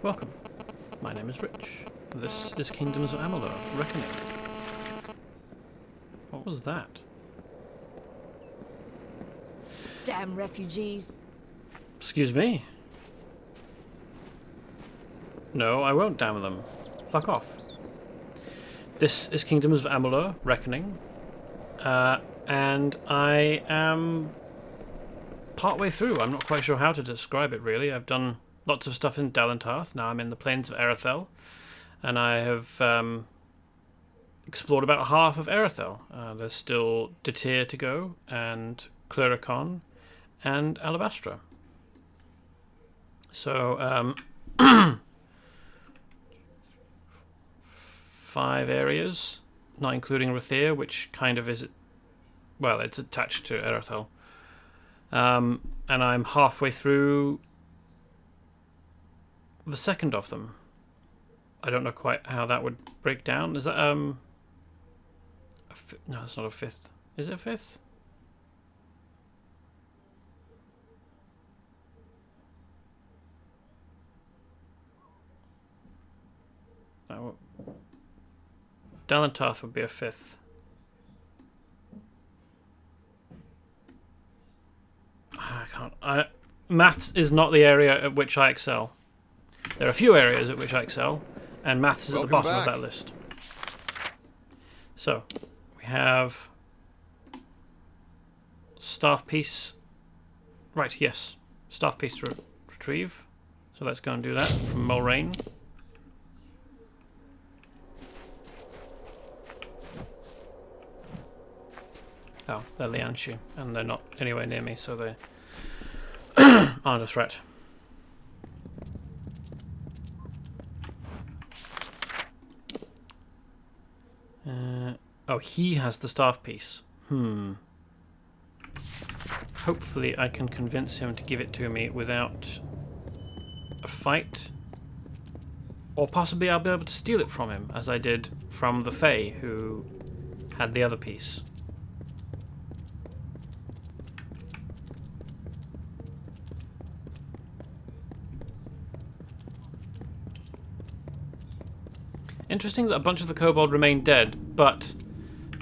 Welcome. My name is Rich. This is Kingdoms of Amalur, Reckoning. What was that? Damn refugees. Excuse me? No, I won't damn them. Fuck off. This is Kingdoms of Amalur, Reckoning. And I am partway through. I'm not quite sure how to describe it, really. I've done lots of stuff in Dalentarth. Now I'm in the plains of Erethel. And I have explored about half of Erethel. There's still Detir to go, and Cluricon, and Alabastra. So, 5 areas, not including Rathir, which kind of is, well, it's attached to Erethel. And I'm halfway through the second of them. I don't know quite how that would break down. Is that, no, it's not a 5th. Is it a 5th? No. Dalentarth would be a 5th. I can't. Maths is not the area at which I excel. There are a few areas at which I excel, and maths is at the bottom of that list. So, we have staff piece. Right, yes. Staff piece to retrieve. So let's go and do that from Mulrain. Oh, they're Lianshu, and they're not anywhere near me, so they aren't a threat. Oh, he has the staff piece. Hopefully I can convince him to give it to me without a fight. Or possibly I'll be able to steal it from him, as I did from the Fae, who had the other piece. Interesting that a bunch of the kobold remain dead, but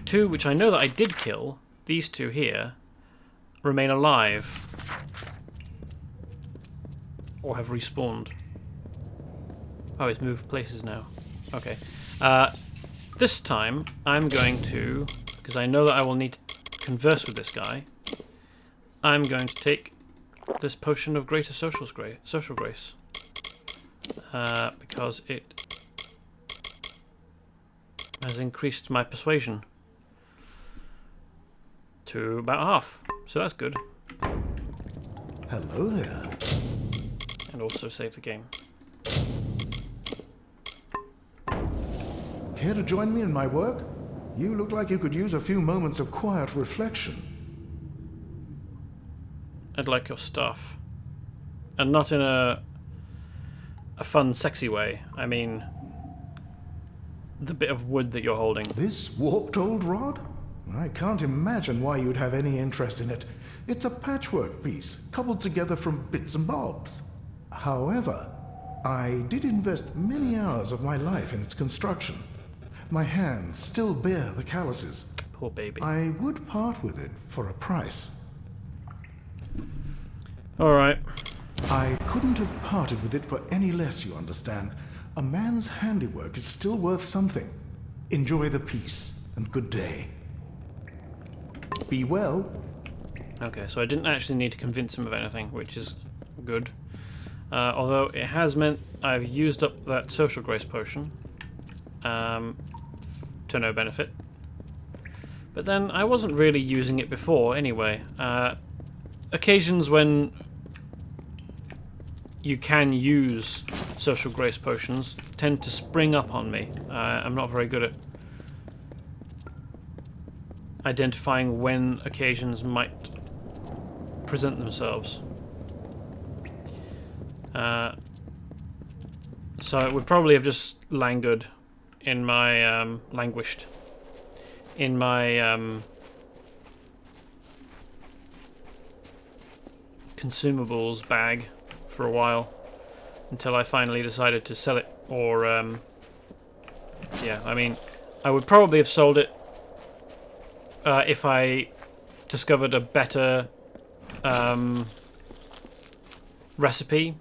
2 which I know that I did kill, these 2 here, remain alive. Or have respawned. Oh, it's moved places now. Okay. This time, I'm going to, because I know that I will need to converse with this guy, I'm going to take this potion of greater social grace. Because it has increased my persuasion to about half, so that's good. Hello there. And also save the game. Care to join me in my work? You look like you could use a few moments of quiet reflection. I'd like your stuff. And not in a fun, sexy way. I mean, the bit of wood that you're holding. This warped old rod? I can't imagine why you'd have any interest in it. It's a patchwork piece, cobbled together from bits and bobs. However, I did invest many hours of my life in its construction. My hands still bear the calluses. Poor baby. I would part with it for a price. Alright. I couldn't have parted with it for any less, you understand. A man's handiwork is still worth something. Enjoy the peace, and good day. Be well. Okay, so I didn't actually need to convince him of anything, which is good. Although it has meant I've used up that social grace potion. To no benefit. But then I wasn't really using it before anyway. Occasions when you can use social grace potions tend to spring up on me. I'm not very good at identifying when occasions might present themselves. So it would probably have just languished in my consumables bag for a while, until I finally decided to sell it, or yeah, I mean, I would probably have sold it if I discovered a better recipe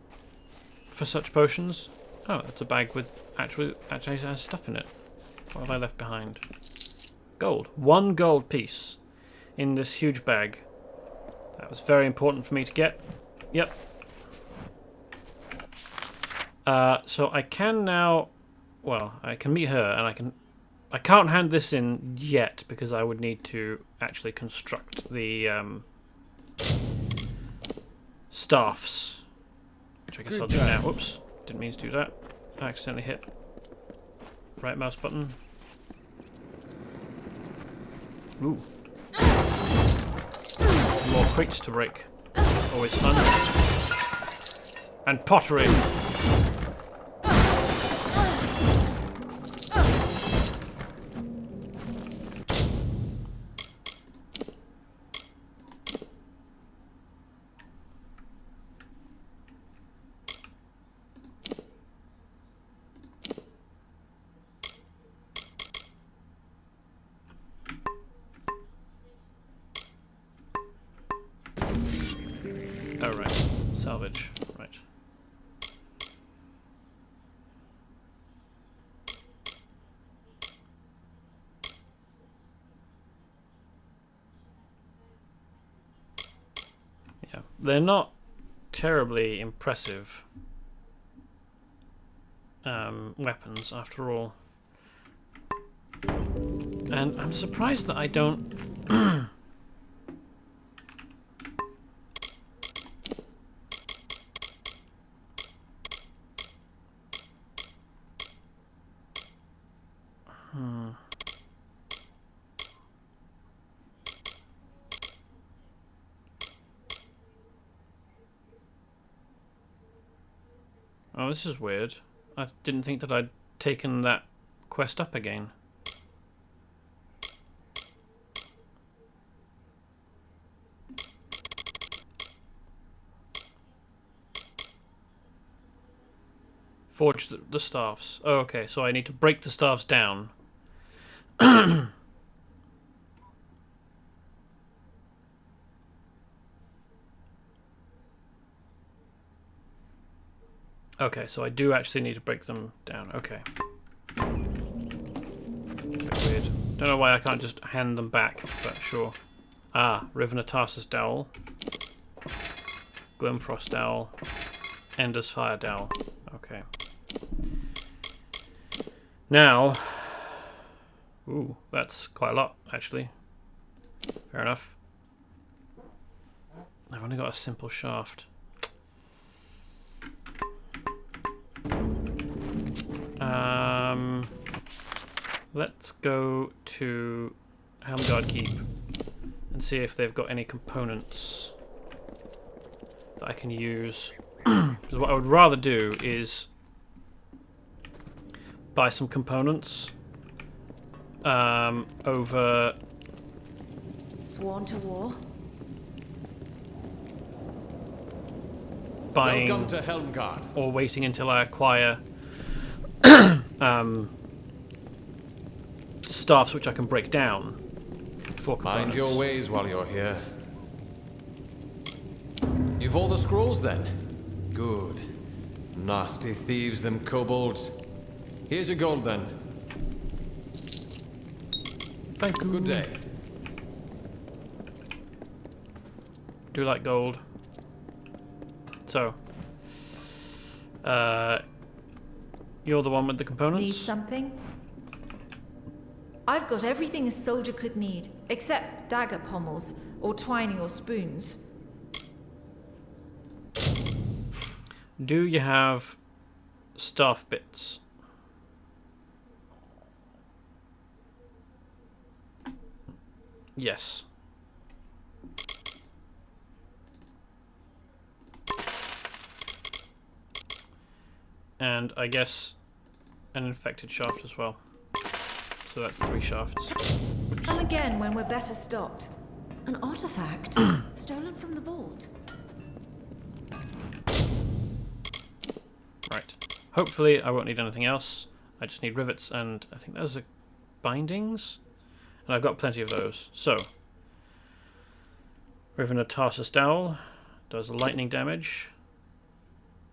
for such potions. Oh, that's a bag with actually has stuff in it. What have I left behind? Gold. 1 gold piece in this huge bag. That was very important for me to get. Yep. So I can now... Well, I can meet her, and I can't hand this in yet because I would need to actually construct the staffs, which I guess I'll do now. Whoops, didn't mean to do that. I accidentally hit right mouse button. Ooh. More crates to break. Always fun. And pottery. Oh, right. Salvage. Right. Yeah. They're not terribly impressive weapons, after all. And I'm surprised that I don't... Oh, this is weird. I didn't think that I'd taken that quest up again. Forge the staffs. Oh, okay, so I need to break the staffs down. Okay, so I do actually need to break them down. Okay. Bit weird. Don't know why I can't just hand them back, but sure. Ah, Rivenatarsus Dowel. Glimfrost Dowel. Ender's Fire Dowel. Okay. Now... Ooh, that's quite a lot, actually. Fair enough. I've only got a simple shaft. Let's go to Helmguard Keep and see if they've got any components that I can use. Because what I would rather do is buy some components over Sworn to war. buying Welcome to Helmguard. or waiting until I acquire staffs which I can break down for components. Mind your ways while you're here. You've all the scrolls then? Good. Nasty thieves, them kobolds. Here's your gold then. Thank you. Good day. Do like gold. So, you're the one with the components? Need something? I've got everything a soldier could need, except dagger pommels, or twining or spoons. Do you have staff bits? Yes. And I guess an infected shaft as well. So that's 3 shafts. Come again when we're better stocked. An artifact stolen from the vault. hopefully I won't need anything else. I just need rivets, and I think those are bindings, and I've got plenty of those. So, Riven of Tarsus Dowel does lightning damage.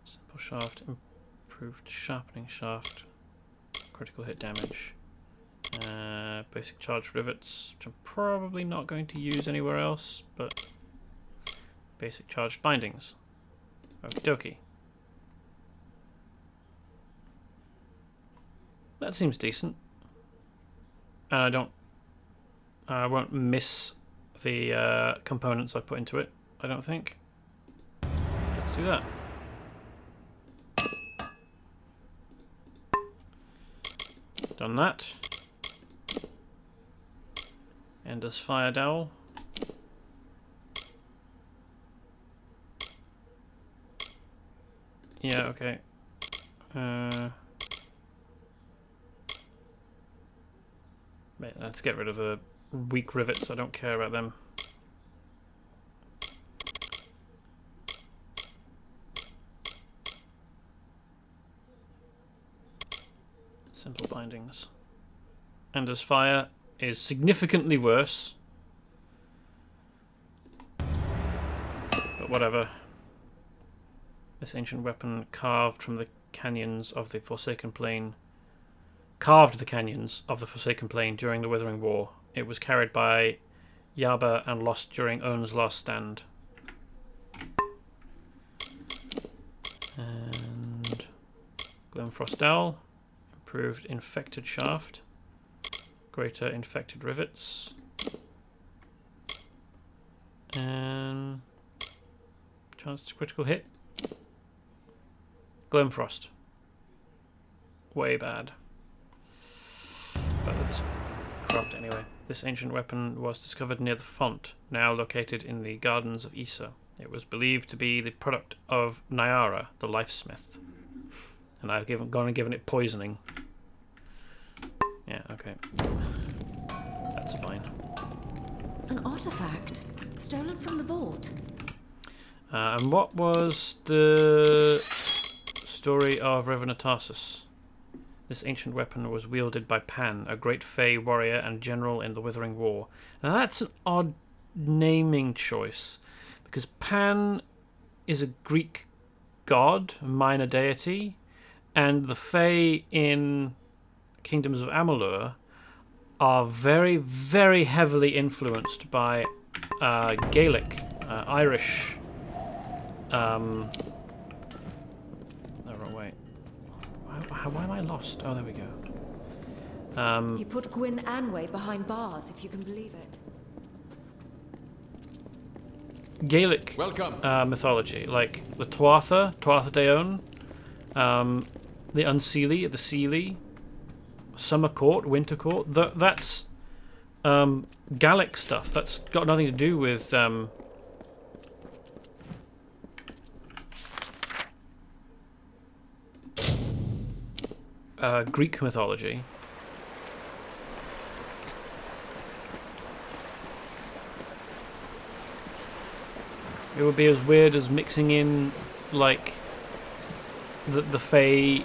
Simple shaft, improved sharpening shaft, critical hit damage. Basic charged rivets, which I'm probably not going to use anywhere else, but basic charged bindings. Okie dokie. That seems decent. And I won't miss the components I put into it, I don't think. Let's do that. Done that. Ender's Fire Dowel. Yeah, okay. Let's get rid of the weak rivets. I don't care about them. Simple bindings. Ender's Fire is significantly worse. But whatever. This ancient weapon carved from the canyons of the Forsaken Plane. Carved the canyons of the Forsaken Plane during the Withering War. It was carried by Yaba and lost during Owen's last stand. And Glenfrost Dowel. Improved infected shaft. Greater infected rivets. And chance to critical hit. Glenfrost. Way bad. But let's craft it anyway. This ancient weapon was discovered near the font, now located in the gardens of Issa. It was believed to be the product of Nyara, the lifesmith. And I've gone and given it poisoning. Yeah, okay. That's fine. An artifact stolen from the vault. And what was the story of Riven of Tarsus? This ancient weapon was wielded by Pan, a great Fey warrior and general in the Withering War. Now that's an odd naming choice, because Pan is a Greek god, a minor deity, and the Fey in Kingdoms of Amalur are very, very heavily influenced by Gaelic, Irish. No, wrong way. Why am I lost? Oh, there we go. He put Gwyn Anway behind bars, if you can believe it. Gaelic mythology, like the Tuatha Deon, the Unseelie, the Seelie, Summer Court, Winter Court. That's Gaelic stuff. That's got nothing to do with Greek mythology. It would be as weird as mixing in, like, the Fae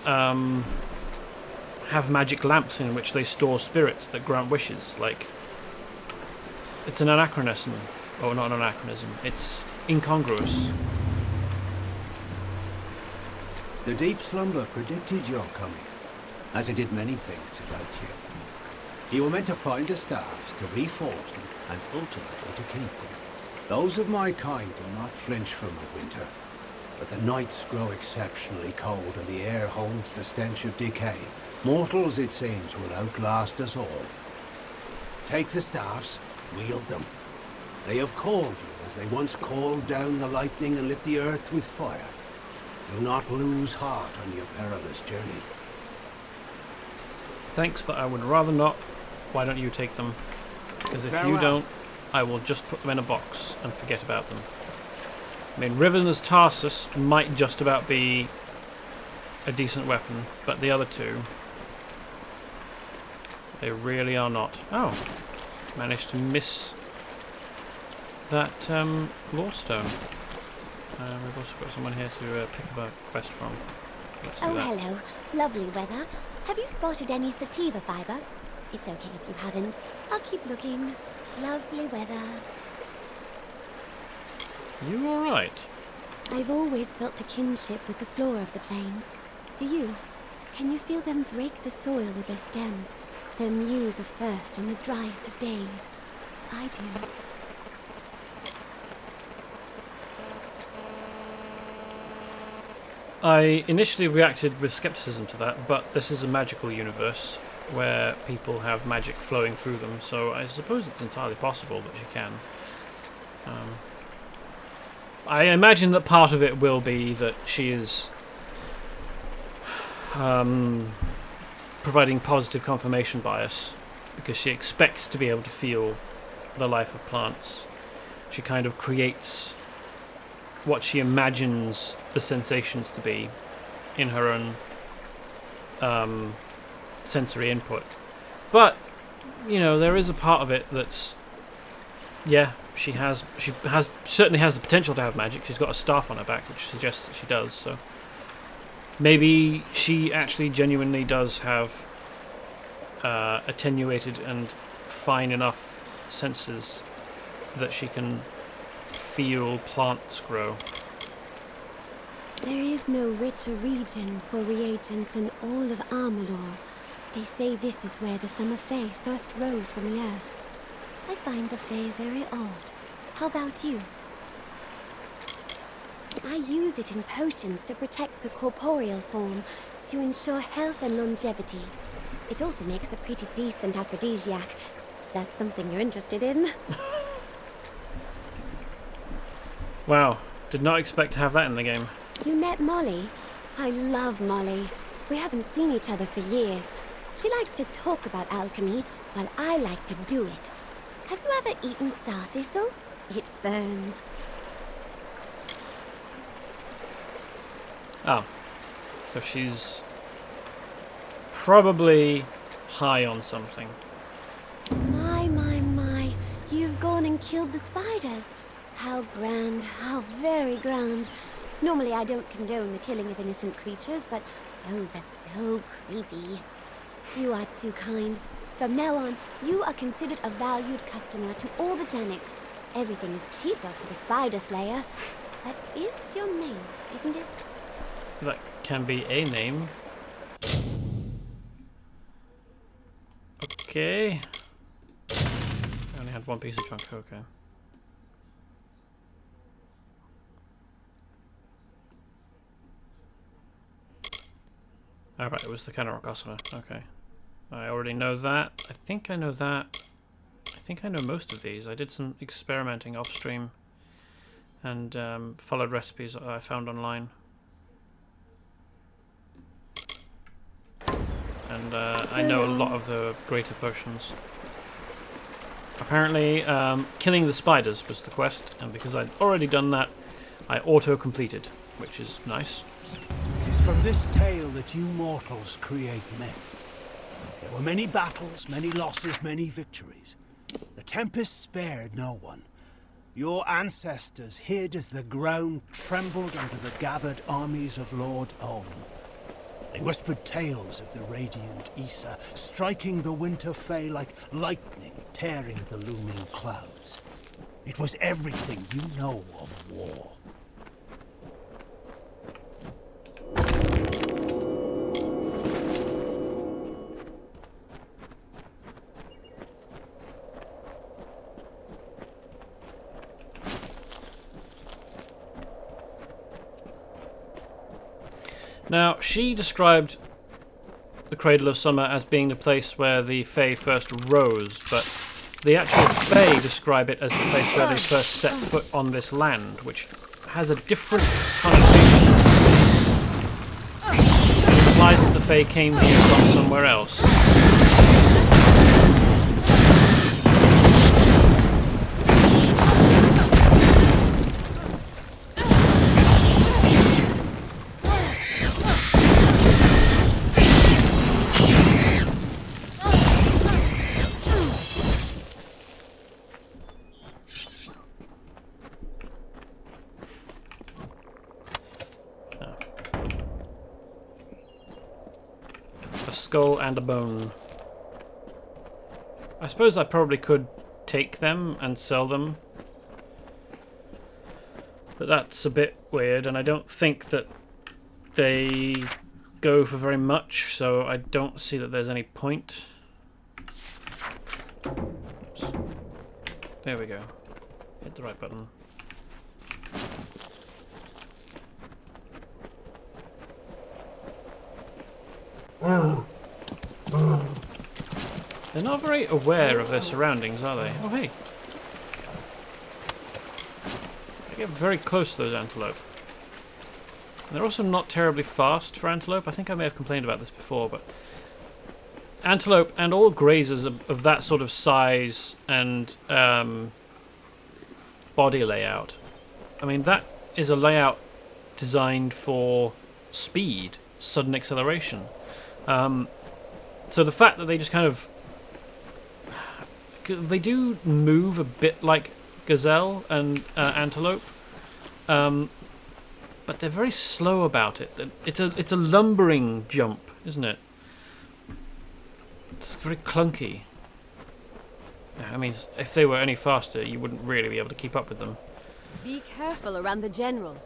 have magic lamps in which they store spirits that grant wishes. Like, it's an anachronism. Oh, not an anachronism. It's incongruous. The deep slumber predicted your coming, as it did many things about you. You were meant to find the stars, to reforge them, and ultimately to keep them. Those of my kind do not flinch from the winter, but the nights grow exceptionally cold and the air holds the stench of decay. Mortals, it seems, will outlast us all. Take the staffs, wield them. They have called you as they once called down the lightning and lit the earth with fire. Do not lose heart on your perilous journey. Thanks, but I would rather not. Why don't you take them? Because if you don't, I will just put them in a box and forget about them. I mean, Riven of Tarsus might just about be a decent weapon, but the other two, they really are not. Oh, managed to miss that lore stone. We've also got someone here to pick up a quest from. let's do Oh, that. hello. Lovely weather. Have you spotted any sativa fiber? It's okay if you haven't. I'll keep looking. Lovely weather. You alright? I've always felt a kinship with the flora of the plains. Do you? Can you feel them break the soil with their stems? Their muse of thirst on the driest of days? I do. I initially reacted with skepticism to that, but this is a magical universe where people have magic flowing through them, so I suppose it's entirely possible that she can. I imagine that part of it will be that she is providing positive confirmation bias, because she expects to be able to feel the life of plants. She kind of creates what she imagines the sensations to be in her own sensory input. But, you know, there is a part of it that's, yeah, she certainly has the potential to have magic. She's got a staff on her back, which suggests that she does, so maybe she actually genuinely does have attenuated and fine enough senses that she can feel plants grow. There is no richer region for reagents in all of Amalur. They say this is where the summer fae first rose from the earth. I find the fae very odd. How about you? I use it in potions to protect the corporeal form, to ensure health and longevity. It also makes a pretty decent aphrodisiac. That's something you're interested in. Wow, did not expect to have that in the game. You met Molly? I love Molly. We haven't seen each other for years. She likes to talk about alchemy, while I like to do it. Have you ever eaten star thistle? It burns. Oh, so she's probably high on something. My, you've gone and killed the spiders. How grand, how very grand. Normally I don't condone the killing of innocent creatures, but those are so creepy. You are too kind. From now on, you are considered a valued customer to all the Janics. Everything is cheaper for the Spider Slayer. That is your name, isn't it? That can be a name. Okay. I only had one piece of junk, okay. Alright, it was the Kanarok. Okay. I already know that. I think I know that. I think I know most of these. I did some experimenting off stream and followed recipes that I found online. And I know a lot of the greater potions. Apparently, killing the spiders was the quest, and because I'd already done that, I auto-completed, which is nice. It is from this tale that you mortals create myths. There were many battles, many losses, many victories. The Tempest spared no one. Your ancestors hid as the ground trembled under the gathered armies of Lord Olm. They whispered tales of the radiant Issa, striking the winter fae like lightning, tearing the looming clouds. It was everything you know of war. Now, she described the Cradle of Summer as being the place where the Fae first rose, but the actual Fae describe it as the place where they first set foot on this land, which has a different connotation. It implies that the Fae came here from somewhere else. skull and a bone. I suppose I probably could take them and sell them. But that's a bit weird, and I don't think that they go for very much, so I don't see that there's any point. Oops. There we go. Hit the right button. They're not very aware of their surroundings, are they? Oh, hey. They get very close to those antelope. And they're also not terribly fast for antelope. I think I may have complained about this before, but antelope and all grazers of that sort of size and body layout. I mean, that is a layout designed for speed, sudden acceleration. So the fact that they just kind of... They do move a bit like gazelle and antelope, but they're very slow about it. It's a lumbering jump, isn't it? It's very clunky. I mean, if they were any faster, you wouldn't really be able to keep up with them. Be careful around the general.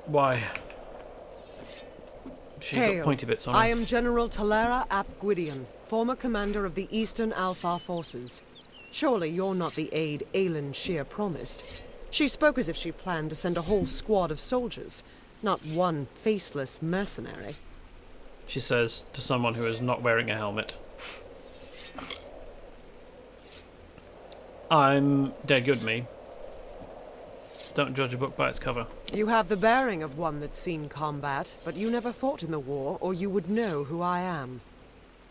Why? She's got pointy bits on her. I am General Talera ap Gwydion, former commander of the Eastern Alpha forces. Surely you're not the aide Aelin Shear promised. She spoke as if she planned to send a whole squad of soldiers, not one faceless mercenary. She says to someone who is not wearing a helmet. I'm dead good, me. Don't judge a book by its cover. You have the bearing of one that's seen combat, but you never fought in the war, or you would know who I am.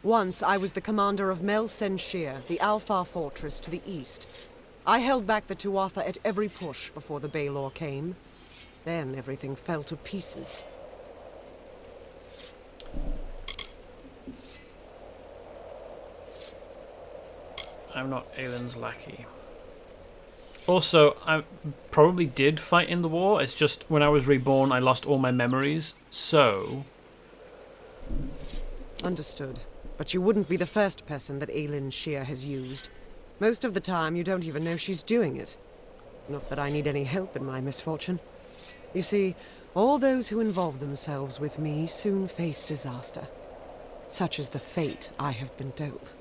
Once I was the commander of Mel Sen Shear, the Alpha fortress to the east. I held back the Tuatha at every push before the Baelor came. Then everything fell to pieces. I'm not Aelin's lackey. Also, I probably did fight in the war. It's just when I was reborn, I lost all my memories. So... Understood. But you wouldn't be the first person that Aelin Shear has used. Most of the time, you don't even know she's doing it. Not that I need any help in my misfortune. You see, all those who involve themselves with me soon face disaster. Such is the fate I have been dealt.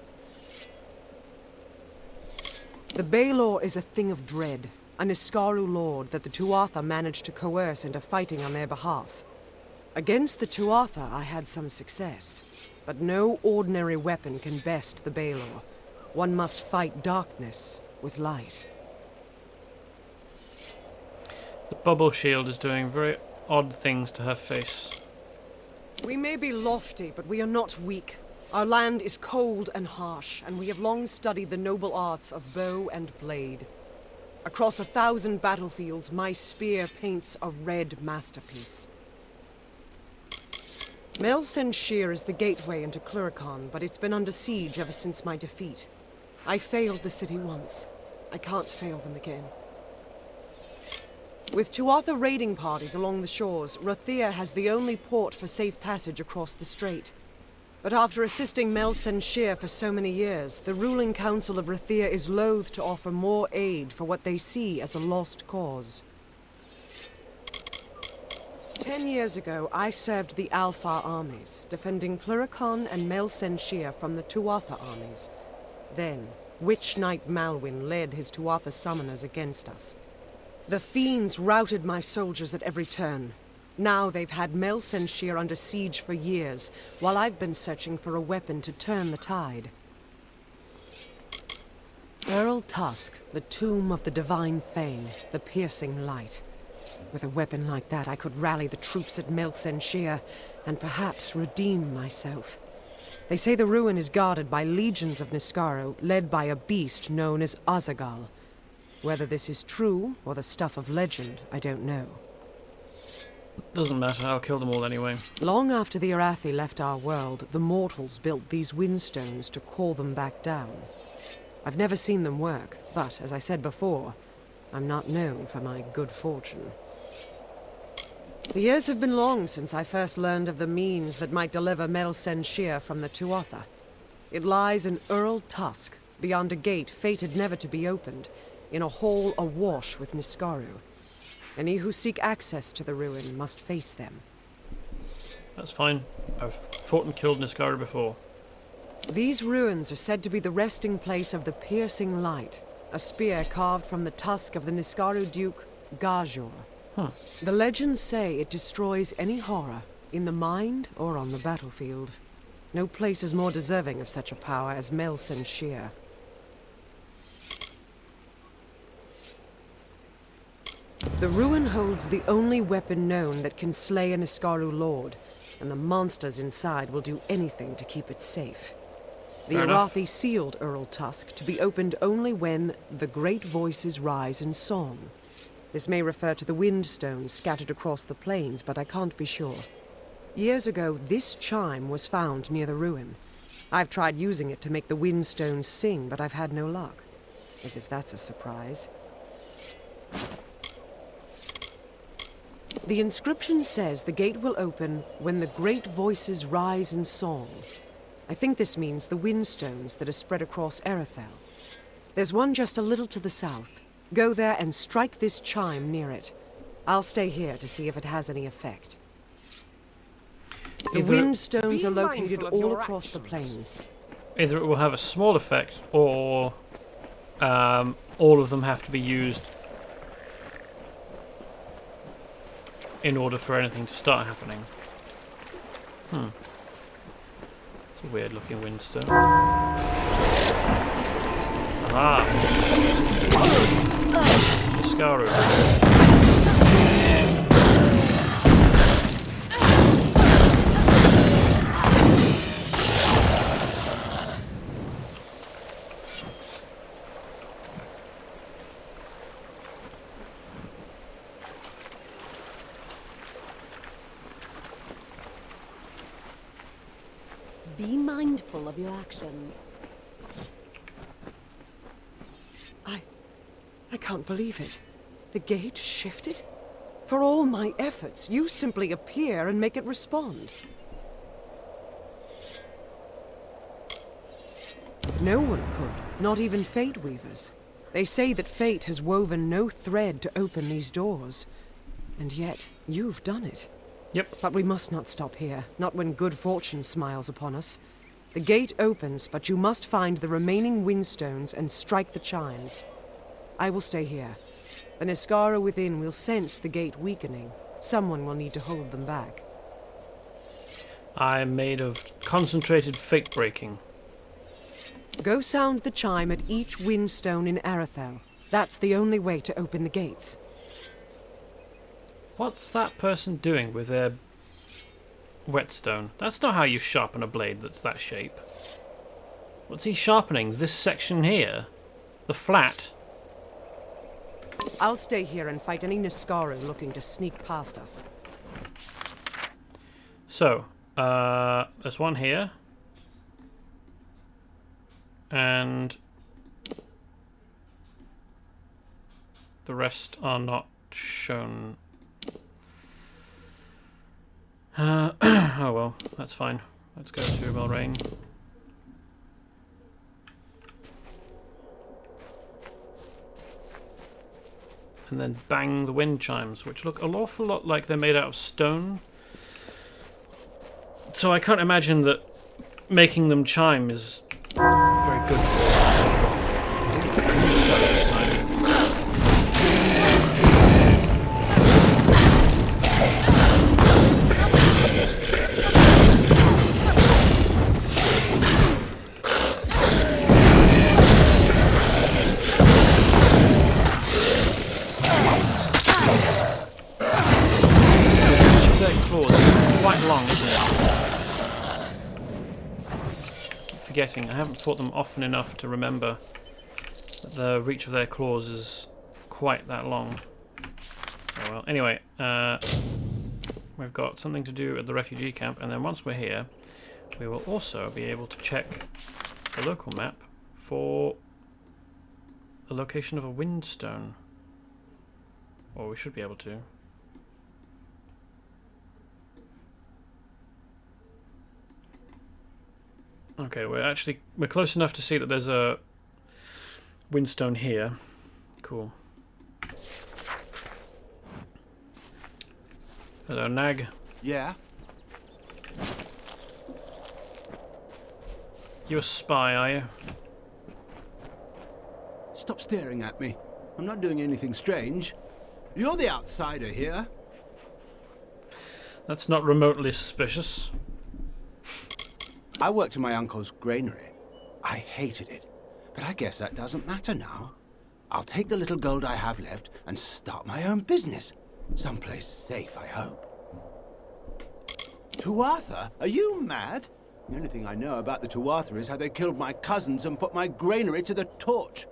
The Baelor is a thing of dread, a Niskaru lord that the Tuatha managed to coerce into fighting on their behalf. Against the Tuatha, I had some success, but no ordinary weapon can best the Baelor. One must fight darkness with light. The bubble shield is doing very odd things to her face. We may be lofty, but we are not weak. Our land is cold and harsh, and we have long studied the noble arts of bow and blade. Across 1,000 battlefields, my spear paints a red masterpiece. Mel Sen Shear is the gateway into Cluracan, but it's been under siege ever since my defeat. I failed the city once. I can't fail them again. With Tuatha raiding parties along the shores, Rathia has the only port for safe passage across the strait. But after assisting Mel Sen Shear for so many years, the ruling council of Rathia is loath to offer more aid for what they see as a lost cause. 10 years ago, I served the Alpha armies, defending Cluracan and Mel Sen Shear from the Tuatha armies. Then, Witch Knight Malwyn led his Tuatha summoners against us. The fiends routed my soldiers at every turn. Now they've had Mel Sen Shear under siege for years, while I've been searching for a weapon to turn the tide. Earl Tusk, the tomb of the Divine Fang, the piercing light. With a weapon like that, I could rally the troops at Mel Sen Shear, and perhaps redeem myself. They say the ruin is guarded by legions of Niskaru, led by a beast known as Azagal. Whether this is true, or the stuff of legend, I don't know. Doesn't matter, I'll kill them all anyway. Long after the Arathi left our world, the mortals built these windstones to call them back down. I've never seen them work, but, as I said before, I'm not known for my good fortune. The years have been long since I first learned of the means that might deliver Mel-Sen-Shir from the Tuatha. It lies in Earl Tusk, beyond a gate fated never to be opened, in a hall awash with Niskaru. Any who seek access to the ruin must face them. That's fine. I've fought and killed Niskaru before. These ruins are said to be the resting place of the Piercing Light, a spear carved from the tusk of the Niskaru Duke, Gajor. The legends say it destroys any horror, in the mind or on the battlefield. No place is more deserving of such a power as Mel-Sen-Shir. The ruin holds the only weapon known that can slay an Niskaru lord, and the monsters inside will do anything to keep it safe. The Arathi sealed Earl Tusk to be opened only when the great voices rise in song. This may refer to the wind stones scattered across the plains, but I can't be sure. Years ago, this chime was found near the ruin. I've tried using it to make the wind stones sing, but I've had no luck. As if that's a surprise. The inscription says the gate will open when the great voices rise in song. I think this means the wind stones that are spread across Erethel. There's one just a little to the south. Go there and strike this chime near it. I'll stay here to see if it has any effect. The wind stones are located all across the plains. Either it will have a small effect, or all of them have to be used in order for anything to start happening. It's a weird looking windstone. Ah! Niskaru. Be mindful of your actions. I can't believe it. The gate shifted? For all my efforts, you simply appear and make it respond. No one could, not even Fate Weavers. They say that fate has woven no thread to open these doors. And yet, you've done it. Yep. But we must not stop here, not when good fortune smiles upon us. The gate opens, but you must find the remaining windstones and strike the chimes. I will stay here. The Niskaru within will sense the gate weakening. Someone will need to hold them back. I'm made of concentrated fate breaking. Go sound the chime at each windstone in Erethel. That's the only way to open the gates. What's that person doing with their whetstone? That's not how you sharpen a blade that's that shape. What's he sharpening? This section here? The flat? I'll stay here and fight any Niskaru looking to sneak past us. So, there's one here. And the rest are not shown. Oh well, that's fine. Let's go to Belrain. And then bang the wind chimes, which look an awful lot like they're made out of stone. So I can't imagine that making them chime is very good for this time. Quite long, isn't it? Keep forgetting. I haven't fought them often enough to remember that the reach of their claws is quite that long. Oh well. Anyway, we've got something to do at the refugee camp, and then once we're here, we will also be able to check the local map for the location of a windstone. Or we should be able to. Okay, we're close enough to see that there's a windstone here. Cool. Hello, Nag. Yeah? You a spy, are you? Stop staring at me. I'm not doing anything strange. You're the outsider here. That's not remotely suspicious. I worked in my uncle's granary. I hated it. But I guess that doesn't matter now. I'll take the little gold I have left and start my own business. Someplace safe, I hope. Tuatha? Are you mad? The only thing I know about the Tuatha is how they killed my cousins and put my granary to the torch.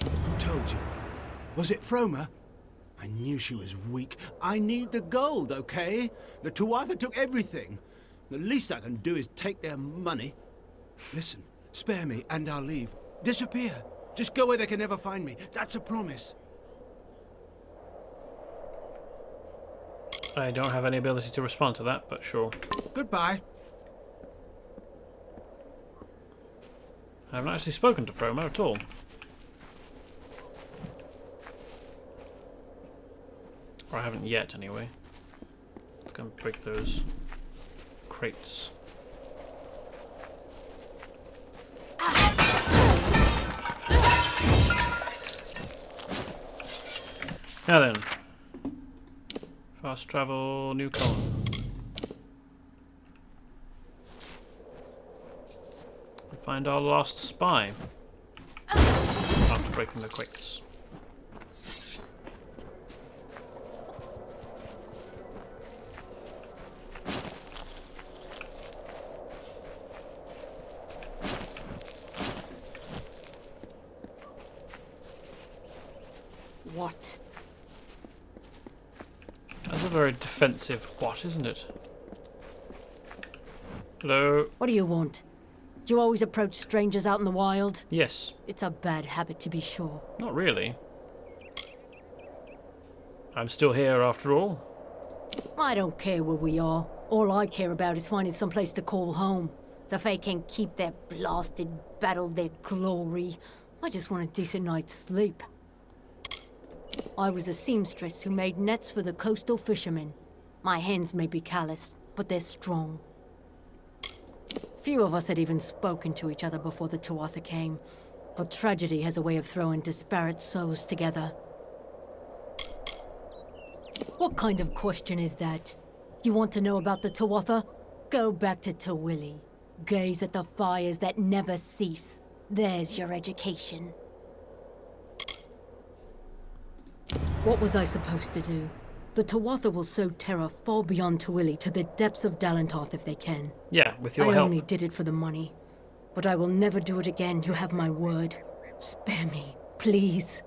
Who told you? Was it Froma? I knew she was weak. I need the gold, okay? The Tuatha took everything. The least I can do is take their money. Listen, spare me and I'll leave. Disappear. Just go where they can never find me. That's a promise. I don't have any ability to respond to that, but sure. Goodbye. I haven't actually spoken to Froma at all. Or I haven't yet, anyway. Let's go and break those crates. Now then. Fast travel, new column. Find our lost spy. After breaking the crates. What? That's a very defensive what, isn't it? Hello? What do you want? Do you always approach strangers out in the wild? Yes. It's a bad habit, to be sure. Not really. I'm still here after all. I don't care where we are. All I care about is finding some place to call home. The Fae can keep their blasted battle, their glory. I just want a decent night's sleep. I was a seamstress who made nets for the coastal fishermen. My hands may be callous, but they're strong. Few of us had even spoken to each other before the Tuatha came, but tragedy has a way of throwing disparate souls together. What kind of question is that? You want to know about the Tuatha? Go back to Tawili. Gaze at the fires that never cease. There's your education. What was I supposed to do? The Tuatha will sow terror far beyond Tawili to the depths of Dalentarth if they can. Yeah, with your I help. only did it for the money. But I will never do it again, you have my word. Spare me, please.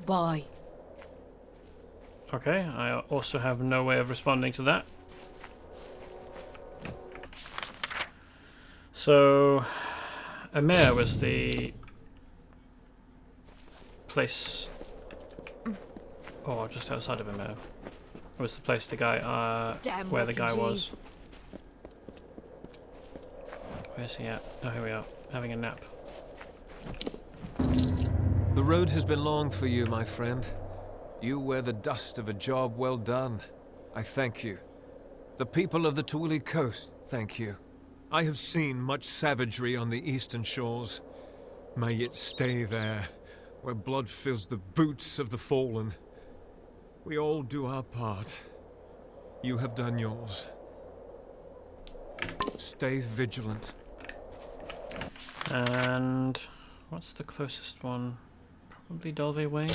Bye. Okay, I also have no way of responding to that. So, Amir was the place, or just outside of Amir, was the place the guy, Damn where the guy refugees. was. Where's he at? Oh, here we are, having a nap. The road has been long for you, my friend. You wear the dust of a job well done. I thank you. The people of the Tawili coast thank you. I have seen much savagery on the eastern shores. May it stay there, where blood fills the boots of the fallen. We all do our part. You have done yours. Stay vigilant. And what's the closest one? Probably Dolve Way.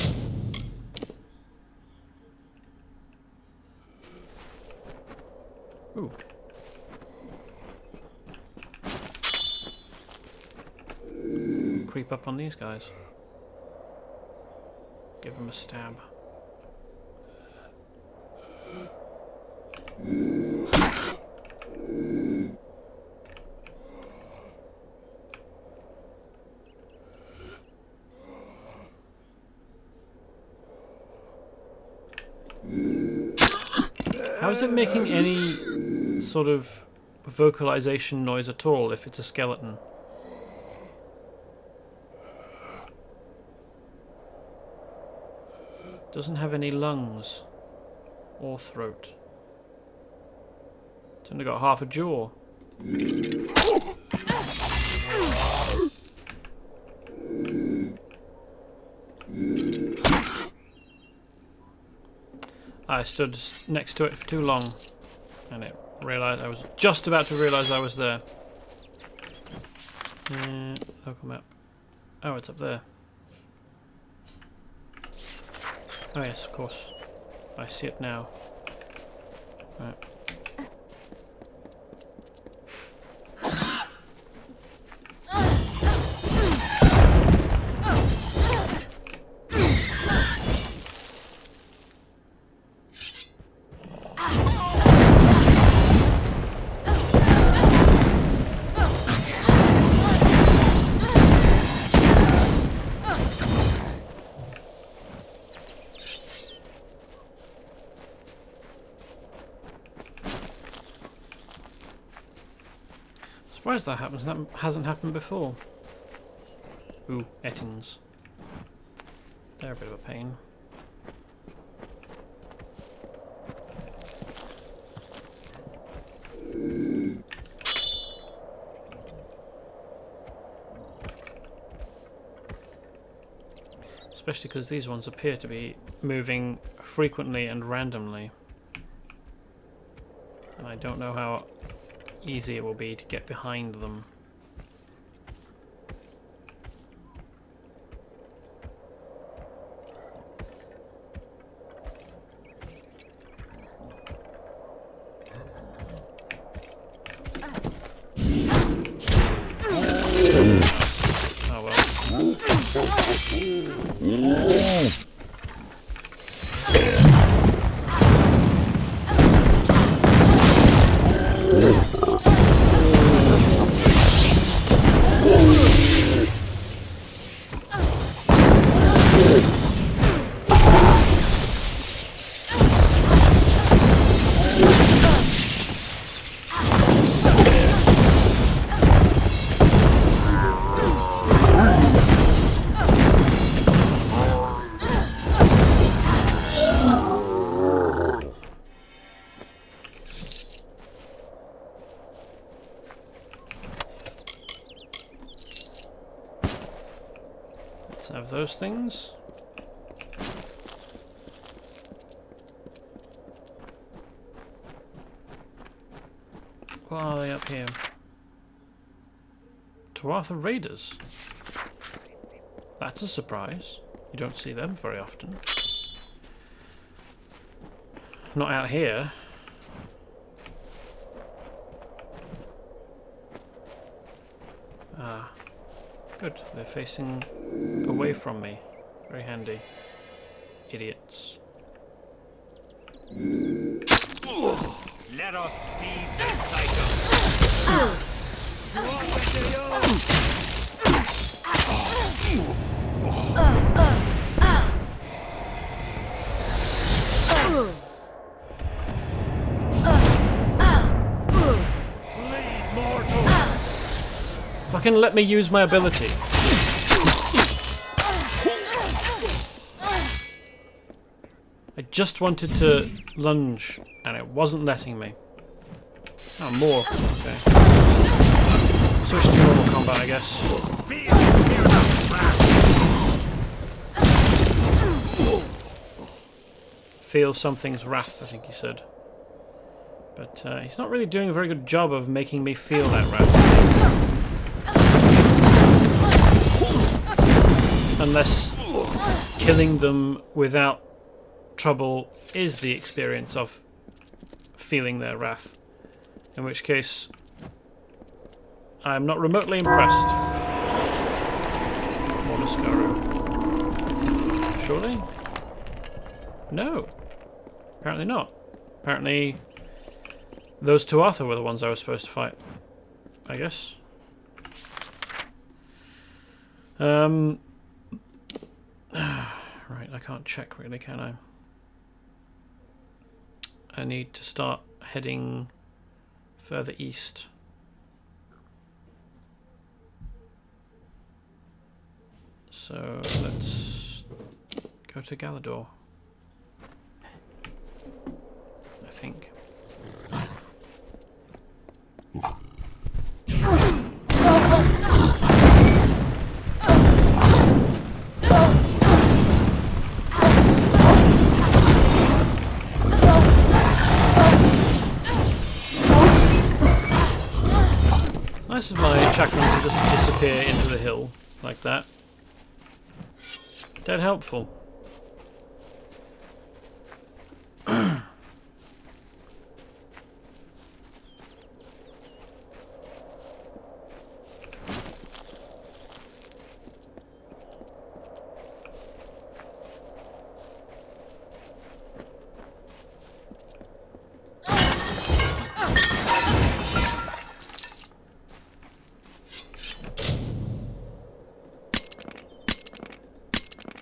Ooh. Creep up on these guys. Give them a stab. How How is it making any sort of vocalization noise at all if it's a skeleton? Doesn't have any lungs or throat. It's only got half a jaw. I stood next to it for too long, and it realised I was just about to realise I was there. Local map. Oh, it's up there. Oh yes, of course. I see it now. Right. Surprised that happens. That hasn't happened before. Ooh, Ettins. They're a bit of a pain. Especially because these ones appear to be moving frequently and randomly. And I don't know how easy it will be to get behind them. Oh well. Have those things. What are they up here? Tuatha Raiders. That's a surprise. You don't see them very often. Not out here. Ah. Good, they're facing away from me. Very handy. Idiots. Let us feed the cycle. Fucking let me use my ability. I just wanted to lunge and it wasn't letting me. Oh, more. Okay. Switch to normal combat, I guess. Feel something's wrath, I think he said. But he's not really doing a very good job of making me feel that wrath. Unless killing them without trouble is the experience of feeling their wrath. In which case, I'm not remotely impressed. Morniscaru. Surely? No. Apparently not. Apparently, those Tuatha were the ones I was supposed to fight. I guess. Right, I can't check really, can I? I need to start heading further east. So let's go to Galador, I think. It's nice of my chakrams to just disappear into the hill like that. Dead helpful.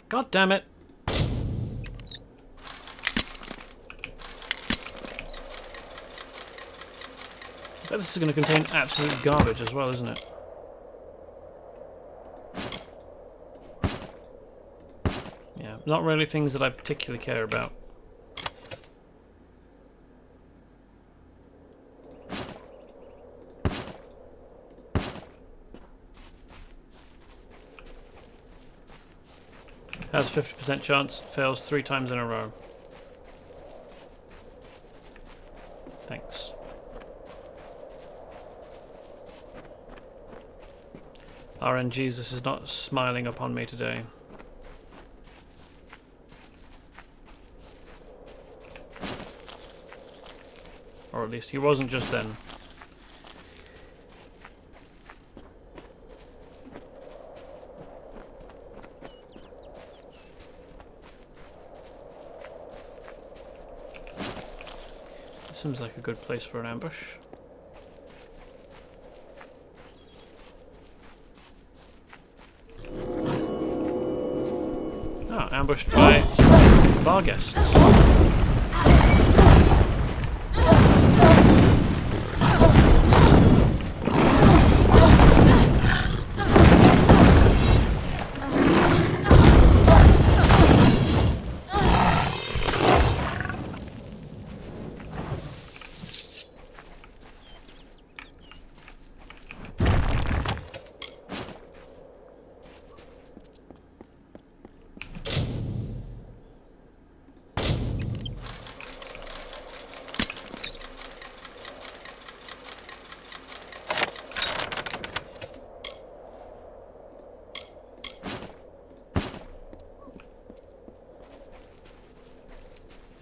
God damn it. I bet this is going to contain absolute garbage as well, isn't it? Yeah, not really things that I particularly care about. Has 50% chance, fails 3 times in a row. Thanks. RN Jesus is not smiling upon me today. Or at least he wasn't just then. Seems like a good place for an ambush. Ah, ambushed by bar guests.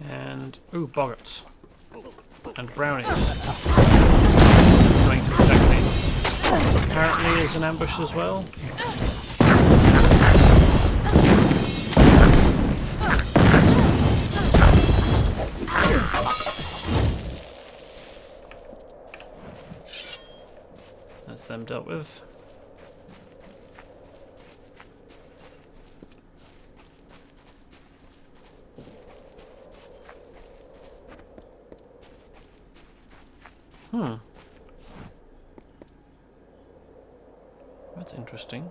And ooh, boggarts and brownies going to attack me. Apparently, is an ambush as well. That's them dealt with. That's interesting.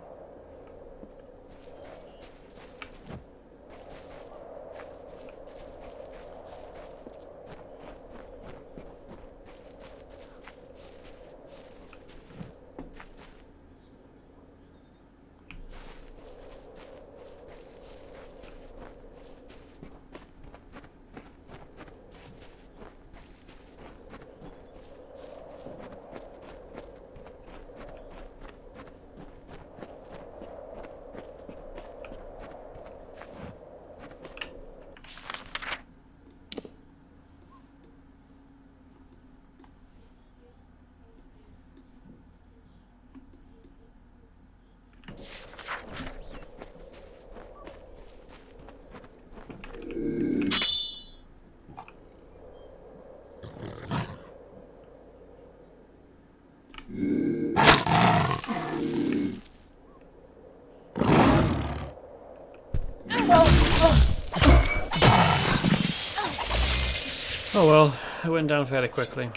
Oh well, it went down fairly quickly.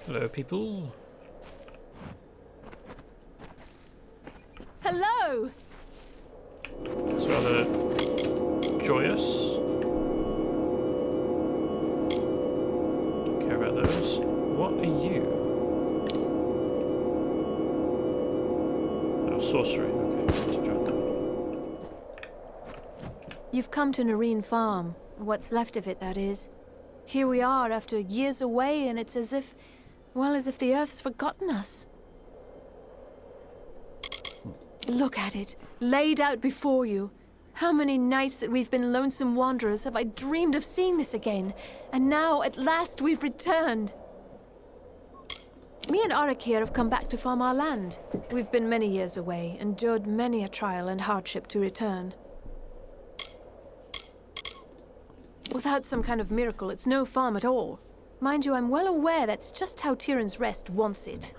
Hello, people. Hello! It's rather joyous. Don't care about those. What are you? Oh, sorcery. Okay, it's junk. You've come to Nareen Farm. What's left of it, that is. Here we are after years away, and it's as if... well, as if the Earth's forgotten us. Look at it, laid out before you. How many nights that we've been lonesome wanderers have I dreamed of seeing this again, and now, at last, we've returned. Me and Arik here have come back to farm our land. We've been many years away, endured many a trial and hardship to return. Without some kind of miracle, it's no farm at all. Mind you, I'm well aware that's just how Tirin's Rest wants it.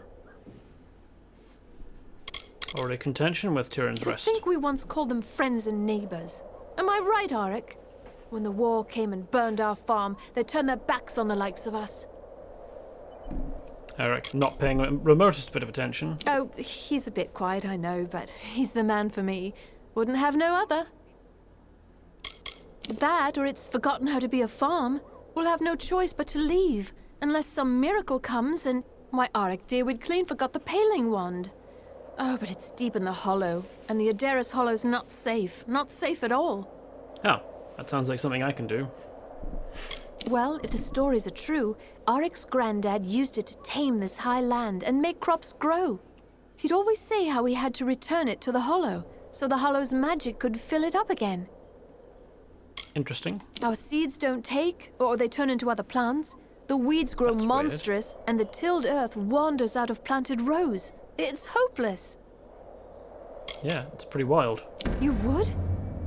Already contention with Tirin's Rest. To think we once called them friends and neighbors. Am I right, Arik? When the war came and burned our farm, they turned their backs on the likes of us. Arik, not paying the remotest bit of attention. Oh, he's a bit quiet, I know, but he's the man for me. Wouldn't have no other. That, or it's forgotten how to be a farm. We'll have no choice but to leave, unless some miracle comes and... why, Arik dear, we'd clean forgot the paling wand. Oh, but it's deep in the hollow, and the Adaris Hollow's not safe at all. Oh, that sounds like something I can do. Well, if the stories are true, Arik's granddad used it to tame this high land and make crops grow. He'd always say how he had to return it to the hollow, so the hollow's magic could fill it up again. Interesting. Our seeds don't take, or they turn into other plants. The weeds grow That's monstrous, and the tilled earth wanders out of planted rows. It's hopeless. Yeah, it's pretty wild. You would?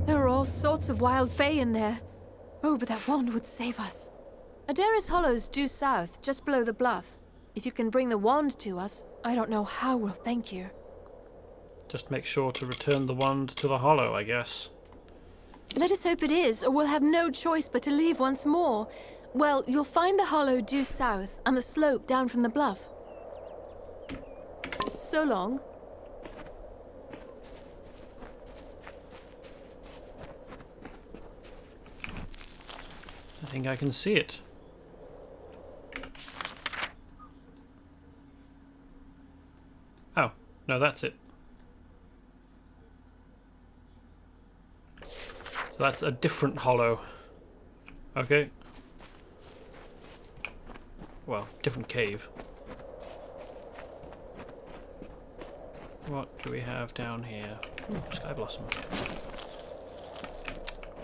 There are all sorts of wild fae in there. Oh, but that wand would save us. Adaris Hollow's due south, just below the bluff. If you can bring the wand to us, I don't know how we'll thank you. Just make sure to return the wand to the hollow, I guess. Let us hope it is, or we'll have no choice but to leave once more. Well, you'll find the hollow due south, and the slope down from the bluff. So long. I think I can see it. Oh, no, that's it. So that's a different hollow. Okay. Well, different cave. What do we have down here? Ooh, Sky Blossom.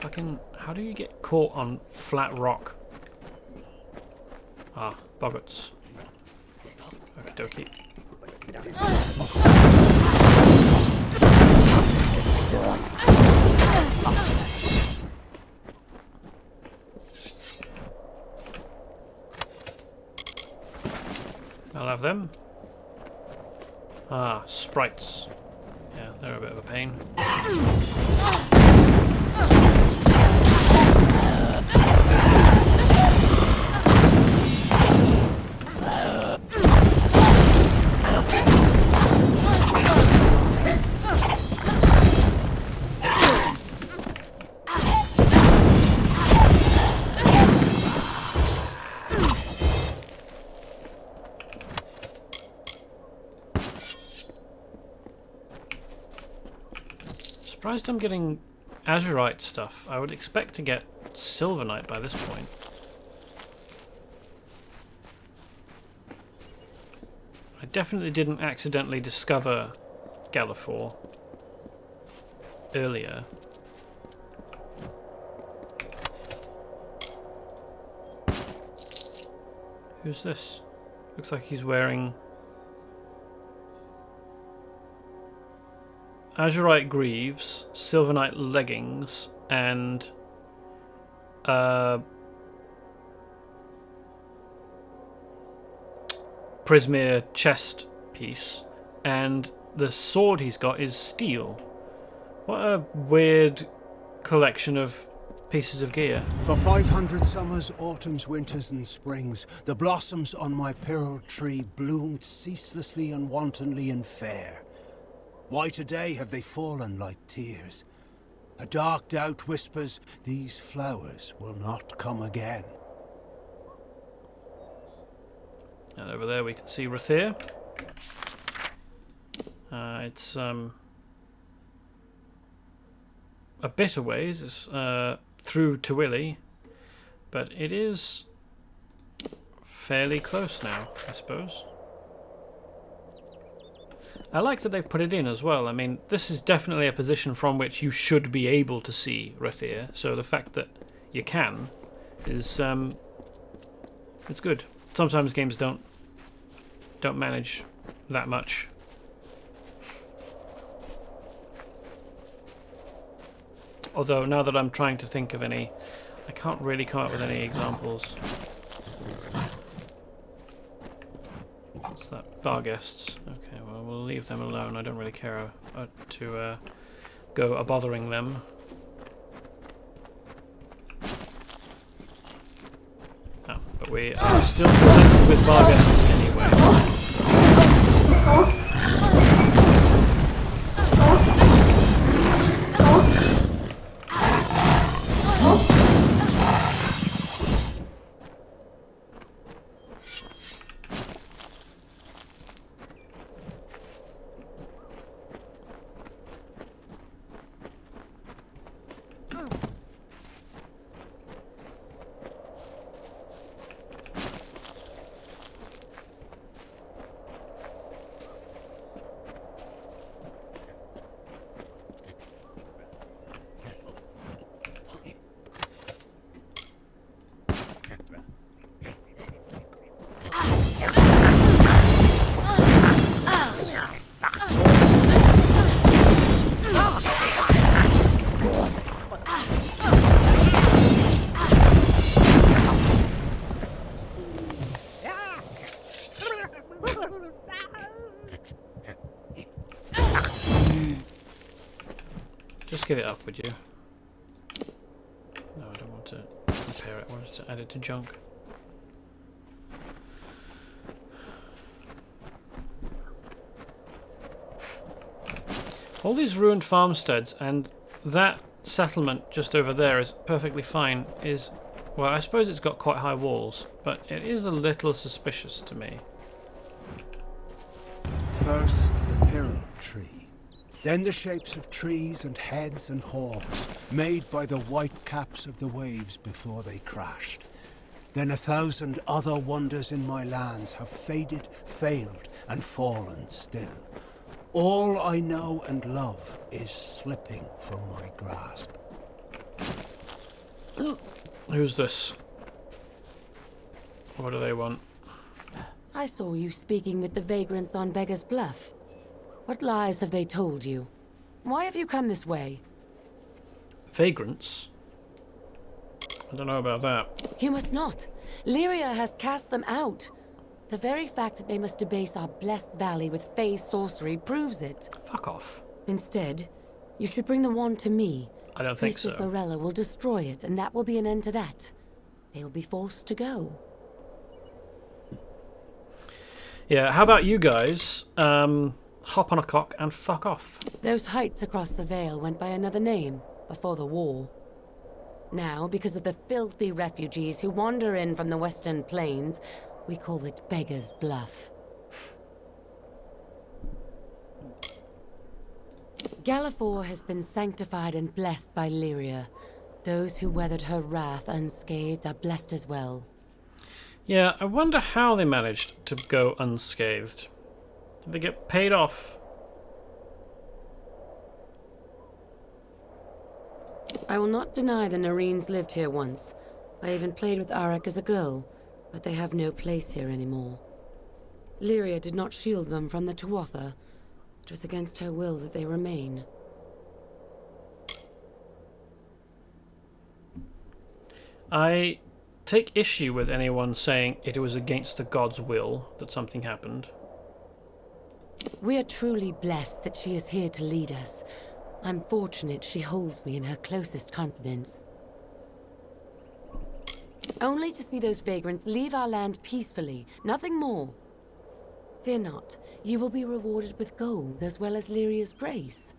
Fucking, how do you get caught on flat rock? Ah, boggarts. Okie dokie. I'll have them. Ah, sprites. Yeah, they're a bit of a pain. Surprised I'm getting azurite stuff. I would expect to get silvernite by this point. I definitely didn't accidentally discover Galafor earlier. Who's this? Looks like he's wearing azurite greaves, silvernite leggings, and prismere chest piece, and the sword he's got is steel. What a weird collection of pieces of gear. For 500 summers, autumns, winters, and springs, the blossoms on my pearl tree bloomed ceaselessly and wantonly and fair. Why today have they fallen like tears? A dark doubt whispers, these flowers will not come again. And over there we can see Rathir. It's a bit a ways. It's through Tawili, but it is fairly close now, I suppose. I like that they've put it in as well. I mean, this is definitely a position from which you should be able to see Rathir, so the fact that you can is it's good. Sometimes games don't manage that much. Although now that I'm trying to think of any, I can't really come up with any examples. What's that? Bar guests. Okay, well we'll leave them alone. I don't really care to go a-bothering them. Oh, but we are still presented with bar guests anyway. Just give it up, would you? No, I don't want to compare it. I wanted to add it to junk. All these ruined farmsteads and that settlement just over there is perfectly fine. Well, I suppose it's got quite high walls, but it is a little suspicious to me. First, the pearl tree. Then the shapes of trees and heads and hawks, made by the white caps of the waves before they crashed. Then 1,000 other wonders in my lands have faded, failed, and fallen still. All I know and love is slipping from my grasp. Who's this? What do they want? I saw you speaking with the vagrants on Beggar's Bluff. What lies have they told you? Why have you come this way? Vagrants? I don't know about that. You must not. Lyria has cast them out. The very fact that they must debase our blessed valley with Fey sorcery proves it. Fuck off. Instead, you should bring the wand to me. I don't think so. Priestess Lorella will destroy it, and that will be an end to that. They will be forced to go. Yeah, how about you guys hop on a cock and fuck off? Those heights across the Vale went by another name before the war. Now, because of the filthy refugees who wander in from the Western Planes, we call it Beggar's Bluff. Galafor has been sanctified and blessed by Lyria. Those who weathered her wrath unscathed are blessed as well. Yeah, I wonder how they managed to go unscathed. Did they get paid off? I will not deny the Nareens lived here once. I even played with Arak as a girl, but they have no place here anymore. Lyria did not shield them from the Tuatha. It was against her will that they remain. I take issue with anyone saying it was against the god's will that something happened. We are truly blessed that she is here to lead us. I'm fortunate she holds me in her closest confidence. Only to see those vagrants leave our land peacefully, nothing more. Fear not, you will be rewarded with gold as well as Lyria's grace.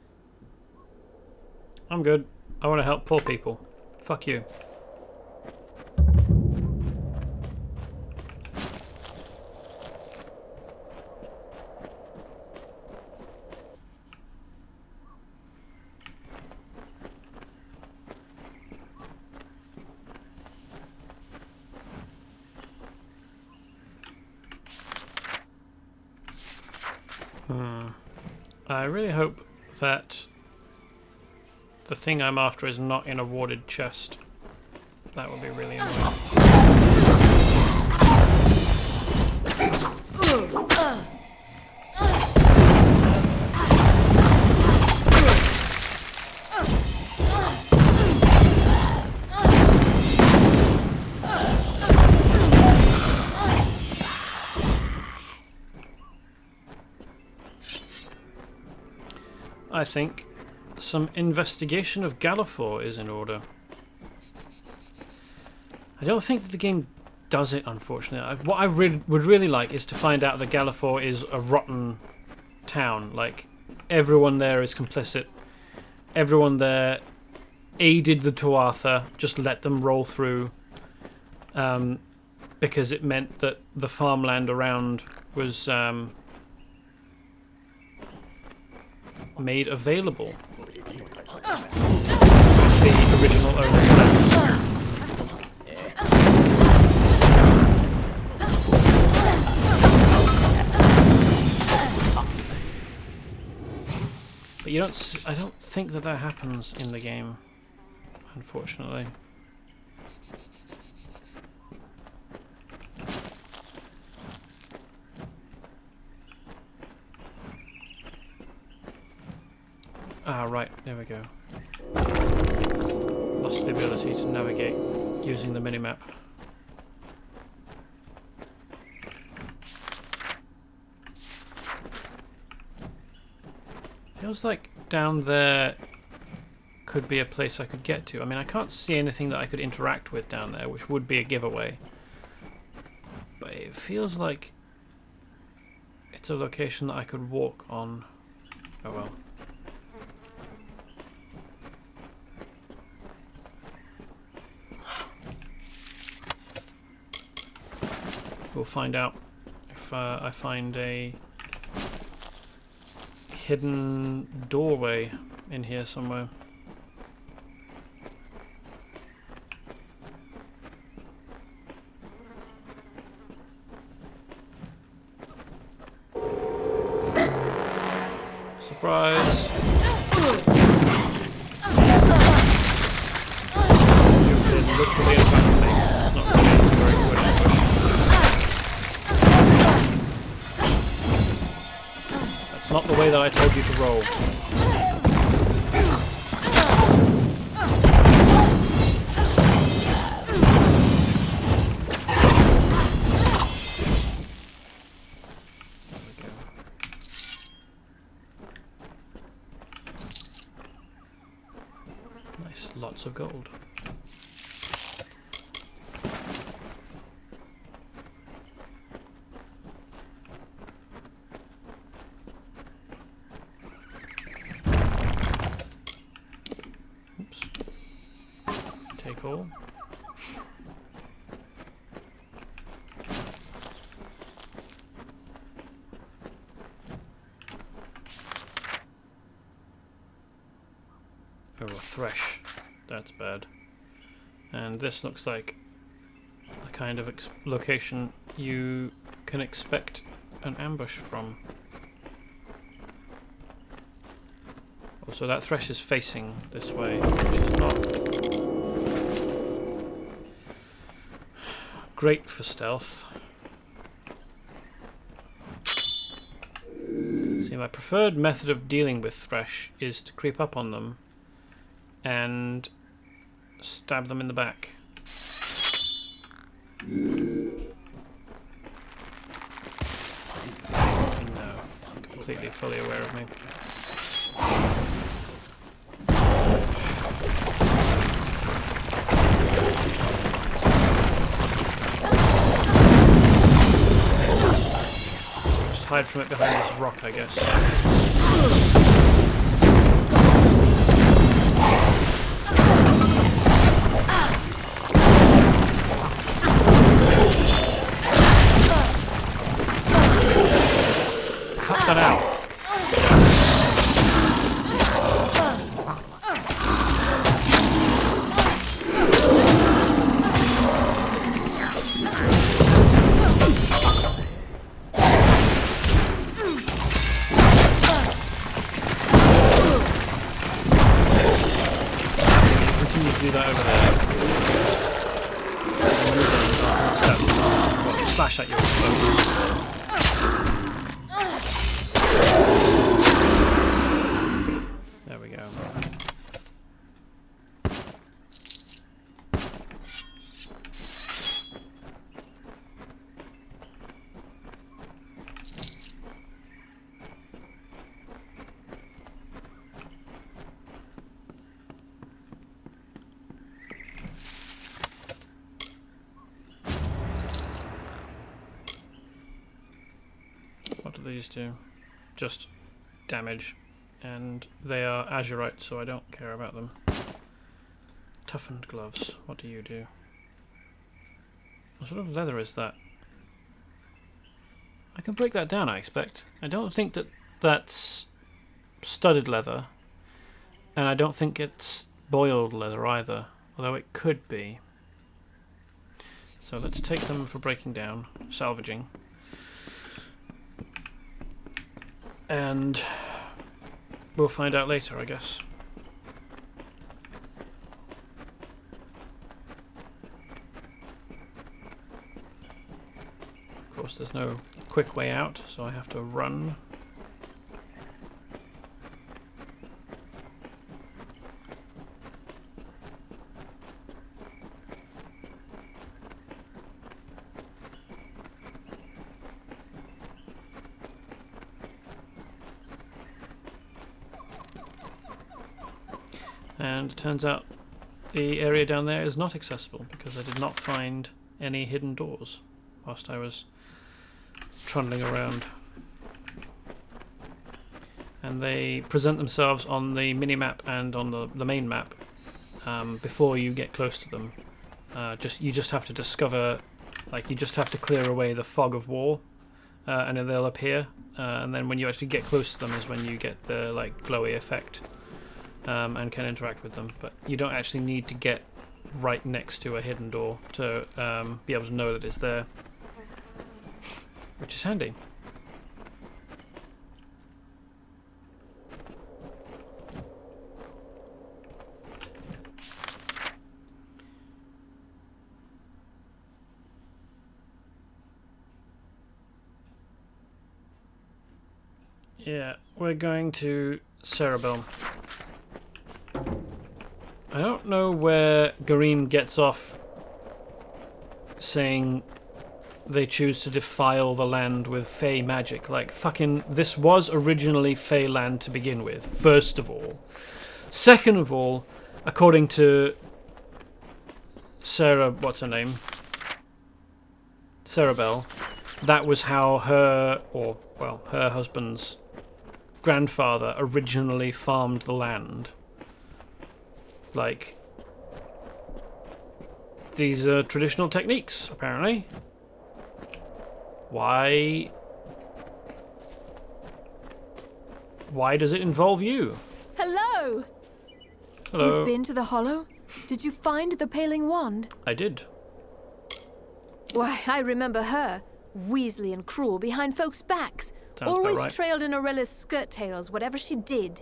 I'm good. I want to help poor people. Fuck you. I really hope that the thing I'm after is not in a warded chest. That would be really annoying. I think some investigation of Galafor is in order. I don't think that the game does it, unfortunately. What I would really like is to find out that Galafor is a rotten town. Like, everyone there is complicit. Everyone there aided the Tuatha, just let them roll through. Because it meant that the farmland around was made available. The original owners left. But you don't. I don't think that happens in the game, unfortunately. Ah, right, there we go. Lost the ability to navigate using the minimap. Feels like down there could be a place I could get to. I mean, I can't see anything that I could interact with down there, which would be a giveaway. But it feels like it's a location that I could walk on. Oh well. We'll find out if I find a hidden doorway in here somewhere. Surprise! You did literally attack me. It's not really a very good ambush. That's not the way that I told you to roll. Lots of gold. Oops. Take all. Oh, a thresh. That's bad. And this looks like a kind of location you can expect an ambush from. Also, that thresh is facing this way, which is not great for stealth. my preferred method of dealing with Thresh is to creep up on them and stab them in the back. No, completely fully aware of me. Just hide from it behind this rock, I guess. Cut that out. Continue to do that over there. Slash at your explode. There we go. What do these do? Just damage. And they are azurite, so I don't care about them. Toughened gloves. What do you do? What sort of leather is that? I can break that down, I expect. I don't think that that's studded leather. And I don't think it's boiled leather either. Although it could be. So let's take them for breaking down. Salvaging. And we'll find out later, I guess. Of course, there's no quick way out, so I have to run. And it turns out the area down there is not accessible because I did not find any hidden doors whilst I was trundling around. And they present themselves on the mini-map and on the main map before you get close to them. You just have to discover, like, you just have to clear away the fog of war, and then they'll appear. And then when you actually get close to them is when you get the like glowy effect. And can interact with them, but you don't actually need to get right next to a hidden door to be able to know that it's there, which is handy. Yeah, we're going to Cerebel. I don't know where Garim gets off saying they choose to defile the land with Fey magic. Like, fucking, this was originally Fey land to begin with, first of all. Second of all, according to Sarah, what's her name? Cerebel, that was how her husband's grandfather originally farmed the land. Like, these are traditional techniques, apparently. Why does it involve you? Hello! Hello. You've been to the Hollow? Did you find the Paling Wand? I did. Why, I remember her. Weaselly and cruel behind folks' backs. Sounds Always about right. trailed in Aurella's skirt tails, whatever she did.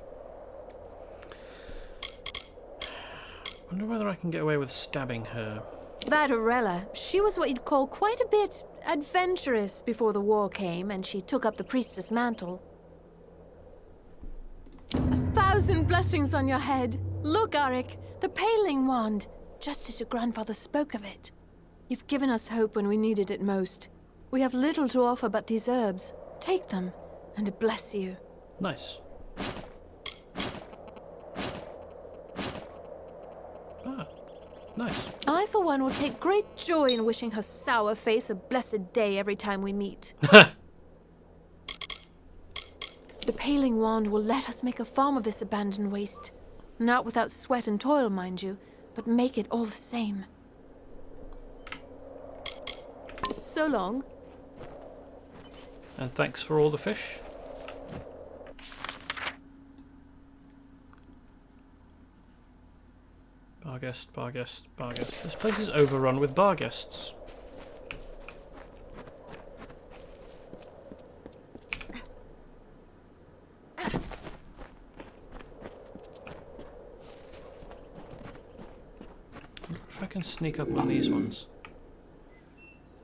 Wonder whether I can get away with stabbing her. That Aurella, she was what you'd call quite a bit adventurous before the war came and she took up the priestess mantle. blessings on your head. Look, Arik, the paling wand, just as your grandfather spoke of it. You've given us hope when we needed it most. We have little to offer but these herbs. Take them, and bless you. Nice. Ah, nice. I, for one, will take great joy in wishing her sour face a blessed day every time we meet. The paling wand will let us make a farm of this abandoned waste. Not without sweat and toil, mind you, but make it all the same. So long. And thanks for all the fish. Barguest, Barguest, Barguest. This place is overrun with Barguests. If I can sneak up on these ones.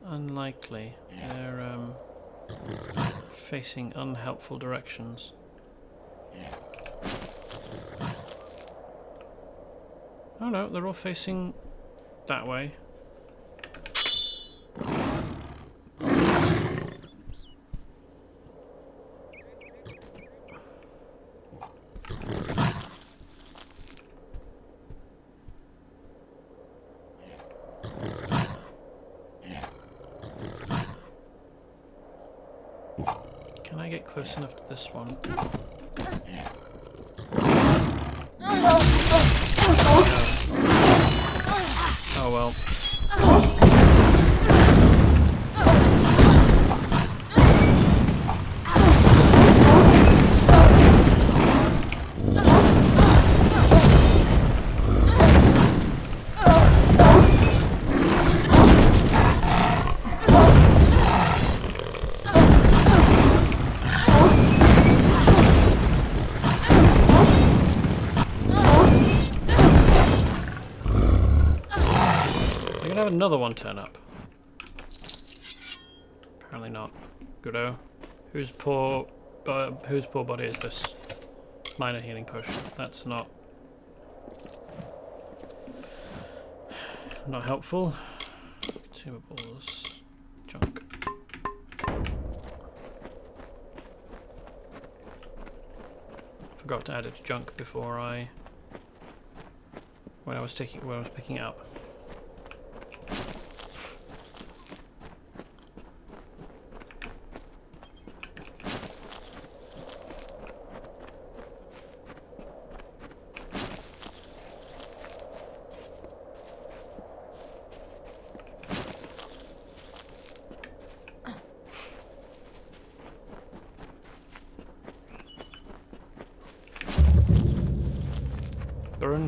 Unlikely. They're facing unhelpful directions. Oh no, they're all facing that way. Can I get close enough to this one? Oh well. Have another one turn up. Apparently not. Goodo. Whose poor body is this? Minor healing potion. That's not helpful. Consumables. Junk. Forgot to add it to junk before when I was picking it up.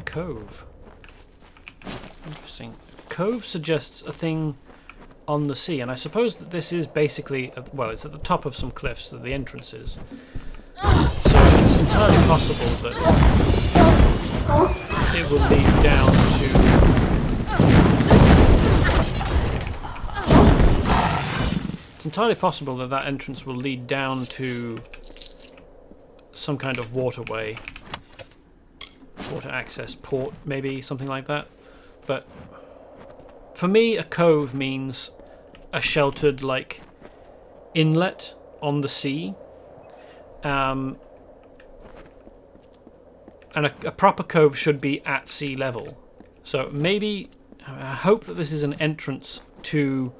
Cove. Interesting. Cove suggests a thing on the sea, and I suppose that this is basically, well, it's at the top of some cliffs that the entrance is. So it's entirely possible that it will lead down to... It's entirely possible that that entrance will lead down to some kind of waterway. Water access port, maybe, something like that. But for me, a cove means a sheltered, like, inlet on the sea. And a proper cove should be at sea level. So maybe, I hope that this is an entrance to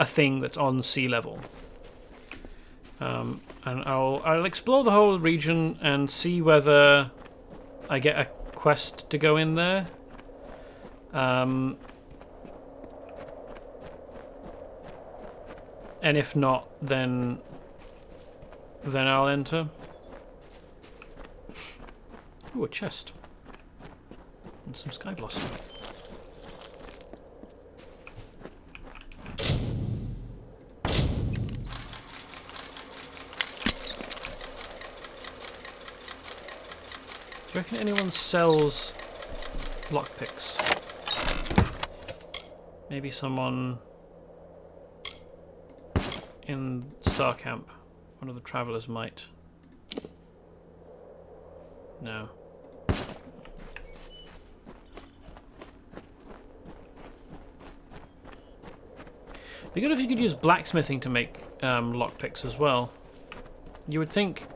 a thing that's on sea level. And I'll explore the whole region and see whether I get a quest to go in there. And if not, then I'll enter. Ooh, a chest. And some sky blossom. Do you reckon anyone sells lockpicks? Maybe someone in Star Camp. One of the travelers might. No. Be good if you could use blacksmithing to make lockpicks as well. You would think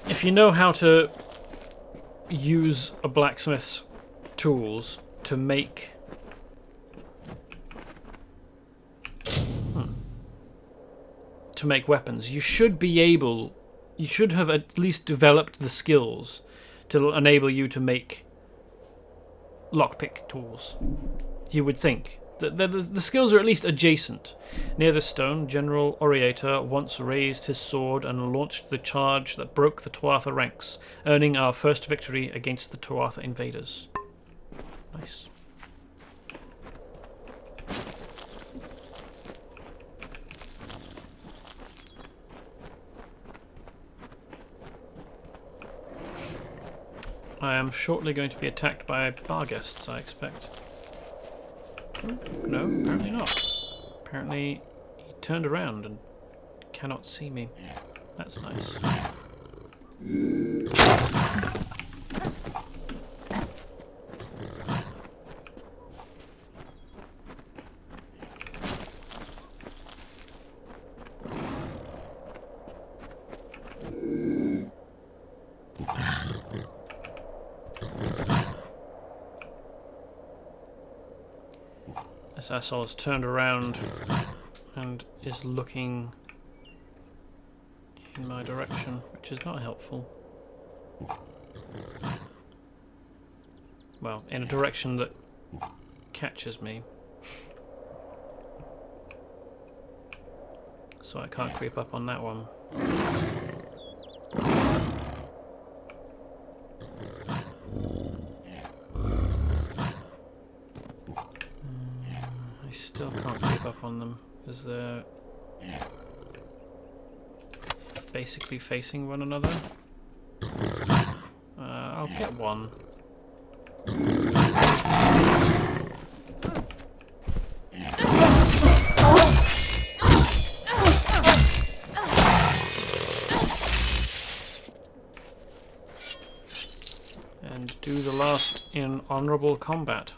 if you know how to use a blacksmith's tools to make weapons, you should have at least developed the skills to enable you to make lockpick tools. You would think. The skills are at least adjacent. Near the stone, General Oriator once raised his sword and launched the charge that broke the Tuatha ranks, earning our first victory against the Tuatha invaders. Nice. I am shortly going to be attacked by bar guests, I expect. No, apparently not. Apparently he turned around and cannot see me. That's nice. This asshole has turned around and is looking in my direction, which is not helpful. Well, in a direction that catches me. So I can't creep up on that one. Still can't keep up on them because they're basically facing one another. I'll get one. And do the last in honourable combat.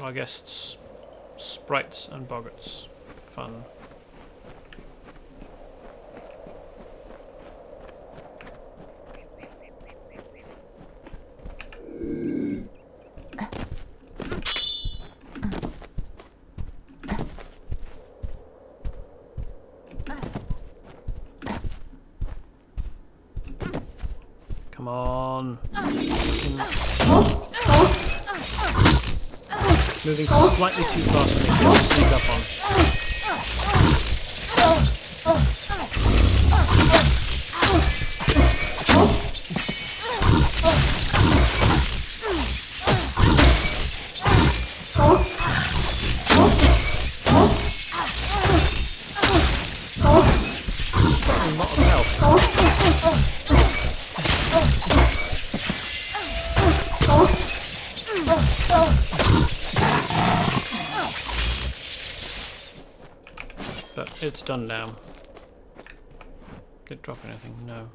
I guess it's sprites and boggarts. Fun. Come on. Moving slightly too fast for me to sneak up on. A lot of health. But it's done now. Did it drop anything? No.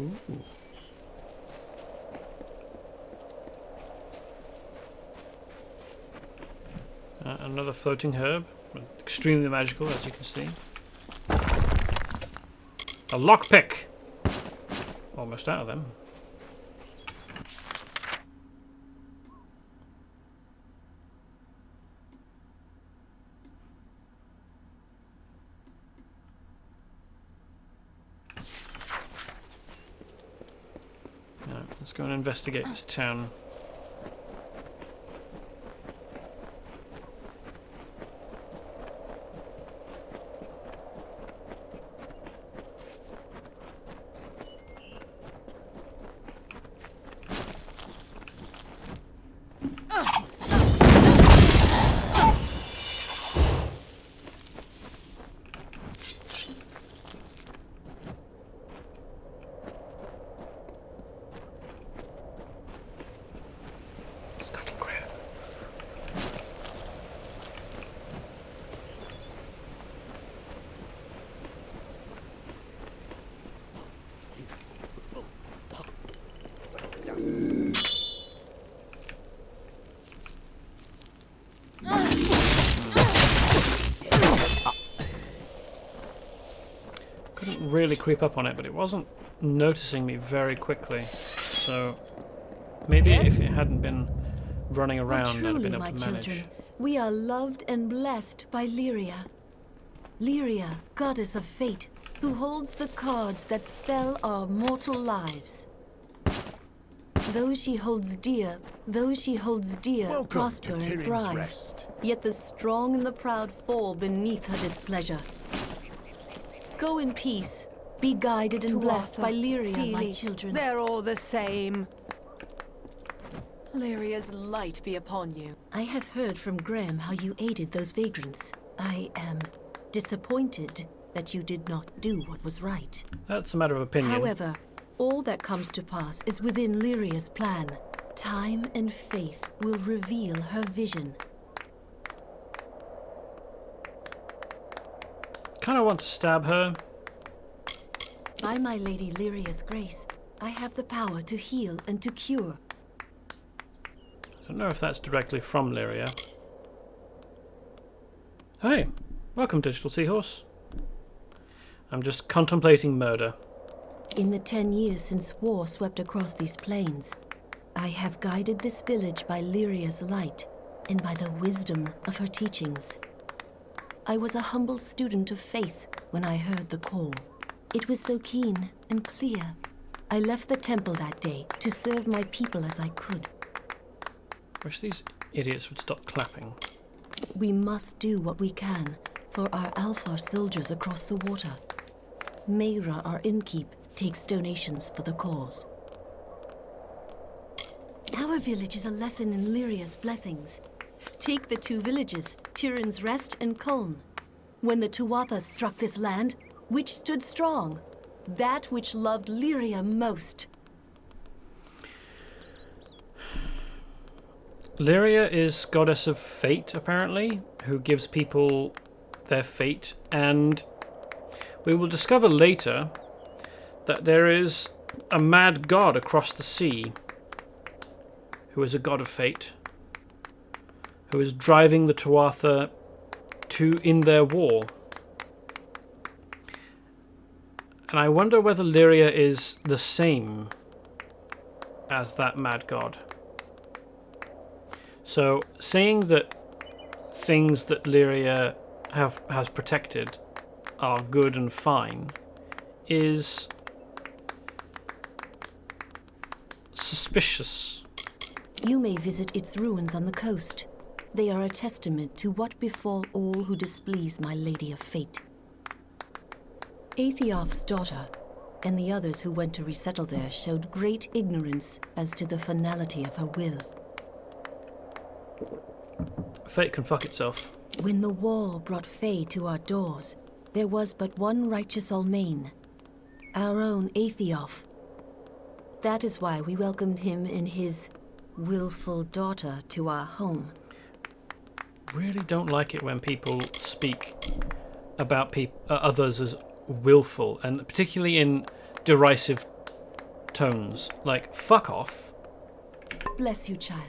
Ooh. Another floating herb. Extremely magical, as you can see. A lockpick! Almost out of them. Let's go and investigate this town. Really creep up on it, but it wasn't noticing me very quickly. So maybe if it hadn't been running around, I'd have been able to manage. Children, we are loved and blessed by Lyria. Lyria, goddess of fate, who holds the cards that spell our mortal lives. Those she holds dear, prosper and thrive. Rest. Yet the strong and the proud fall beneath her displeasure. Go in peace. Be guided and blessed by Lyria, my children. They're all the same. Lyria's light be upon you. I have heard from Graham how you aided those vagrants. I am disappointed that you did not do what was right. That's a matter of opinion. However, all that comes to pass is within Lyria's plan. Time and faith will reveal her vision. Kind of want to stab her. By my Lady Lyria's grace, I have the power to heal and to cure. I don't know if that's directly from Lyria. Hey, welcome, Digital Seahorse. I'm just contemplating murder. In the 10 years since war swept across these plains, I have guided this village by Lyria's light and by the wisdom of her teachings. I was a humble student of faith when I heard the call. It was so keen and clear. I left the temple that day to serve my people as I could. Wish these idiots would stop clapping. We must do what we can for our Alfar soldiers across the water. Mayra, our innkeep, takes donations for the cause. Our village is a lesson in Lyria's blessings. Take the two villages, Tirin's Rest and Colne. When the Tuathas struck this land, which stood strong? That which loved Lyria most. Lyria is goddess of fate, apparently, who gives people their fate, and we will discover later that there is a mad god across the sea who is a god of fate, who is driving the Tuatha in their war. And I wonder whether Lyria is the same as that mad god. So, saying that things that Lyria has protected are good and fine is suspicious. You may visit its ruins on the coast. They are a testament to what befall all who displease my Lady of Fate. Aethiof's daughter and the others who went to resettle there showed great ignorance as to the finality of her will. Fate can fuck itself. When the war brought Fae to our doors, there was but one righteous Almain, our own Aethiof. That is why we welcomed him and his willful daughter to our home. Really don't like it when people speak about others as willful, and particularly in derisive tones. Like, fuck off. Bless you, child.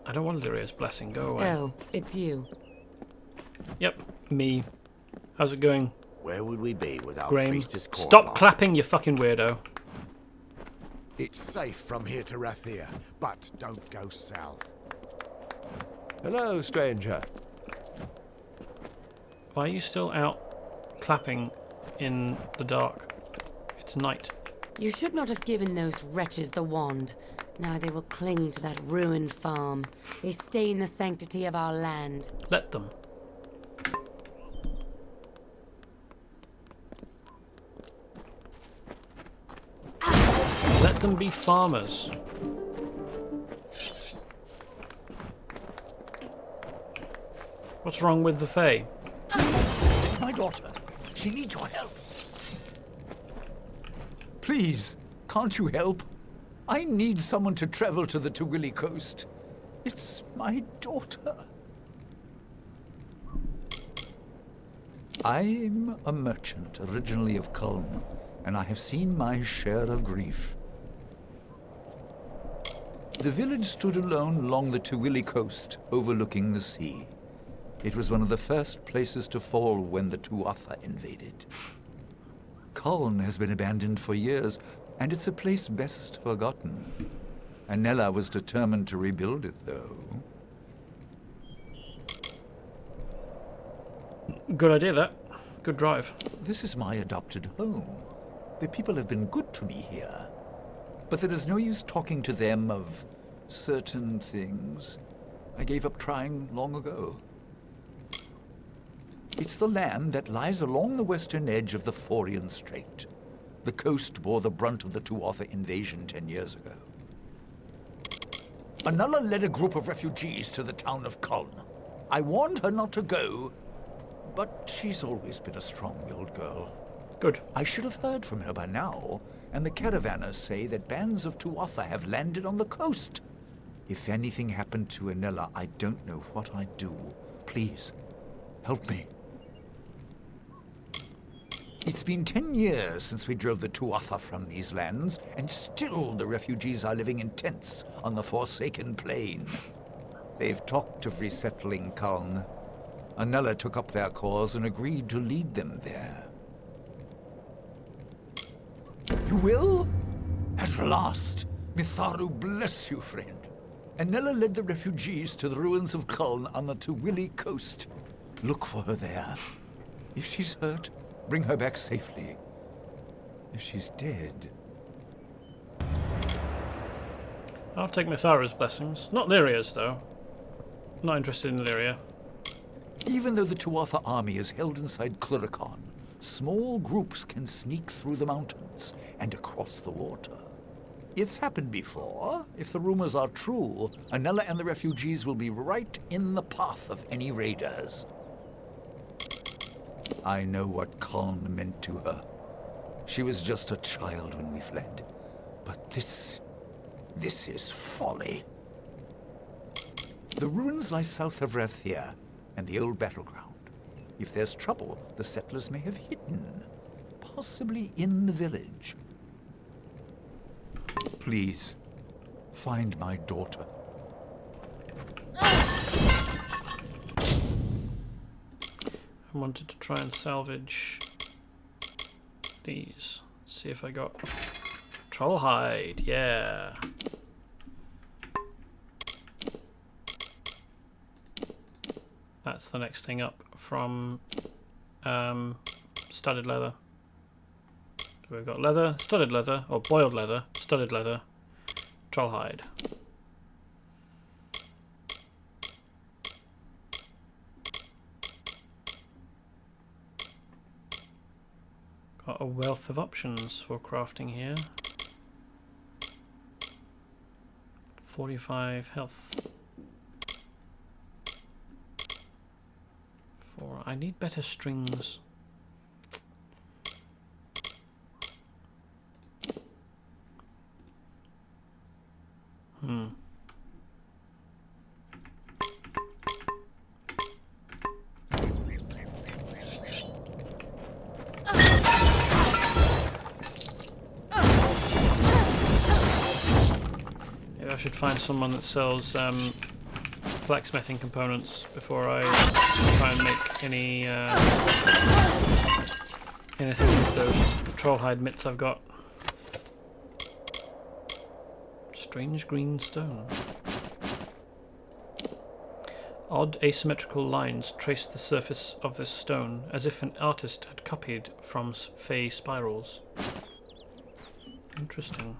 I don't want Lyria's blessing. Go away. Oh, it's you. Yep, me. How's it going? Where would we be without Graham? Priestess Cormac? Stop clapping, you fucking weirdo. It's safe from here to Rathir, but don't go south. Hello, stranger. Why are you still out clapping in the dark? It's night. You should not have given those wretches the wand. Now they will cling to that ruined farm. They stain the sanctity of our land. Let them. Let them be farmers. What's wrong with the Fae? It's my daughter. She needs your help. Please, can't you help? I need someone to travel to the Tawili coast. It's my daughter. I'm a merchant, originally of Culm, and I have seen my share of grief. The village stood alone along the Tawili coast, overlooking the sea. It was one of the first places to fall when the Tuatha invaded. Culm has been abandoned for years, and it's a place best forgotten. Anella was determined to rebuild it, though. Good idea, that. Good drive. This is my adopted home. The people have been good to me here. But there is no use talking to them of certain things. I gave up trying long ago. It's the land that lies along the western edge of the Forian Strait. The coast bore the brunt of the Tuatha invasion 10 years ago. Anella led a group of refugees to the town of Culm. I warned her not to go, but she's always been a strong-willed girl. Good. I should have heard from her by now, and the caravanners say that bands of Tuatha have landed on the coast. If anything happened to Anella, I don't know what I'd do. Please, help me. It's been 10 years since we drove the Tuatha from these lands, and still the refugees are living in tents on the Forsaken Planes. They've talked of resettling Culm. Anella took up their cause and agreed to lead them there. You will? At last! Mitharu bless you, friend. Anella led the refugees to the ruins of Culm on the Tawili coast. Look for her there. If she's hurt, bring her back safely. If she's dead... I'll take Mitharu's blessings. Not Lyria's, though. Not interested in Lyria. Even though the Tuatha army is held inside Cluricon, small groups can sneak through the mountains and across the water. It's happened before. If the rumors are true, Anella and the refugees will be right in the path of any raiders. I know what Culm meant to her. She was just a child when we fled. But this is folly. The ruins lie south of Rathir and the old battleground. If there's trouble, the settlers may have hidden, possibly in the village. Please, find my daughter. I wanted to try and salvage these. See if I got troll hide. Yeah. That's the next thing up from studded leather. So we've got leather, studded leather, or boiled leather, studded leather, troll hide. Got a wealth of options for crafting here. 45 health. I need better strings. Maybe I should find someone that sells blacksmithing components before I try and make any anything with those trollhide mitts I've got. Strange green stone. Odd asymmetrical lines trace the surface of this stone, as if an artist had copied from fey spirals. Interesting.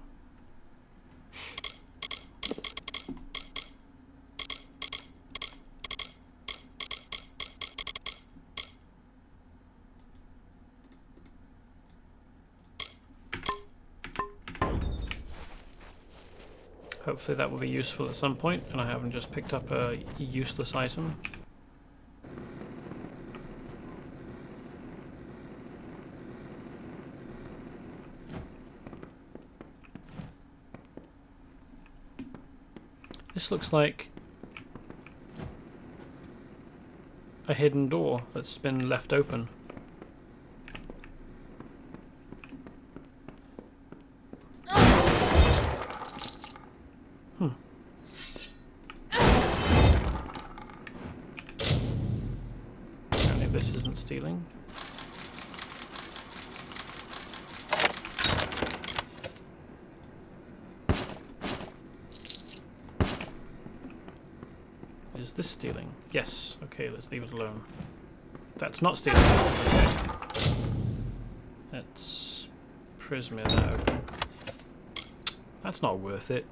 Hopefully that will be useful at some point, and I haven't just picked up a useless item. This looks like a hidden door that's been left open. Apparently this isn't stealing. Is this stealing? Yes. Okay, let's leave it alone. That's not stealing. Okay. Let's prism that open. That's not worth it.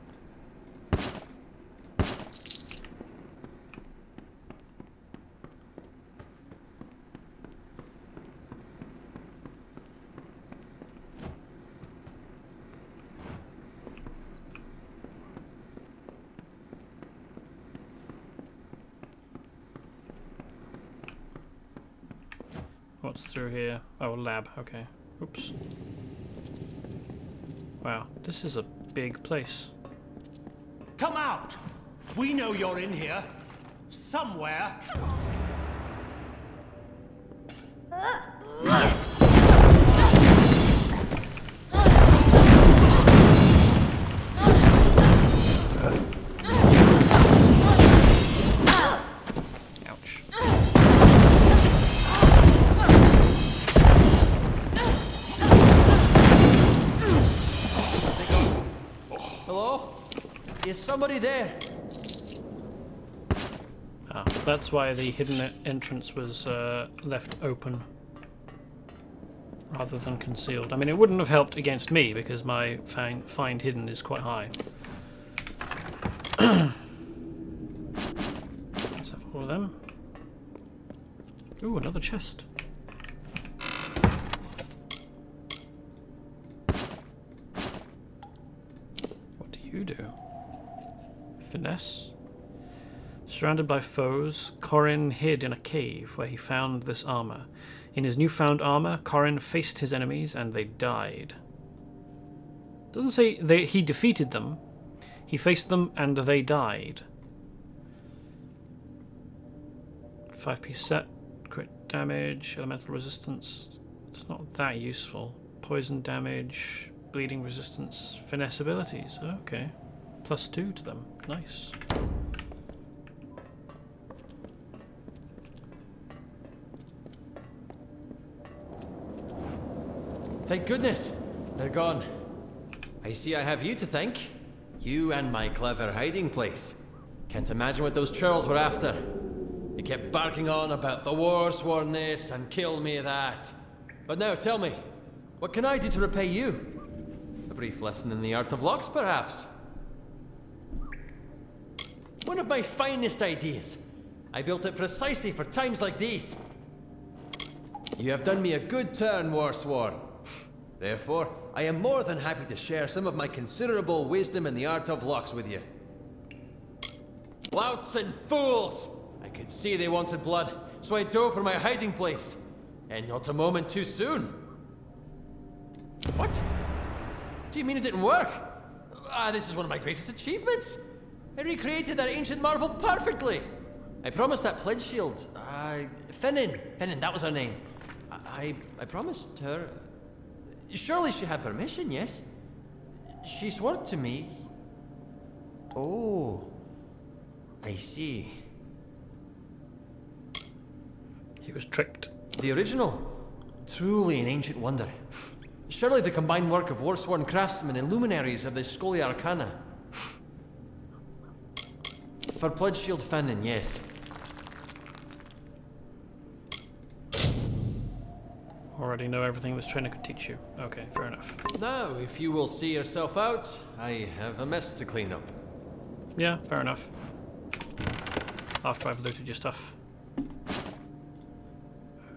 What's through here? Oh, lab. Okay. Oops. Wow, this is a big place. Come out! We know you're in here. Somewhere. Is somebody there? Ah, that's why the hidden entrance was left open rather than concealed. I mean, it wouldn't have helped against me because my find hidden is quite high. Let's have all of them. Ooh, another chest. What do you do? Finesse. Surrounded by foes, Corin hid in a cave where he found this armor. In his newfound armor, Corin faced his enemies and they died. Doesn't say he defeated them. He faced them and they died. 5-piece set, crit damage, elemental resistance. It's not that useful. Poison damage, bleeding resistance, finesse abilities. Okay. +2 to them. Nice. Thank goodness. They're gone. I see I have you to thank. You and my clever hiding place. Can't imagine what those churls were after. They kept barking on about the war sworn this and kill me that. But now tell me, what can I do to repay you? A brief lesson in the art of locks, perhaps? One of my finest ideas. I built it precisely for times like these. You have done me a good turn, Warsworn. Therefore, I am more than happy to share some of my considerable wisdom in the art of locks with you. Louts and fools! I could see they wanted blood, so I dove for my hiding place. And not a moment too soon. What? Do you mean it didn't work? This is one of my greatest achievements. I recreated that ancient marvel perfectly. I promised that pledge shield. Finnan, that was her name. I promised her. Surely she had permission, yes? She swore to me. Oh, I see. He was tricked. The original. Truly an ancient wonder. Surely the combined work of war-sworn craftsmen and luminaries of the Scholia Arcana. For Pledge Shield Fannin, yes. Already know everything this trainer could teach you. Okay, fair enough. Now, if you will see yourself out, I have a mess to clean up. Yeah, fair enough. After I've looted your stuff.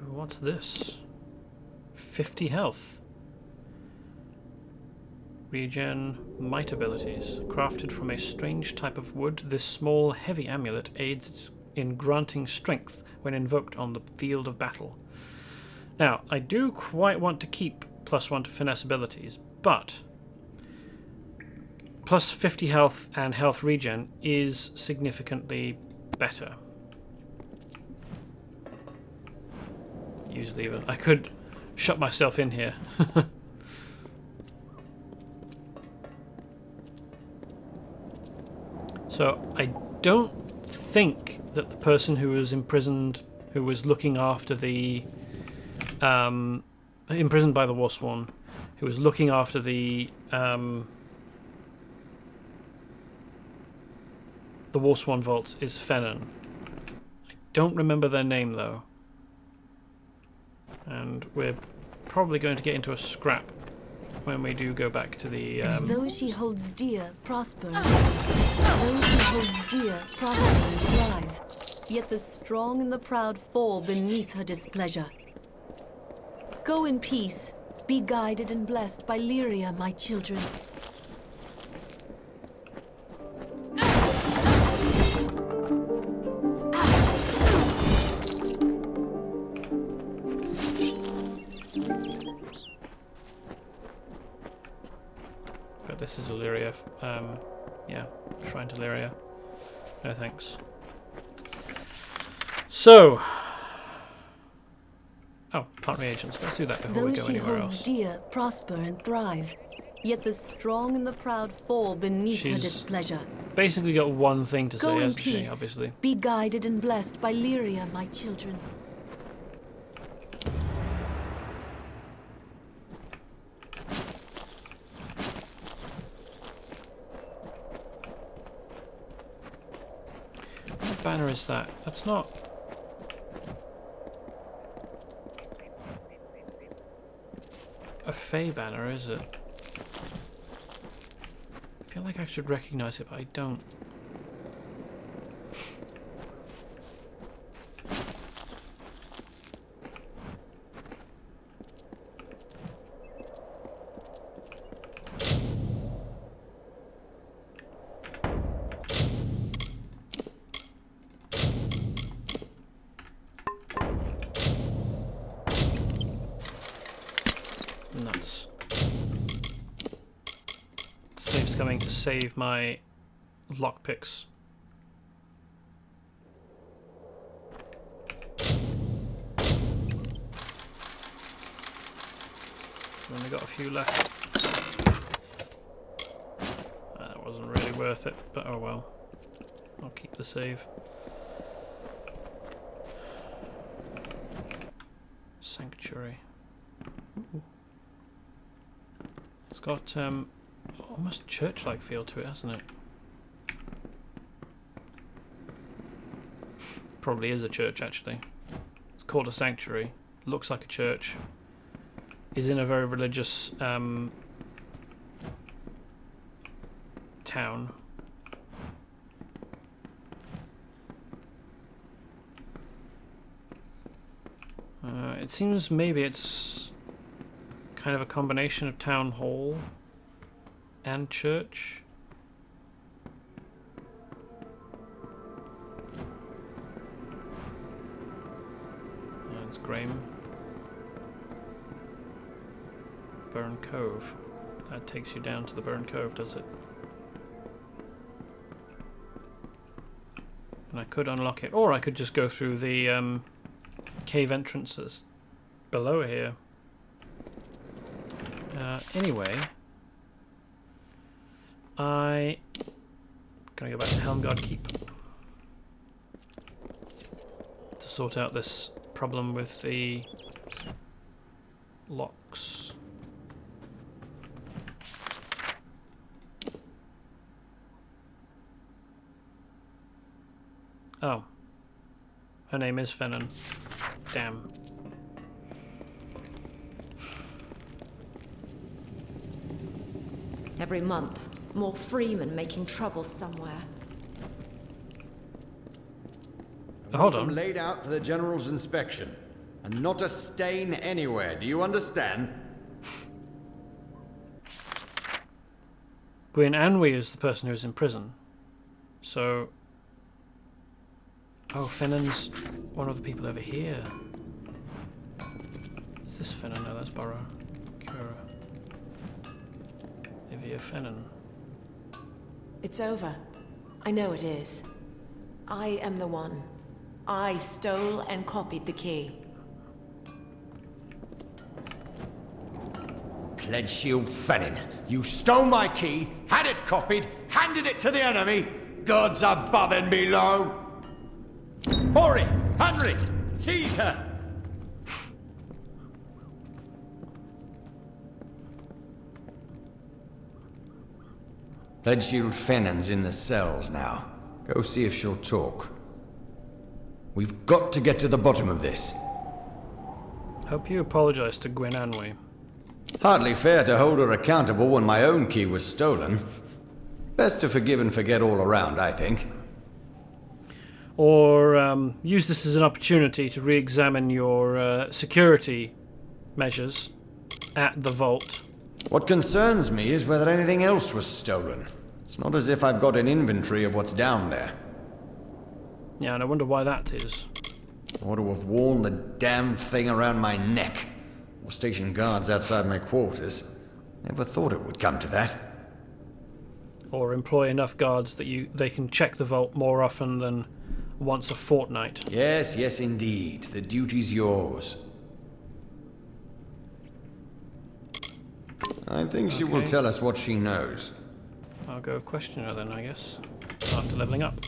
What's this? 50 health. Regen might abilities. Crafted from a strange type of wood, this small, heavy amulet aids in granting strength when invoked on the field of battle. Now, I do quite want to keep +1 to finesse abilities, but plus 50 health and health regen is significantly better. Use lever. I could shut myself in here. So I don't think that the person who was imprisoned, who was looking after the imprisoned by the Warsworn, who was looking after the Warsworn vaults, is Fennan. I don't remember their name though, and we're probably going to get into a scrap when we do go back to the. Those she holds dear prosper. Those she holds dear prosper and thrive. Yet the strong and the proud fall beneath her displeasure. Go in peace. Be guided and blessed by Lyria, my children. But this is Illyria. Yeah, Shrine to Lyria. No thanks. So, plant reagents. Let's do that before we go anywhere else. Those she holds dear prosper and thrive. Yet the strong and the proud fall beneath her displeasure. Basically got one thing to say, Go in hasn't she, peace. obviously. Be guided and blessed by Lyria, my children. What banner is that? That's not... a Fey banner, is it? I feel like I should recognize it, but I don't. Nuts. Safe's coming to save my lockpicks. We've only got a few left. That wasn't really worth it, but oh well. I'll keep the save. Sanctuary. Ooh. It's got almost church-like feel to it, hasn't it? Probably is a church, actually. It's called a sanctuary. Looks like a church. Is in a very religious town. It seems maybe it's kind of a combination of town hall and church. That's Graham. Burn Cove. That takes you down to the Burn Cove, does it? And I could unlock it, or I could just go through the cave entrances below here. Anyway, I Gonna go back to Helmguard Keep to sort out this problem with the locks. Oh. Her name is Fennon. Damn. Every month, more freemen making trouble somewhere. Hold on. Them laid out for the General's inspection. And not a stain anywhere, do you understand? Gwyn Anwy is the person who's in prison. So... Oh, Fennon's one of the people over here. Is this Fennon? No, that's Burrow. Cura. Ivia Fennon. It's over. I know it is. I am the one. I stole and copied the key. Pledge Shield Fennin, you stole my key, had it copied, handed it to the enemy. Gods above and below. Hori, Henry, seize her. Pledge Shield Fennin's in the cells now. Go see if she'll talk. We've got to get to the bottom of this. Hope you apologize to Gwyn Anwy. Hardly fair to hold her accountable when my own key was stolen. Best to forgive and forget all around, I think. Or use this as an opportunity to re-examine your security measures at the vault. What concerns me is whether anything else was stolen. It's not as if I've got an inventory of what's down there. Yeah, and I wonder why that is. Ought to have worn the damn thing around my neck. Or station guards outside my quarters. Never thought it would come to that. Or employ enough guards that they can check the vault more often than once a fortnight. Yes, yes indeed. The duty's yours. I think she will tell us what she knows. I'll go question her then, I guess. After leveling up.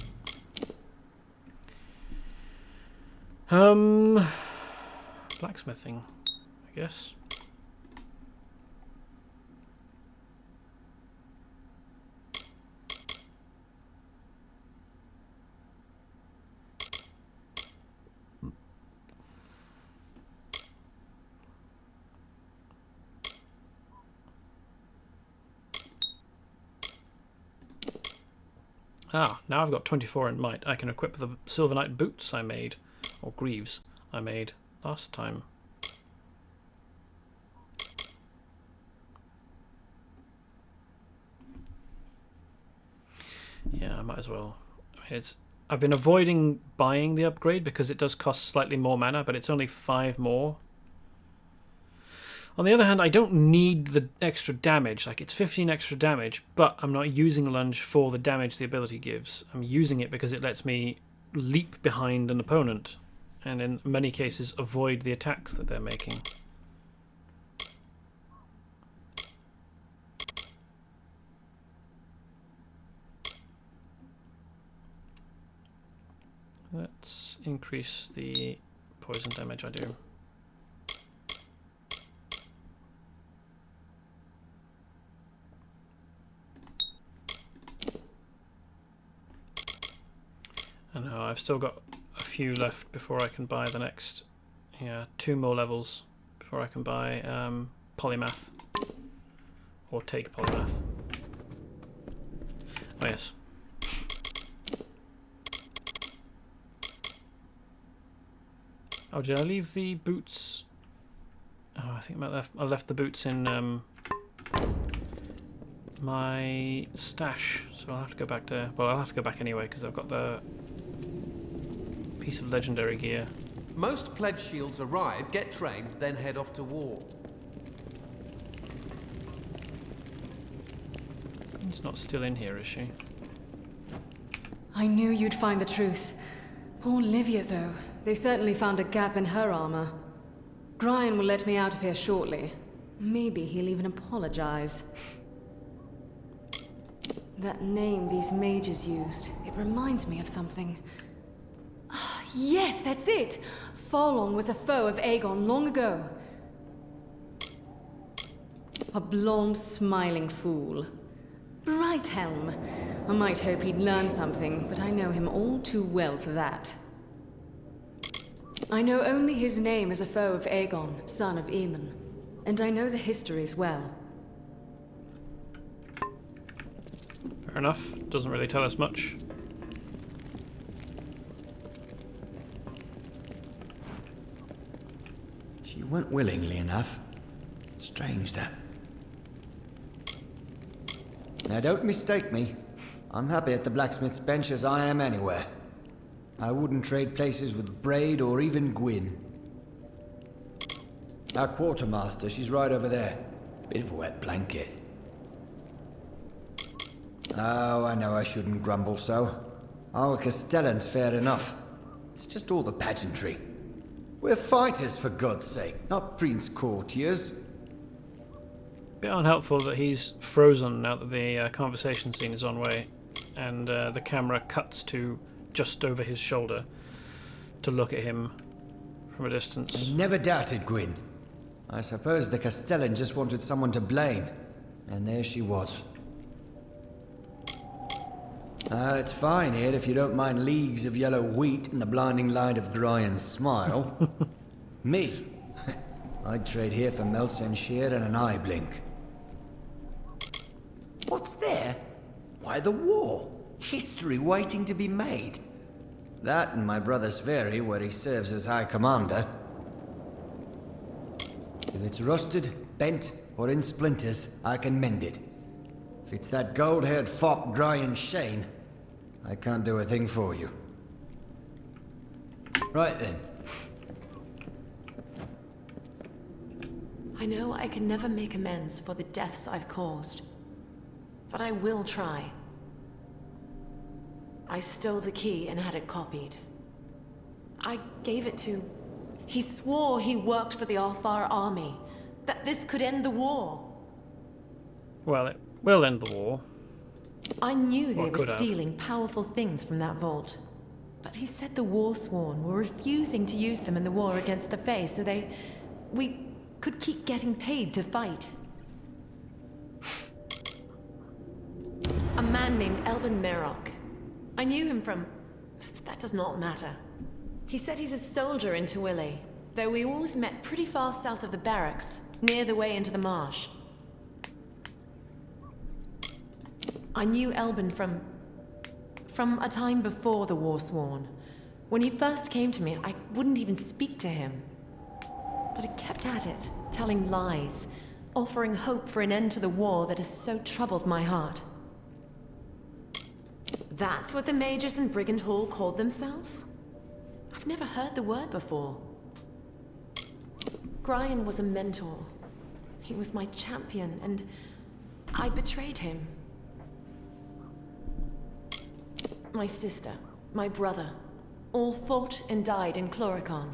Blacksmithing, I guess. Ah, now I've got 24 in might. I can equip the Silver Knight boots I made, or greaves I made last time. Yeah, I might as well. I mean, I've been avoiding buying the upgrade because it does cost slightly more mana, but it's only 5 more. On the other hand, I don't need the extra damage. Like, it's 15 extra damage, but I'm not using Lunge for the damage the ability gives. I'm using it because it lets me leap behind an opponent, and in many cases avoid the attacks that they're making. Let's increase the poison damage I do. And now I've still got a few left before I can buy the next, 2 more levels before I can buy Polymath, or take Polymath. Oh yes. Oh, did I leave the boots? Oh, I think I left the boots in my stash, so I'll have to go back to. Well, I'll have to go back anyway because I've got the piece of legendary gear. Most pledge shields arrive, get trained, then head off to war. It's not still in here, is she? I knew you'd find the truth. Poor Livia, though. They certainly found a gap in her armor. Brian will let me out of here shortly. Maybe he'll even apologize. That name these mages used, it reminds me of something. Yes, that's it! Farlong was a foe of Aegon long ago. A blonde, smiling fool. Right, Helm. I might hope he'd learn something, but I know him all too well for that. I know only his name as a foe of Aegon, son of Aemon. And I know the histories well. Fair enough. Doesn't really tell us much. She went willingly enough. Strange, that. Now, don't mistake me. I'm happy at the blacksmith's bench as I am anywhere. I wouldn't trade places with Braid or even Gwyn. Our quartermaster, she's right over there. Bit of a wet blanket. Oh, I know I shouldn't grumble so. Our Castellan's fair enough. It's just all the pageantry. We're fighters, for God's sake, not prince courtiers. Bit unhelpful that he's frozen now that the conversation scene is on way, and the camera cuts to just over his shoulder to look at him from a distance. I never doubted Gwyn. I suppose the Castellan just wanted someone to blame, and there she was. It's fine here if you don't mind leagues of yellow wheat and the blinding light of Gryan's smile. Me? I'd trade here for Melsenshire and an eye blink. What's there? Why, the war. History waiting to be made. That and my brother's ferry, where he serves as High Commander. If it's rusted, bent, or in splinters, I can mend it. If it's that gold-haired fop Gryan Shane, I can't do a thing for you. Right then. I know I can never make amends for the deaths I've caused, but I will try. I stole the key and had it copied. I gave it to... He swore he worked for the Alfar army, that this could end the war. Well, it will end the war. I knew they were stealing powerful things from that vault. But he said the Warsworn were refusing to use them in the war against the Fae, so we could keep getting paid to fight. A man named Elben Merok. I knew him from... That does not matter. He said he's a soldier in Tawili, though we always met pretty far south of the barracks, near the way into the marsh. I knew Elben from a time before the Warsworn. When he first came to me, I wouldn't even speak to him. But he kept at it, telling lies, offering hope for an end to the war that has so troubled my heart. That's what the mages in Brigand Hall called themselves? I've never heard the word before. Gryan was a mentor. He was my champion, and I betrayed him. My sister, my brother, all fought and died in Chloricon.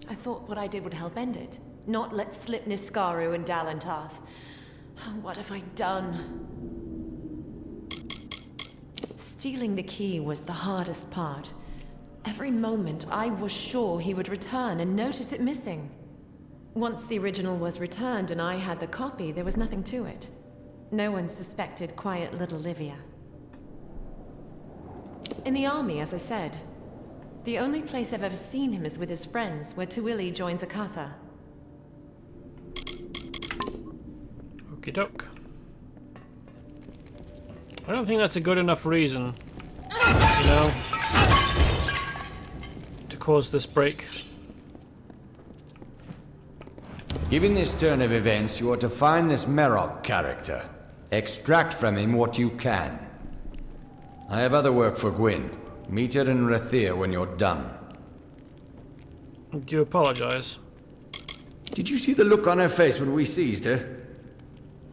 I thought what I did would help end it, not let slip Niskaru and Dalantarth. What have I done? Stealing the key was the hardest part. Every moment, I was sure he would return and notice it missing. Once the original was returned and I had the copy, there was nothing to it. No one suspected quiet little Livia. In the army, as I said. The only place I've ever seen him is with his friends, where Tawili joins Akatha. Okie doke. I don't think that's a good enough reason, you know, to cause this break. Given this turn of events, you are to find this Merok character. Extract from him what you can. I have other work for Gwyn. Meet her in Rathir when you're done. Do you apologize? Did you see the look on her face when we seized her?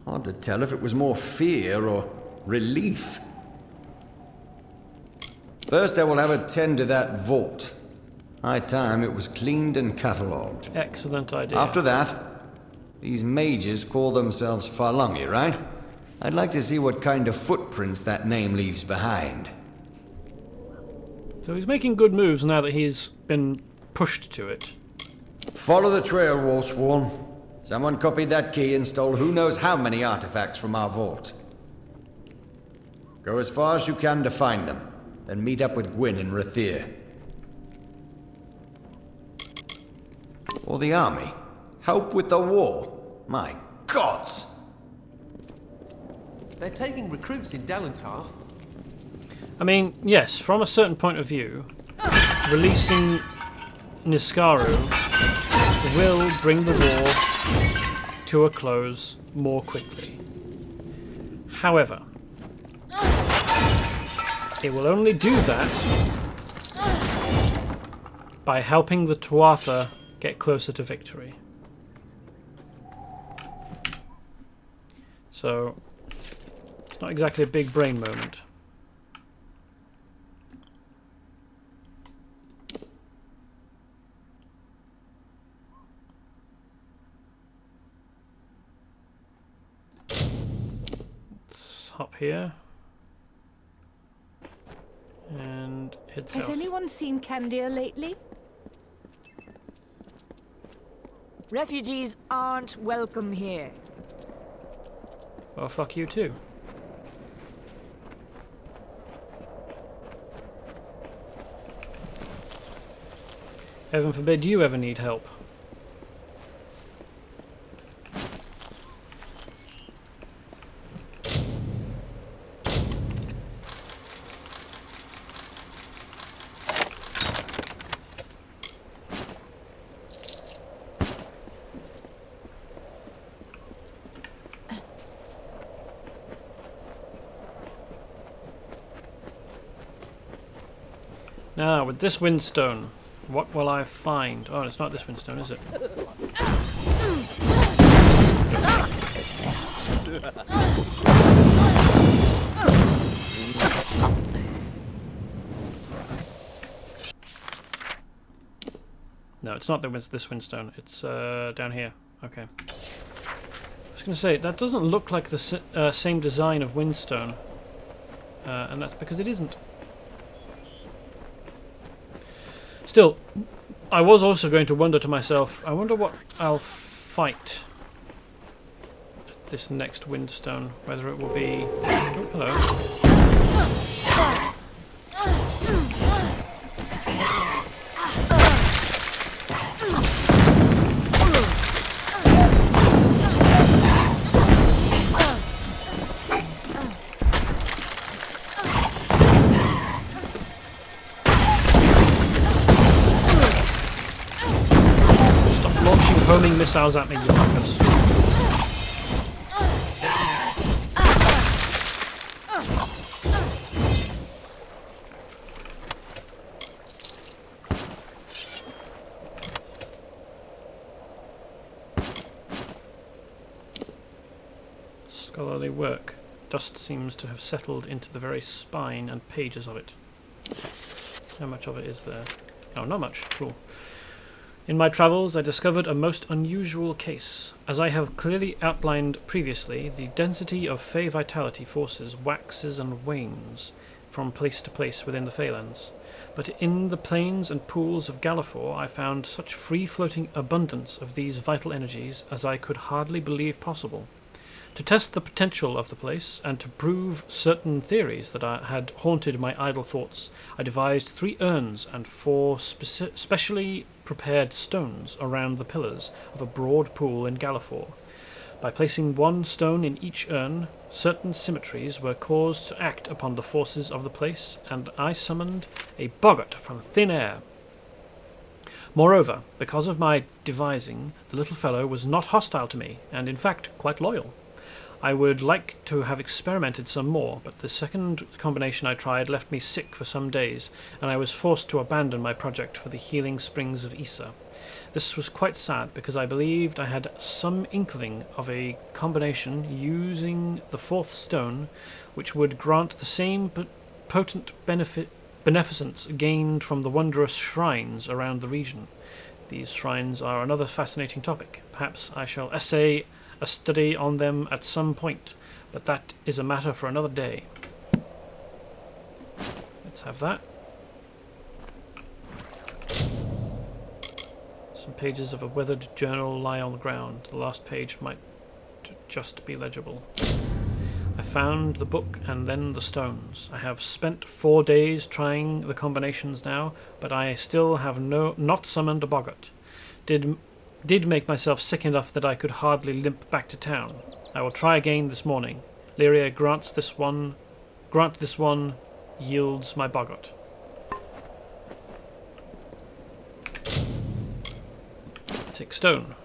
Hard to tell if it was more fear or relief. First, I will have her tend to that vault. High time it was cleaned and catalogued. Excellent idea. After that, these mages call themselves Farlongi, right? I'd like to see what kind of footprints that name leaves behind. So he's making good moves now that he's been pushed to it. Follow the trail, Warsworn. Someone copied that key and stole who knows how many artifacts from our vault. Go as far as you can to find them, then meet up with Gwyn in Rathir. Or the army. Help with the war. My gods! They're taking recruits in Dalentarth. I mean, yes, from a certain point of view, releasing Niskaru will bring the war to a close more quickly. However, it will only do that by helping the Tuatha get closer to victory. So, it's not exactly a big brain moment. Let's hop here. And head south. Has anyone seen Candia lately? Refugees aren't welcome here. Well, fuck you too. Heaven forbid you ever need help. Now, with this windstone, what will I find? Oh, it's not this windstone, is it? No, it's not this windstone. It's down here. Okay. I was going to say, that doesn't look like the same design of windstone. And that's because it isn't. Still, I was also going to wonder to myself, I wonder what I'll fight at this next windstone. Whether it will be... Oh, hello. Homing missiles at me, you fuckers. Scholarly work. Dust seems to have settled into the very spine and pages of it. How much of it is there? Oh, not much. Cool. In my travels, I discovered a most unusual case. As I have clearly outlined previously, the density of Fey vitality forces waxes and wanes from place to place within the Feylands. But in the plains and pools of Galafor, I found such free-floating abundance of these vital energies as I could hardly believe possible. To test the potential of the place, and to prove certain theories that had haunted my idle thoughts, I devised 3 urns and 4 specially prepared stones around the pillars of a broad pool in Galafor. By placing 1 stone in each urn, certain symmetries were caused to act upon the forces of the place, and I summoned a boggart from thin air. Moreover, because of my devising, the little fellow was not hostile to me, and in fact quite loyal. I would like to have experimented some more, but the second combination I tried left me sick for some days, and I was forced to abandon my project for the healing springs of Issa. This was quite sad, because I believed I had some inkling of a combination using the 4th stone, which would grant the same potent beneficence gained from the wondrous shrines around the region. These shrines are another fascinating topic. Perhaps I shall essay a study on them at some point, But that is a matter for another day. Let's have that. Some pages of a weathered journal lie on the ground. The last page might just be legible. I found the book and then the stones. I have spent 4 days trying the combinations now, but I still have not summoned a boggart. Did make myself sick enough that I could hardly limp back to town. I will try again this morning. Lyria grant this one, yields my boggart. Take stone.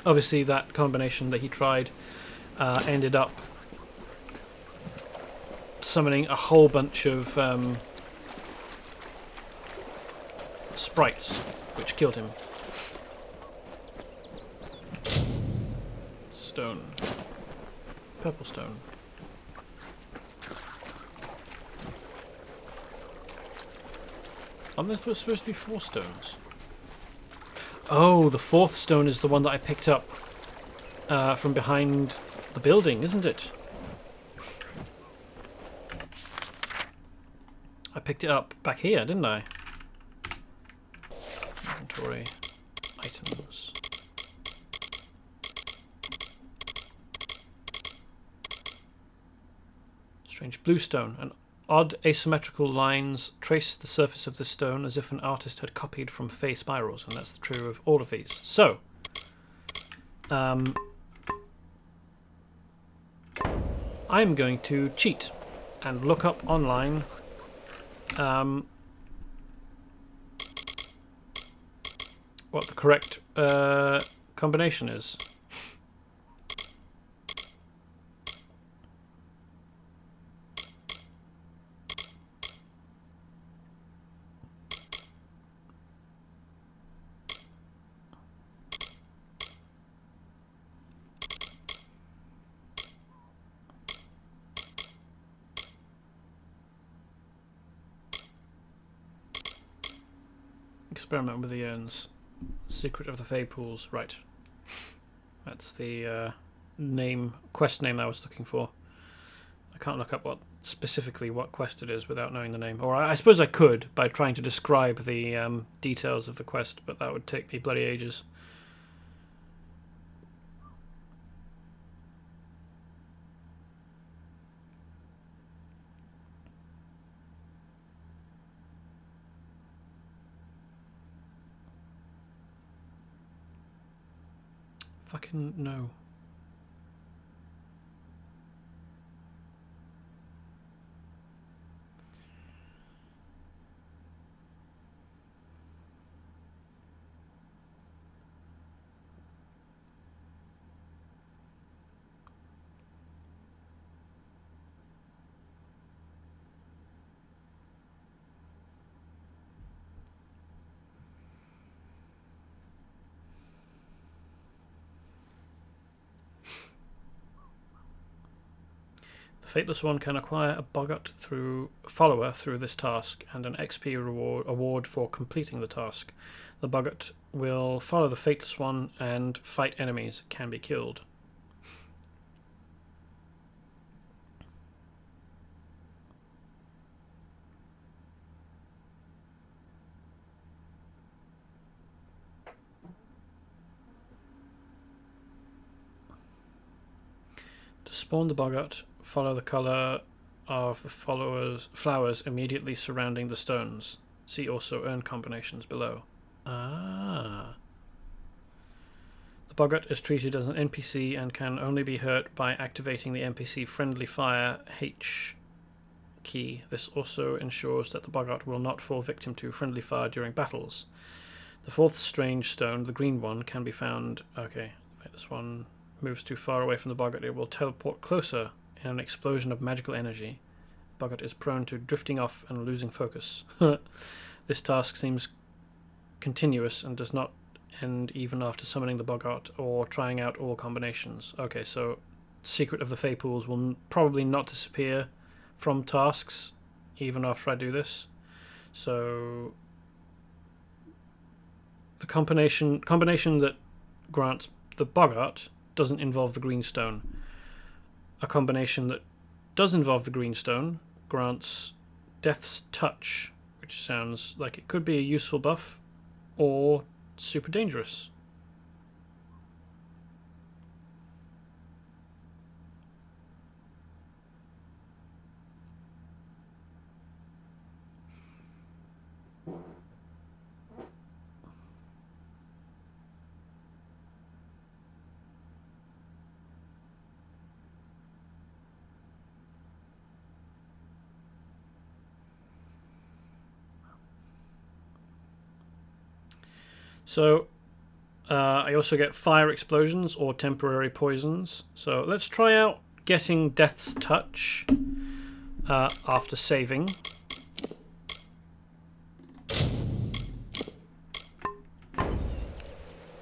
Obviously that combination that he tried ended up summoning a whole bunch of sprites, which killed him. Stone. Purple stone. Aren't there supposed to be 4 stones? Oh, the 4th stone is the one that I picked up from behind the building, isn't it? I picked it up back here, didn't I? Inventory. Items. Strange blue stone. An odd asymmetrical lines trace the surface of the stone as if an artist had copied from Fey spirals, and that's true of all of these. So, I'm going to cheat and look up online what the correct combination is. Experiment with the urns. Secret of the Fey Pools. Right. That's the quest name I was looking for. I can't look up specifically what quest it is without knowing the name. Or I suppose I could by trying to describe the details of the quest, but that would take me bloody ages. Fucking no. Fateless One can acquire a boggart follower through this task, and an XP award for completing the task. The boggart will follow the Fateless One and fight enemies. Can be killed. To spawn the boggart, follow the colour of the flowers immediately surrounding the stones. See also urn combinations below. Ah. The boggart is treated as an NPC and can only be hurt by activating the NPC friendly fire H key. This also ensures that the boggart will not fall victim to friendly fire during battles. The 4th strange stone, the green one, can be found... Okay, this one moves too far away from the boggart. It will teleport closer in an explosion of magical energy. Boggart is prone to drifting off and losing focus. This task seems continuous and does not end even after summoning the boggart or trying out all combinations. Okay, so Secret of the Fey Pools will probably not disappear from tasks even after I do this. So the combination that grants the Boggart doesn't involve the green stone. A combination that does involve the green stone grants Death's Touch, which sounds like it could be a useful buff or super dangerous. So, I also get fire explosions or temporary poisons. So let's try out getting Death's Touch after saving.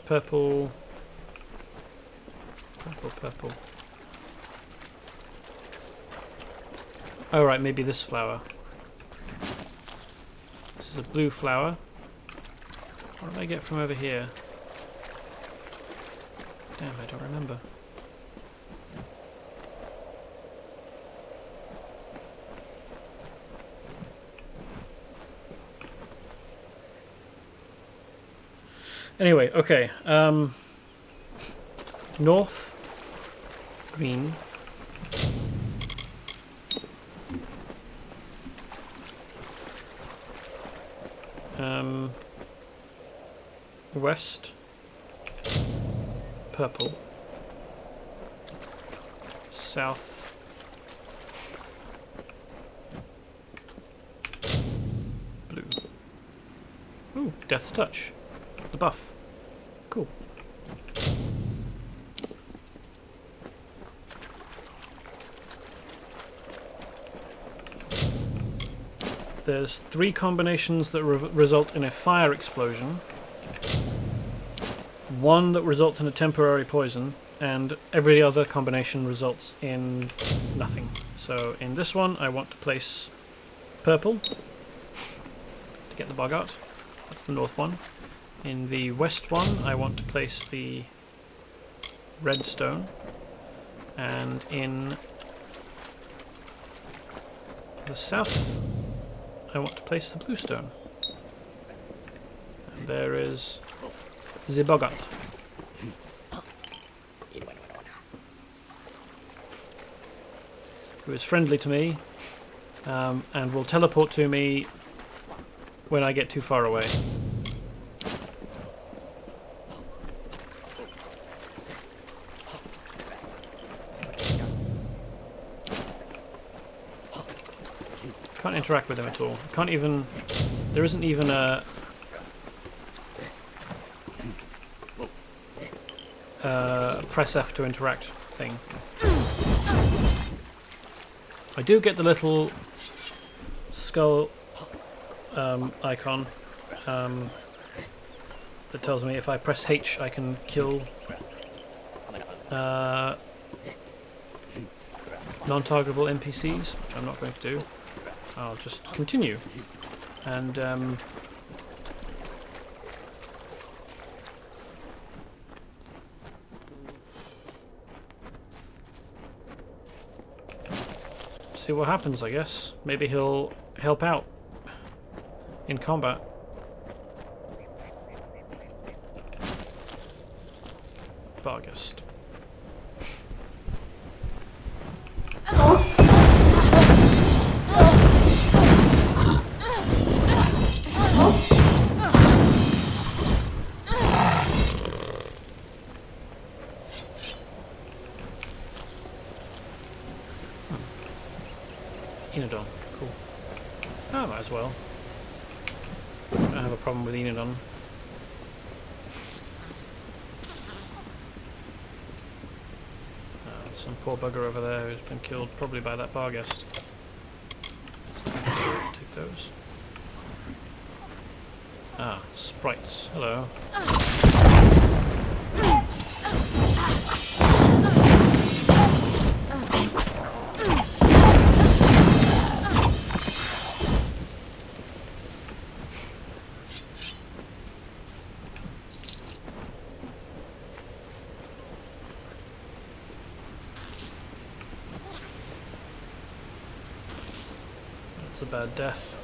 Purple. Purple, purple. Oh right, maybe this flower. This is a blue flower. What did I get from over here? Damn, I don't remember. Anyway, okay. North. Green. West. Purple. South. Blue. Ooh, Death's Touch. The buff. Cool. There's 3 combinations that result in a fire explosion, 1 that results in a temporary poison, and every other combination results in nothing. So in this one I want to place purple to get the Boggart. That's the north one. In the west one I want to place the red stone, and in the south I want to place the blue stone. And there is the Boggart. Who is friendly to me and will teleport to me when I get too far away. Can't interact with him at all. Can't even... There isn't even a... press F to interact thing. I do get the little skull icon that tells me if I press H I can kill non-targetable NPCs, which I'm not going to do. I'll just continue and see what happens, I guess. Maybe he'll help out in combat. Barghest. Cool. Oh, might as well. I don't have a problem with Enodon. Some poor bugger over there who's been killed probably by that Barghest. Let's take those. Ah, sprites. Hello. That's a bad death.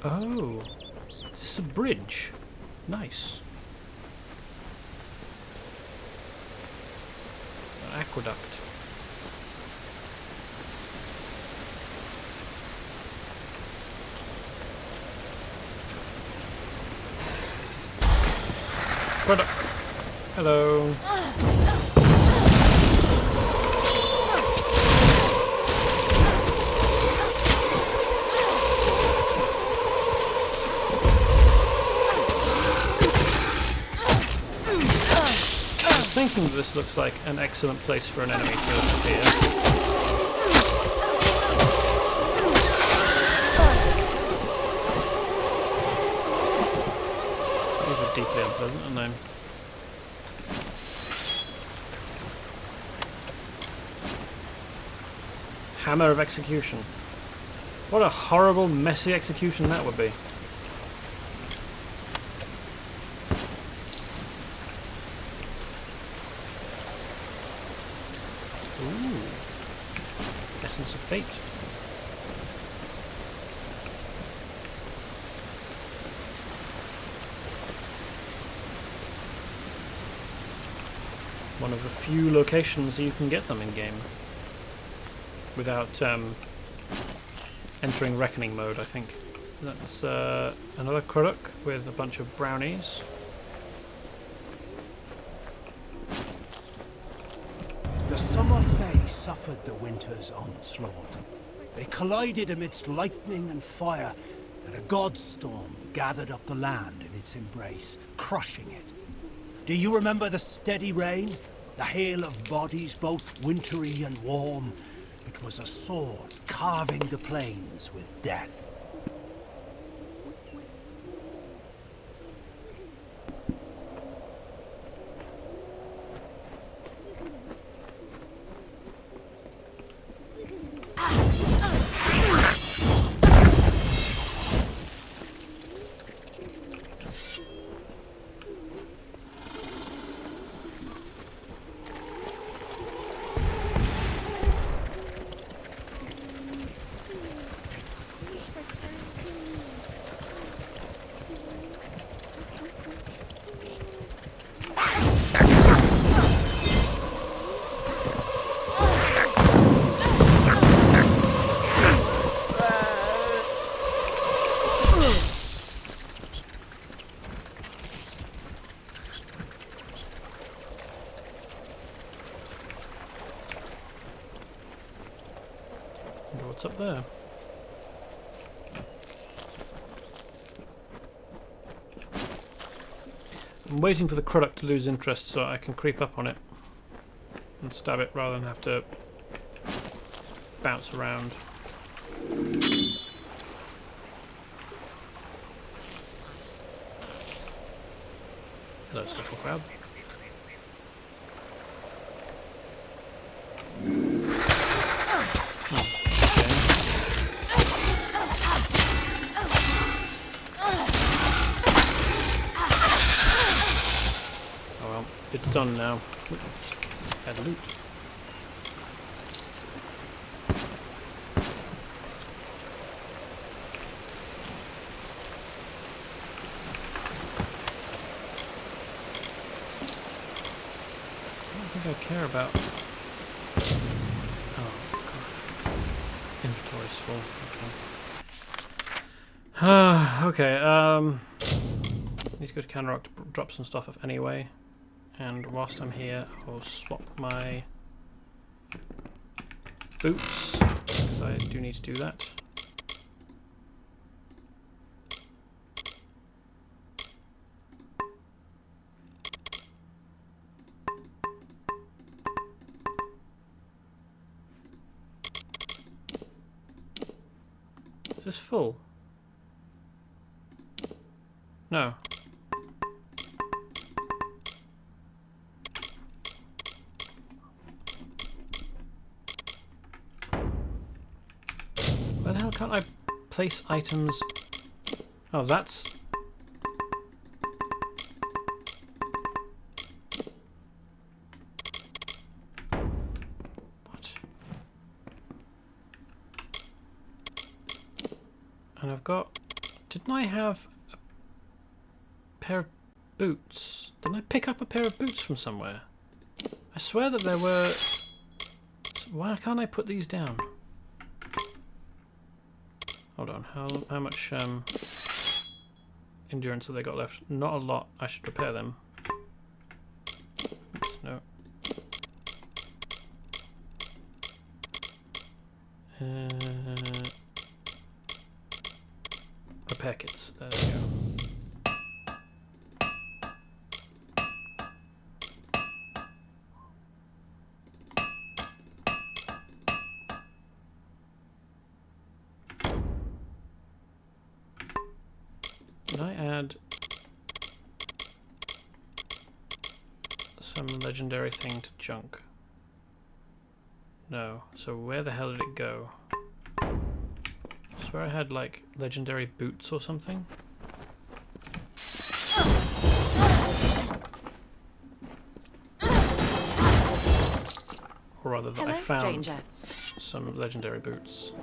Oh, this is a bridge. Nice. An aqueduct. Aqueduct. Hello. Thinking this looks like an excellent place for an enemy to appear. These are deeply unpleasant, aren't they? Hammer of execution. What a horrible, messy execution that would be. Essence of Fate. One of the few locations you can get them in game without entering Reckoning mode, I think. That's another Cradle with a bunch of brownies. The summer fae suffered the winter's onslaught. They collided amidst lightning and fire, and a god storm gathered up the land in its embrace, crushing it. Do you remember the steady rain? The hail of bodies, both wintry and warm? It was a sword carving the plains with death. What's up there? I'm waiting for the Cradle to lose interest so I can creep up on it and stab it rather than have to bounce around. Hello, Scuttle Crowd. It's done now. Add loot. I don't think I care about... Oh, God. Inventory's full. Okay. Need to go to Canrock to drop some stuff off anyway. And whilst I'm here, I'll swap my boots, because I do need to do that. Is this full? No. Why the hell can't I place items... Oh, that's... What? And I've got... Didn't I have a pair of boots? Didn't I pick up a pair of boots from somewhere? I swear that there were... Why can't I put these down? Hold on, how much endurance have they got left? Not a lot. I should repair them. Oops, no. Repair kits. There we go. Can I add some legendary thing to junk? No. So where the hell did it go? I swear I had like legendary boots or something. Or rather that I found stranger. some legendary boots.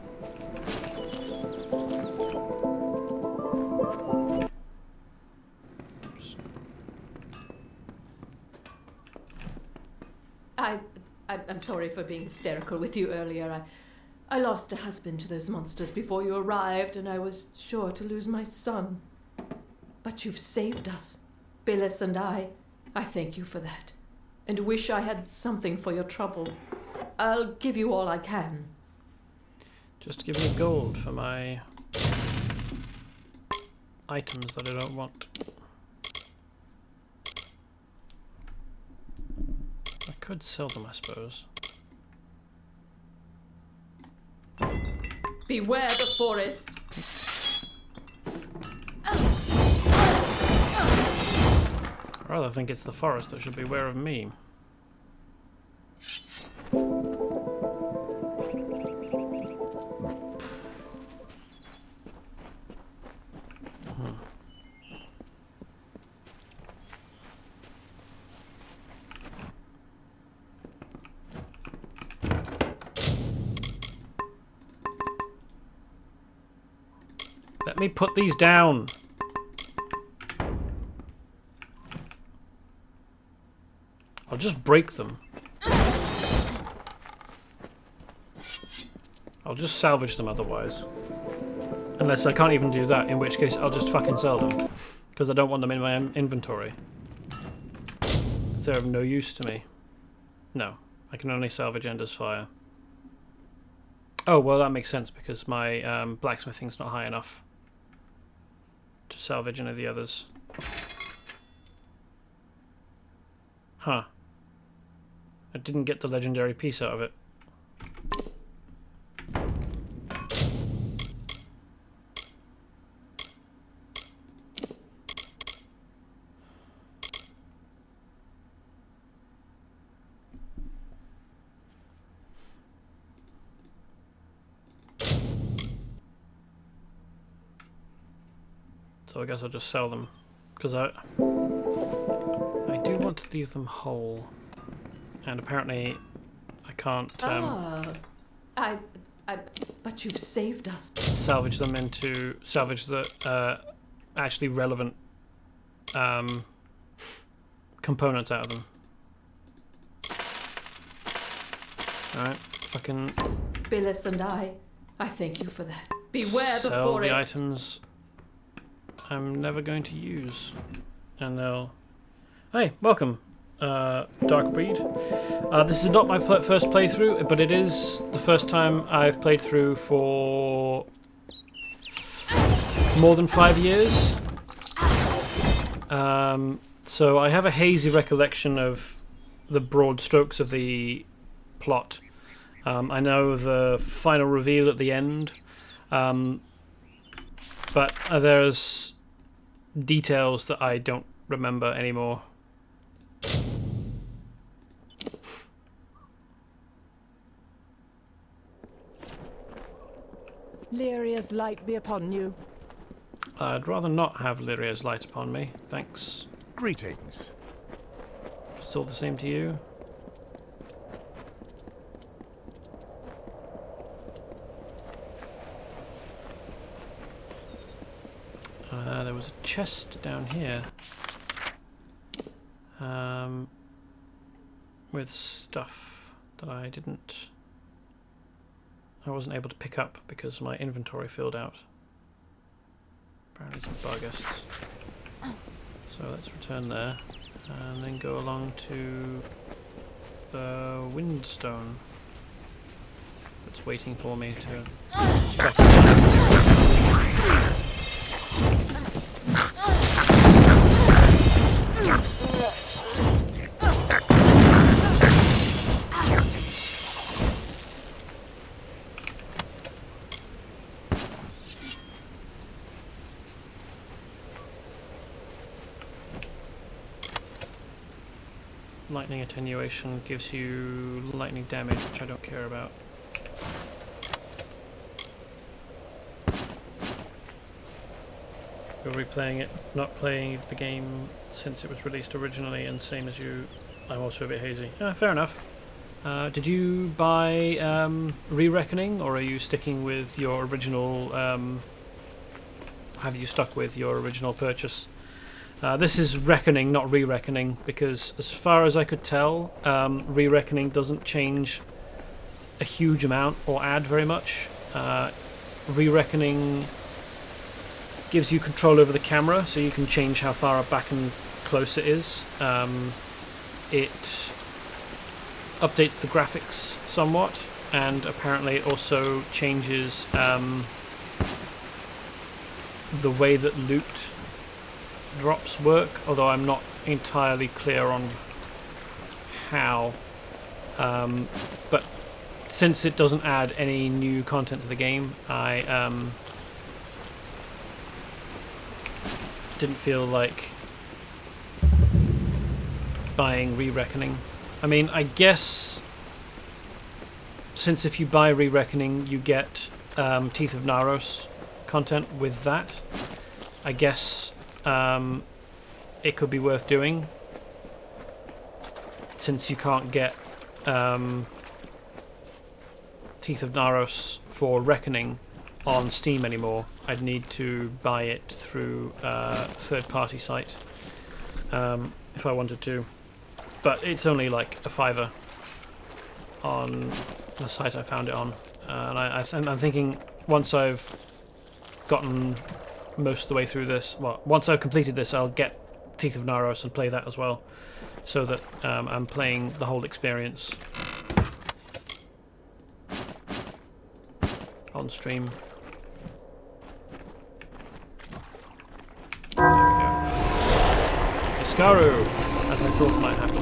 I'm sorry for being hysterical with you earlier. I lost a husband to those monsters before you arrived, and I was sure to lose my son. But you've saved us, Billis and I. I thank you for that, and wish I had something for your trouble. I'll give you all I can. Just give me gold for my items that I don't want. I could sell them, I suppose. Beware the forest. I rather think it's the forest that should beware of me. Let me put these down. I'll just break them. I'll just salvage them otherwise. Unless I can't even do that, in which case I'll just fucking sell them. Because I don't want them in my inventory. They're of no use to me. No, I can only salvage Ender's Fire. Oh, well that makes sense because my blacksmithing's not high enough to salvage any of the others. Huh. I didn't get the legendary piece out of it. So I guess I'll just sell them, because I do want to leave them whole, and apparently I can't But you've saved us. salvage the actually relevant components out of them. Alright, fucking Billis and I thank you for that. Beware the sell forest. the items I'm never going to use, and they'll... Hey, welcome, Darkbreed. This is not my first playthrough, but it is the first time I've played through for more than 5 years. So I have a hazy recollection of the broad strokes of the plot. I know the final reveal at the end, but there's details that I don't remember anymore. Lyria's light be upon you. I'd rather not have Lyria's light upon me, thanks. Greetings. It's all the same to you. There was a chest down here. With stuff that I wasn't able to pick up because my inventory filled out. Apparently some barghests. So let's return there and then go along to the windstone that's waiting for me to strike. Lightning attenuation gives you lightning damage, which I don't care about. You're replaying it, not playing the game since it was released originally, and same as you, I'm also a bit hazy. Fair enough. Did you buy Re-Reckoning, or are you sticking with your original, have you stuck with your original purchase? This is Reckoning, not Re-Reckoning, because as far as I could tell, Re-Reckoning doesn't change a huge amount or add very much. Re-Reckoning gives you control over the camera, so you can change how far back and close it is. It updates the graphics somewhat, and apparently it also changes the way that loot drops work, although I'm not entirely clear on how. But since it doesn't add any new content to the game, I didn't feel like buying Re-Reckoning. I mean, I guess since if you buy Re-Reckoning you get Teeth of Naros content with that, I guess it could be worth doing, since you can't get Teeth of Naros for Reckoning on Steam anymore. I'd need to buy it through a third-party site if I wanted to, but it's only like a $5 on the site I found it on, and I'm thinking once I've gotten most of the way through this, well, once I've completed this, I'll get Teeth of Naros and play that as well, so that I'm playing the whole experience on stream. There we go. Iskaru, as I thought might happen.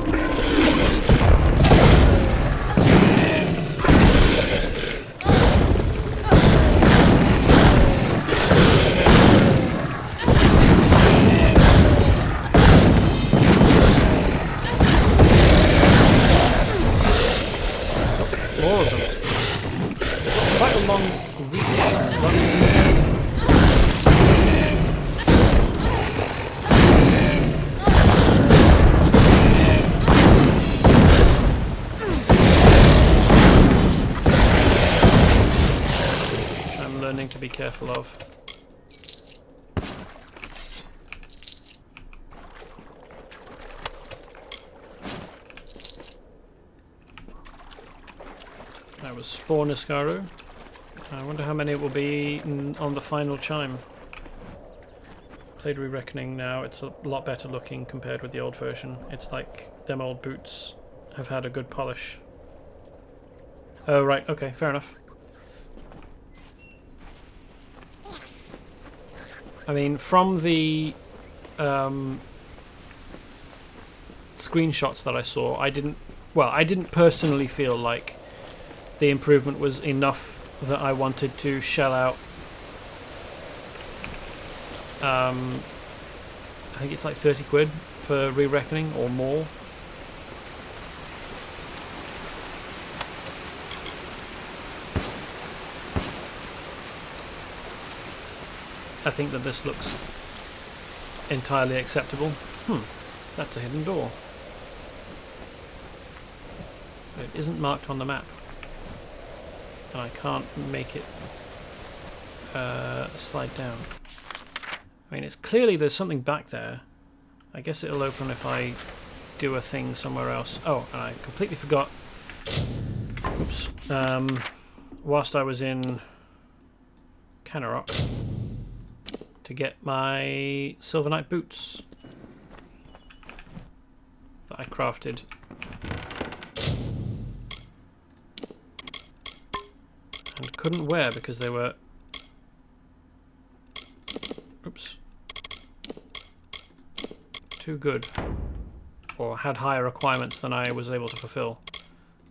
More of them. Quite a long reach. Which I'm learning to be careful of. That was 4 Niskaru. I wonder how many it will be on the final chime. Played Re-Reckoning now, it's a lot better looking compared with the old version. It's like them old boots have had a good polish. Oh right, okay, fair enough. I mean, from the screenshots that I saw, I didn't personally feel like the improvement was enough that I wanted to shell out. I think it's like 30 quid for Re-Reckoning or more. I think that this looks entirely acceptable. That's a hidden door. But it isn't marked on the map. And I can't make it slide down. I mean, it's clearly there's something back there. I guess it'll open if I do a thing somewhere else. Oh, and I completely forgot. Oops. Whilst I was in Canarok, to get my Silver Knight boots that I crafted. And couldn't wear because they were... Oops. Too good. Or had higher requirements than I was able to fulfill.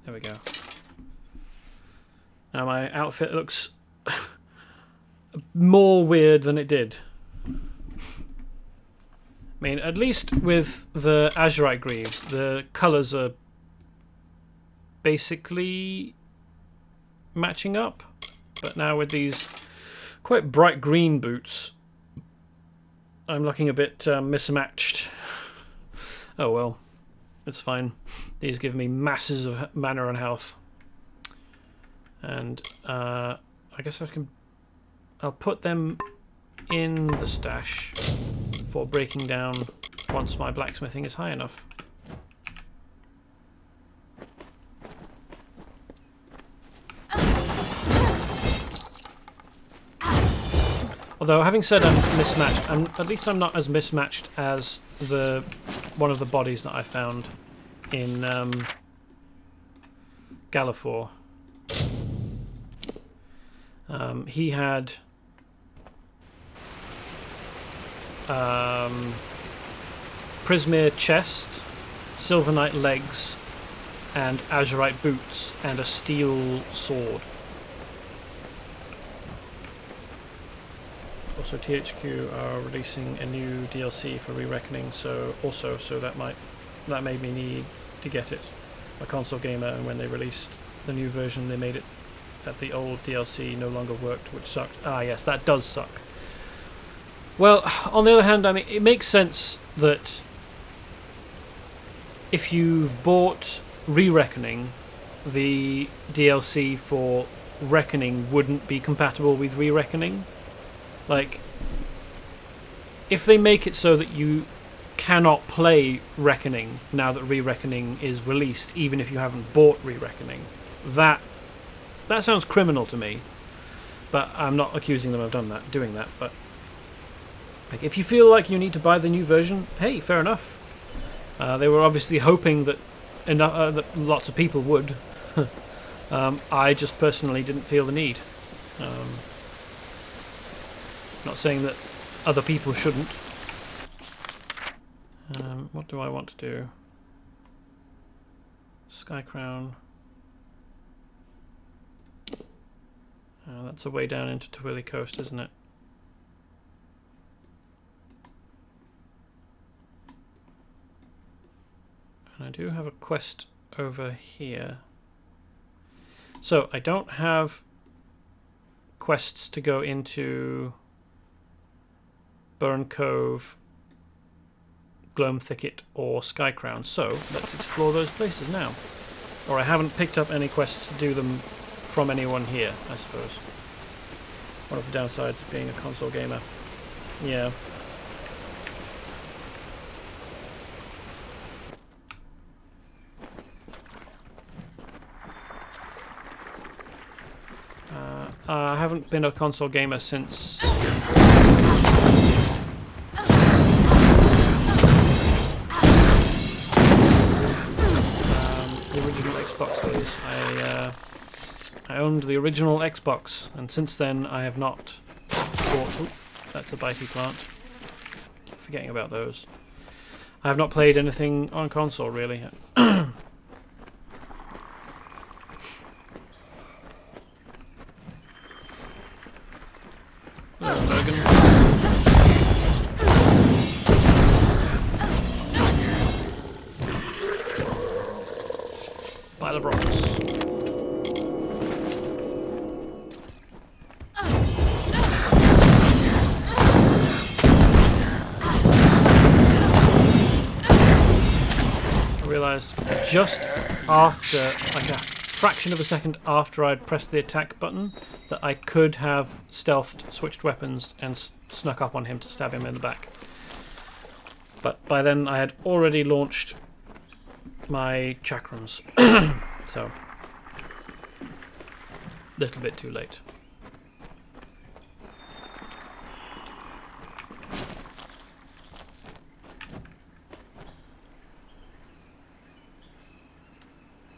There we go. Now my outfit looks more weird than it did. I mean, at least with the Azurite Greaves, the colours are basically matching up. But now with these quite bright green boots, I'm looking a bit mismatched. Oh well, it's fine. These give me masses of mana and health. And I guess I'll put them in the stash for breaking down once my blacksmithing is high enough. Although, having said I'm mismatched, at least I'm not as mismatched as one of the bodies that I found in Galafor. He had Prismere chest, Silver Knight legs, and Azurite boots, and a steel sword. Also, THQ are releasing a new DLC for Re-Reckoning, so that made me need to get it. A console gamer, and when they released the new version, they made it that the old DLC no longer worked, which sucked. Ah, yes, that does suck. Well, on the other hand, I mean, it makes sense that if you've bought Re-Reckoning, the DLC for Reckoning wouldn't be compatible with Re-Reckoning. Like, if they make it so that you cannot play Reckoning now that Re-Reckoning is released, even if you haven't bought Re-Reckoning, that sounds criminal to me. But I'm not accusing them of doing that. But like, if you feel like you need to buy the new version, hey, fair enough. They were obviously hoping that that lots of people would. I just personally didn't feel the need. Not saying that other people shouldn't. What do I want to do? Sky Crown. That's a way down into Twilly Coast, isn't it? And I do have a quest over here. So, I don't have quests to go into Burn Cove, Gloam Thicket, or Sky Crown, so let's explore those places now. Or I haven't picked up any quests to do them from anyone here, I suppose. One of the downsides of being a console gamer. Yeah. I haven't been a console gamer since... the original Xbox days. I owned the original Xbox, and since then I have not bought... Ooh, that's a bitey plant. Keep forgetting about those. I have not played anything on console, really. Pile of rocks. just after, like a fraction of a second after I'd pressed the attack button, that I could have stealthed, switched weapons, and snuck up on him to stab him in the back. But by then I had already launched my chakrams, so a little bit too late.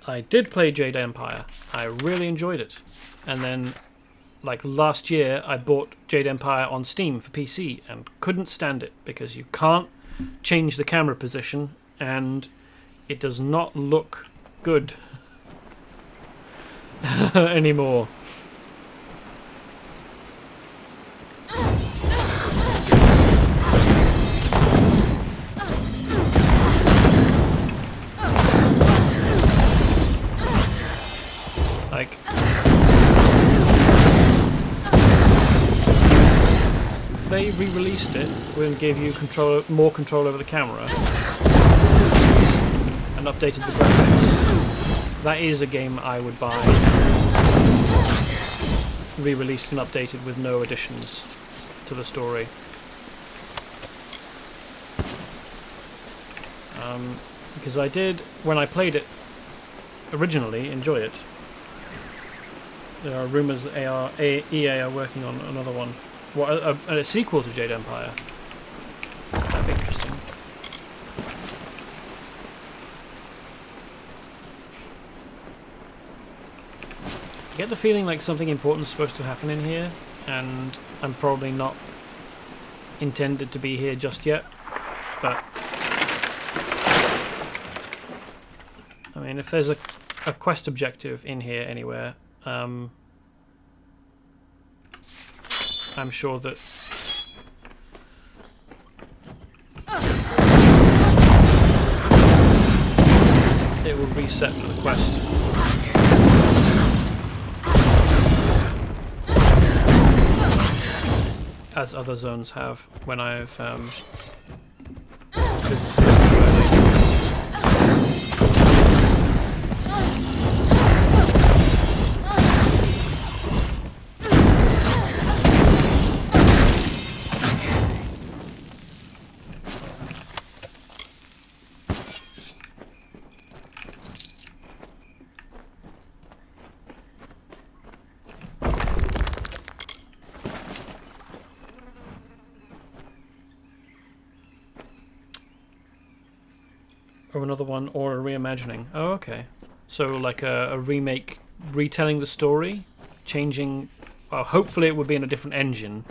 I did play Jade Empire. I really enjoyed it. And then, like last year, I bought Jade Empire on Steam for PC and couldn't stand it because you can't change the camera position and it does not look good anymore. Like, if they re-released it and gave you more control over the camera and updated the graphics, that is a game I would buy. Re-released and updated with no additions to the story. Because I did, when I played it originally, enjoy it. There are rumours that EA are working on another one. A sequel to Jade Empire. That'd be interesting. I get the feeling like something important is supposed to happen in here, and I'm probably not intended to be here just yet, but I mean, if there's a quest objective in here anywhere, I'm sure that it will reset for the quest. As other zones have when I've visited it. Or another one, or a reimagining. Oh, okay. So like a remake, retelling the story, changing. Well, hopefully it would be in a different engine,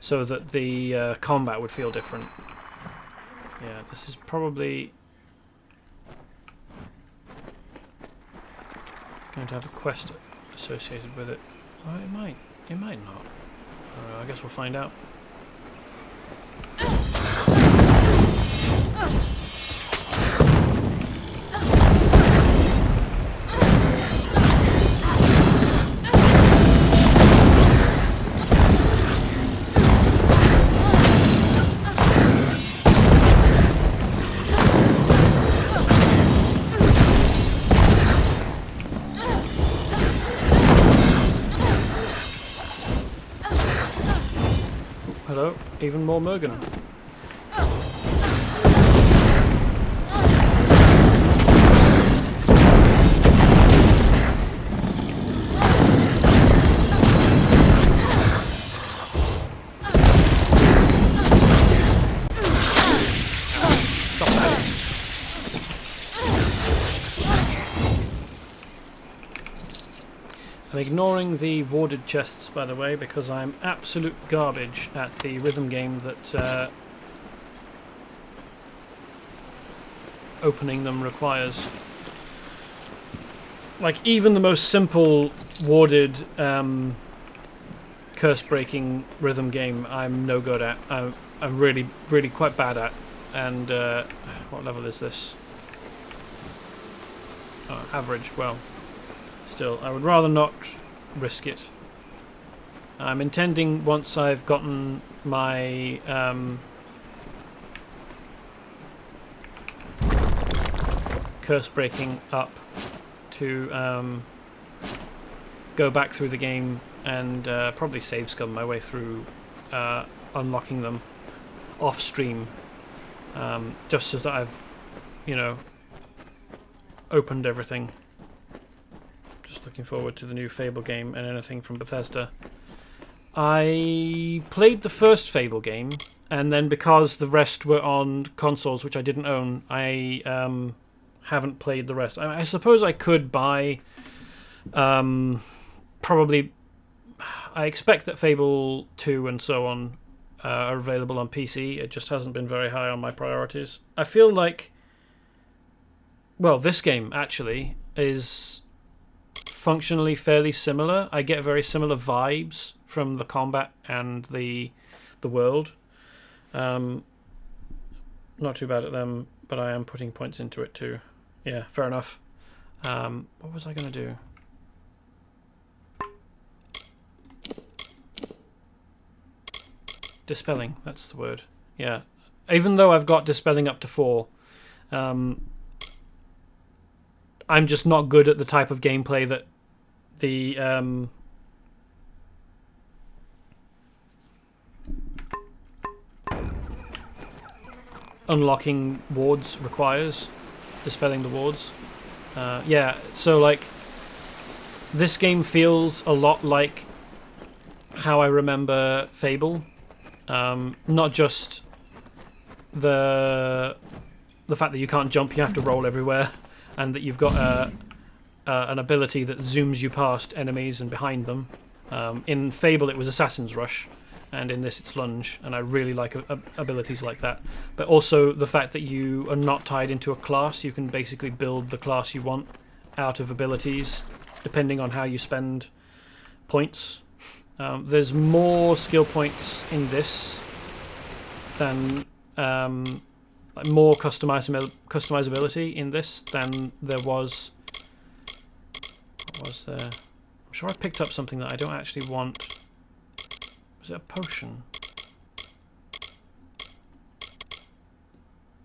so that the combat would feel different. Yeah, this is probably going to have a quest associated with it. Oh, it might. It might not. I guess we'll find out. Hello, even more Mergen. Stop that. I'm ignoring the warded chests, by the way, because I'm absolute garbage at the rhythm game that opening them requires. Like, even the most simple warded curse-breaking rhythm game I'm no good at. I'm really, really quite bad at. And what level is this? Oh, average. Well, still, I would rather not risk it. I'm intending, once I've gotten my curse breaking up to go back through the game and probably save scum my way through unlocking them off stream, just so that I've, you know, opened everything. Just looking forward to the new Fable game and anything from Bethesda. I played the first Fable game, and then because the rest were on consoles which I didn't own, I haven't played the rest. I suppose I could buy probably. I expect that Fable 2 and so on are available on PC. It just hasn't been very high on my priorities. I feel like, well, this game actually is functionally fairly similar. I get very similar vibes from the combat and the world. Not too bad at them, but I am putting points into it too. Yeah, fair enough. What was I going to do? Dispelling, that's the word. Yeah. Even though I've got Dispelling up to 4, I'm just not good at the type of gameplay that the unlocking wards requires. Dispelling the wards. Yeah, so like this game feels a lot like how I remember Fable. Not just the fact that you can't jump, you have to roll everywhere, and that you've got an ability that zooms you past enemies and behind them. In Fable it was Assassin's Rush, and in this it's Lunge, and I really like abilities like that. But also the fact that you are not tied into a class, you can basically build the class you want out of abilities, depending on how you spend points. There's more skill points in this than like more customizability in this than there was. What was there? I'm sure I picked up something that I don't actually want. Was it a potion?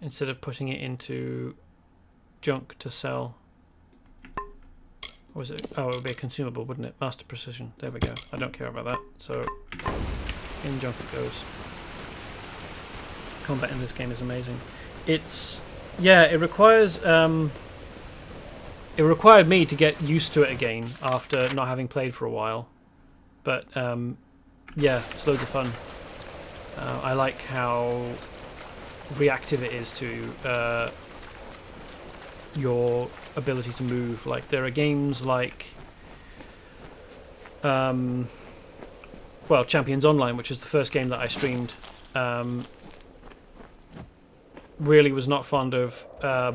Instead of putting it into junk to sell. Or was it? Oh, it would be a consumable, wouldn't it? Master Precision. There we go. I don't care about that. So, in junk it goes. Combat in this game is amazing. It's... yeah, it requires... it required me to get used to it again after not having played for a while. But, yeah, it's loads of fun. I like how reactive it is to your ability to move. Like, there are games like well, Champions Online, which is the first game that I streamed, really was not fond of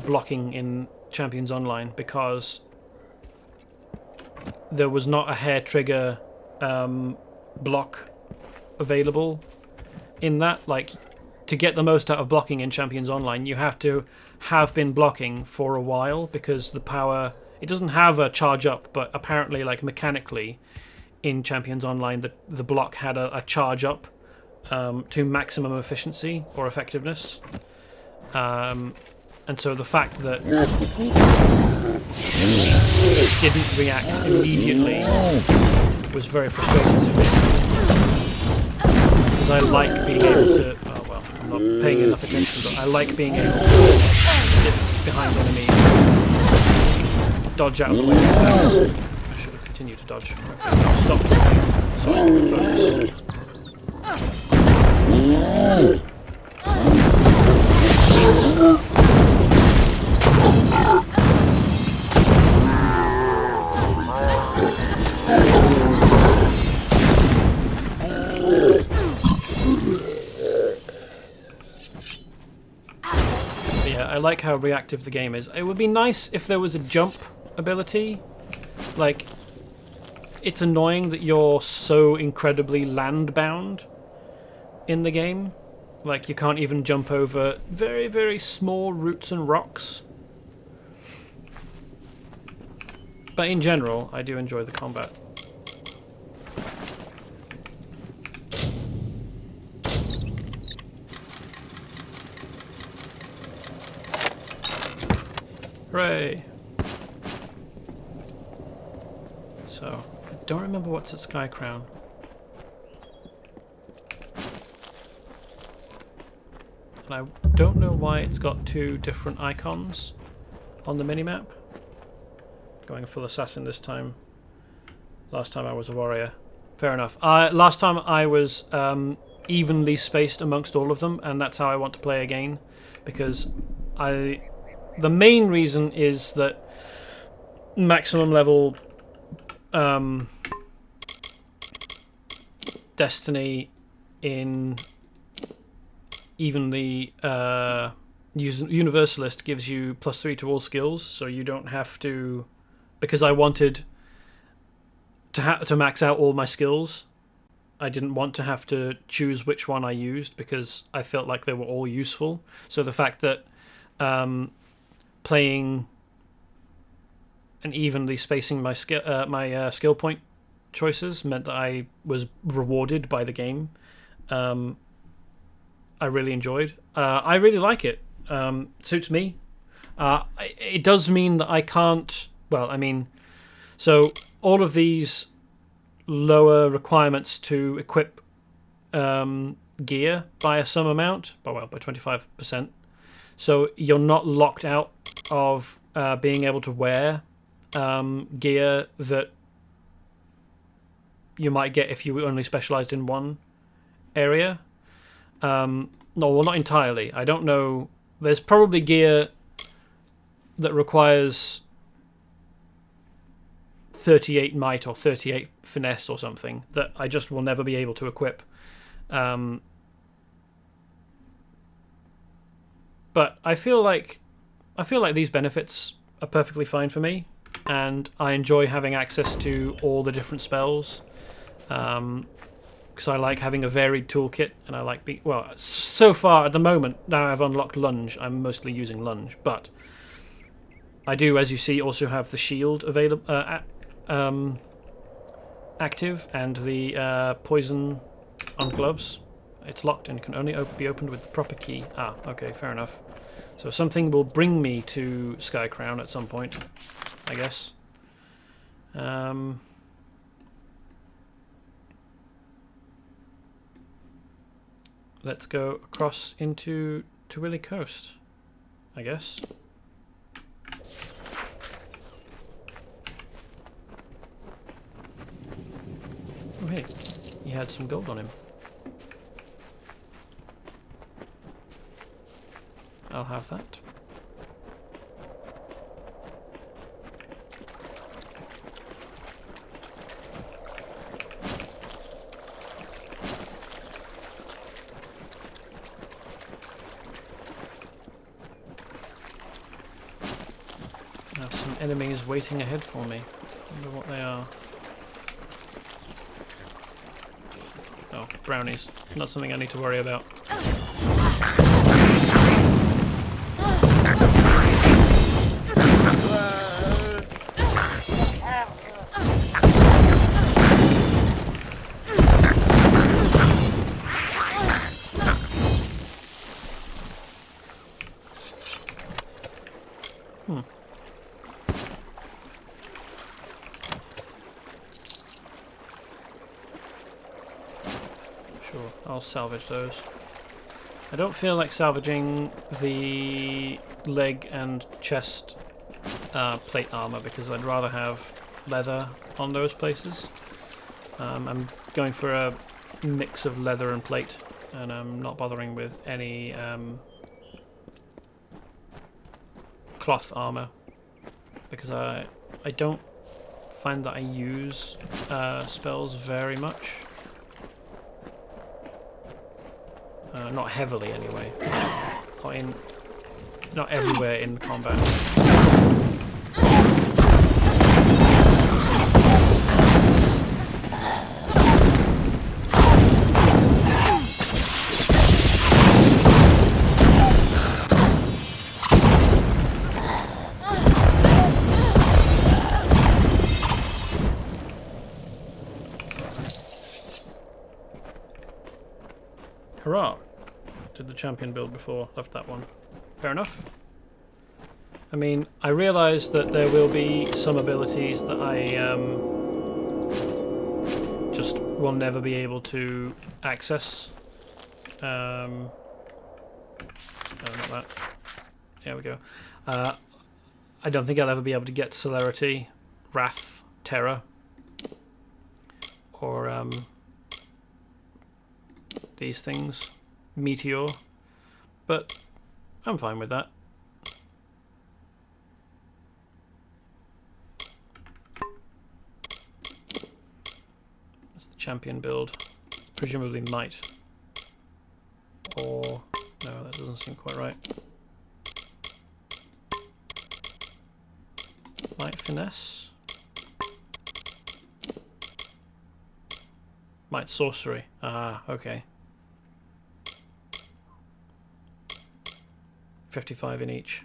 blocking in Champions Online because there was not a hair trigger block available in that. Like, to get the most out of blocking in Champions Online, you have to have been blocking for a while, because the power, it doesn't have a charge up, but apparently, like, mechanically in Champions Online the block had a charge up to maximum efficiency or effectiveness, and so the fact that it didn't react immediately was very frustrating to me, because I like being able to, oh well, I'm not paying enough attention, but I like being able to sit behind enemies, dodge out of the way of attacks. I should have continued to dodge. Okay, stop. Sorry, focus. I like how reactive the game is. It would be nice if there was a jump ability. Like, it's annoying that you're so incredibly land-bound in the game. Like, you can't even jump over very, very small roots and rocks. But in general, I do enjoy the combat. Hooray! So, I don't remember what's at Sky Crown. And I don't know why it's got two different icons on the minimap. Going full assassin this time. Last time I was a warrior. Fair enough. Last time I was evenly spaced amongst all of them, and that's how I want to play again. Because the main reason is that maximum level Destiny in even the Universalist gives you +3 to all skills, so you don't have to... Because I wanted to max out all my skills, I didn't want to have to choose which one I used because I felt like they were all useful. So the fact that playing and evenly spacing my skill point choices meant that I was rewarded by the game. I really enjoyed. I really like it. Suits me. It does mean that I can't... Well, I mean... So all of these lower requirements to equip gear by some amount, by 25%. So you're not locked out of being able to wear gear that you might get if you only specialized in one area. No, well, not entirely. I don't know. There's probably gear that requires 38 might or 38 finesse or something that I just will never be able to equip. But I feel like these benefits are perfectly fine for me, and I enjoy having access to all the different spells. Because I like having a varied toolkit, and I like so far at the moment, now I've unlocked Lunge, I'm mostly using Lunge, but I do, as you see, also have the shield available, active, and the poison on gloves. It's locked and can only be opened with the proper key. Ah, okay, fair enough. So something will bring me to Sky Crown at some point, I guess. Let's go across into Tuwili Coast, I guess. Oh hey, he had some gold on him. I'll have that. Now some enemies waiting ahead for me. I wonder what they are. Oh, brownies. Not something I need to worry about. Sure, I'll salvage those. I don't feel like salvaging the leg and chest plate armor because I'd rather have leather on those places. I'm going for a mix of leather and plate, and I'm not bothering with any cloth armor because I don't find that I use spells very much. Not heavily, anyway. Not everywhere in combat. Hurrah! Did the champion build before, left that one. Fair enough. I mean, I realise that there will be some abilities that I just will never be able to access. Oh, not that. There we go. I don't think I'll ever be able to get Celerity, Wrath, Terror, or these things, Meteor, but I'm fine with that. That's the champion build. Presumably Might. Or no, that doesn't seem quite right. Might Finesse. Might Sorcery. Ah, okay. 55 in each.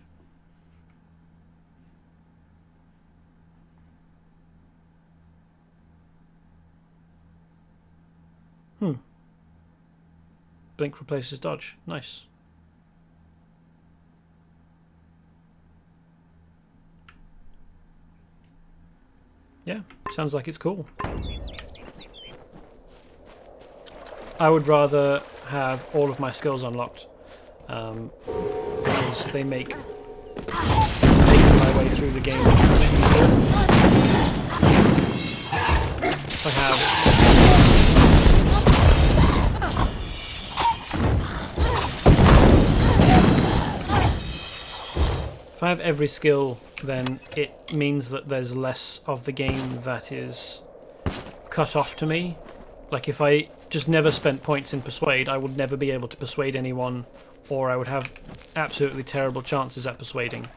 Blink replaces dodge. Nice. Yeah, sounds like it's cool. I would rather have all of my skills unlocked, because they make making my way through the game much easier. If I have every skill, then it means that there's less of the game that is cut off to me. Like if I just never spent points in Persuade, I would never be able to persuade anyone, or I would have absolutely terrible chances at persuading.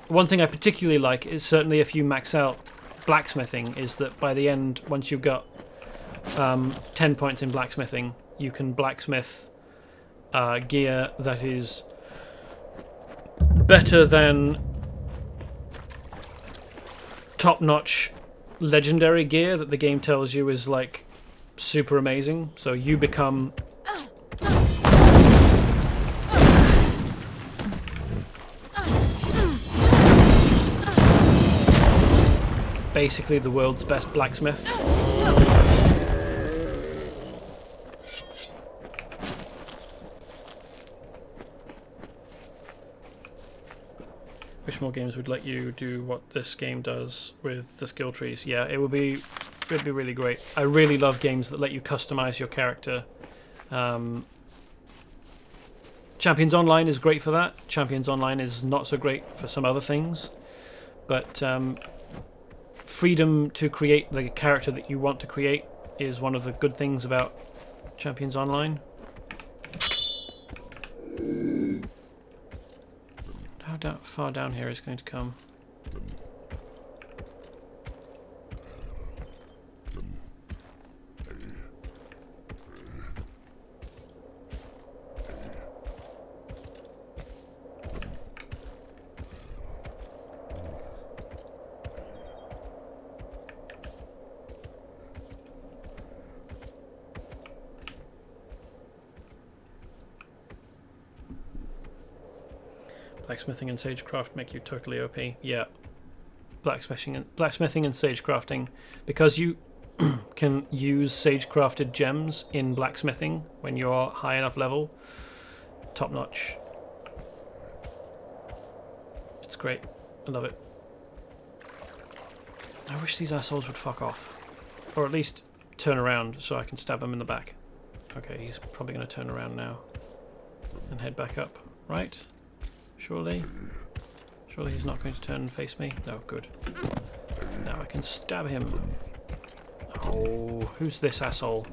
One thing I particularly like is certainly if you max out blacksmithing, is that by the end, once you've got 10 points in blacksmithing, you can blacksmith gear that is better than top-notch legendary gear that the game tells you is like super amazing. So you become basically the world's best blacksmith. Wish more games would let you do what this game does with the skill trees. Yeah, it'd be really great. I really love games that let you customize your character. Champions Online is great for that. Champions Online is not so great for some other things. But freedom to create the character that you want to create is one of the good things about Champions Online. How far down here is going to come? Blacksmithing and sagecraft make you totally OP. Yeah. Blacksmithing and sagecrafting, because you can use sagecrafted gems in blacksmithing when you're high enough level. Top notch. It's great. I love it. I wish these assholes would fuck off. Or at least turn around so I can stab him in the back. Okay, he's probably going to turn around now and head back up. Right? Surely he's not going to turn and face me? No, good. Now I can stab him. Oh, who's this asshole?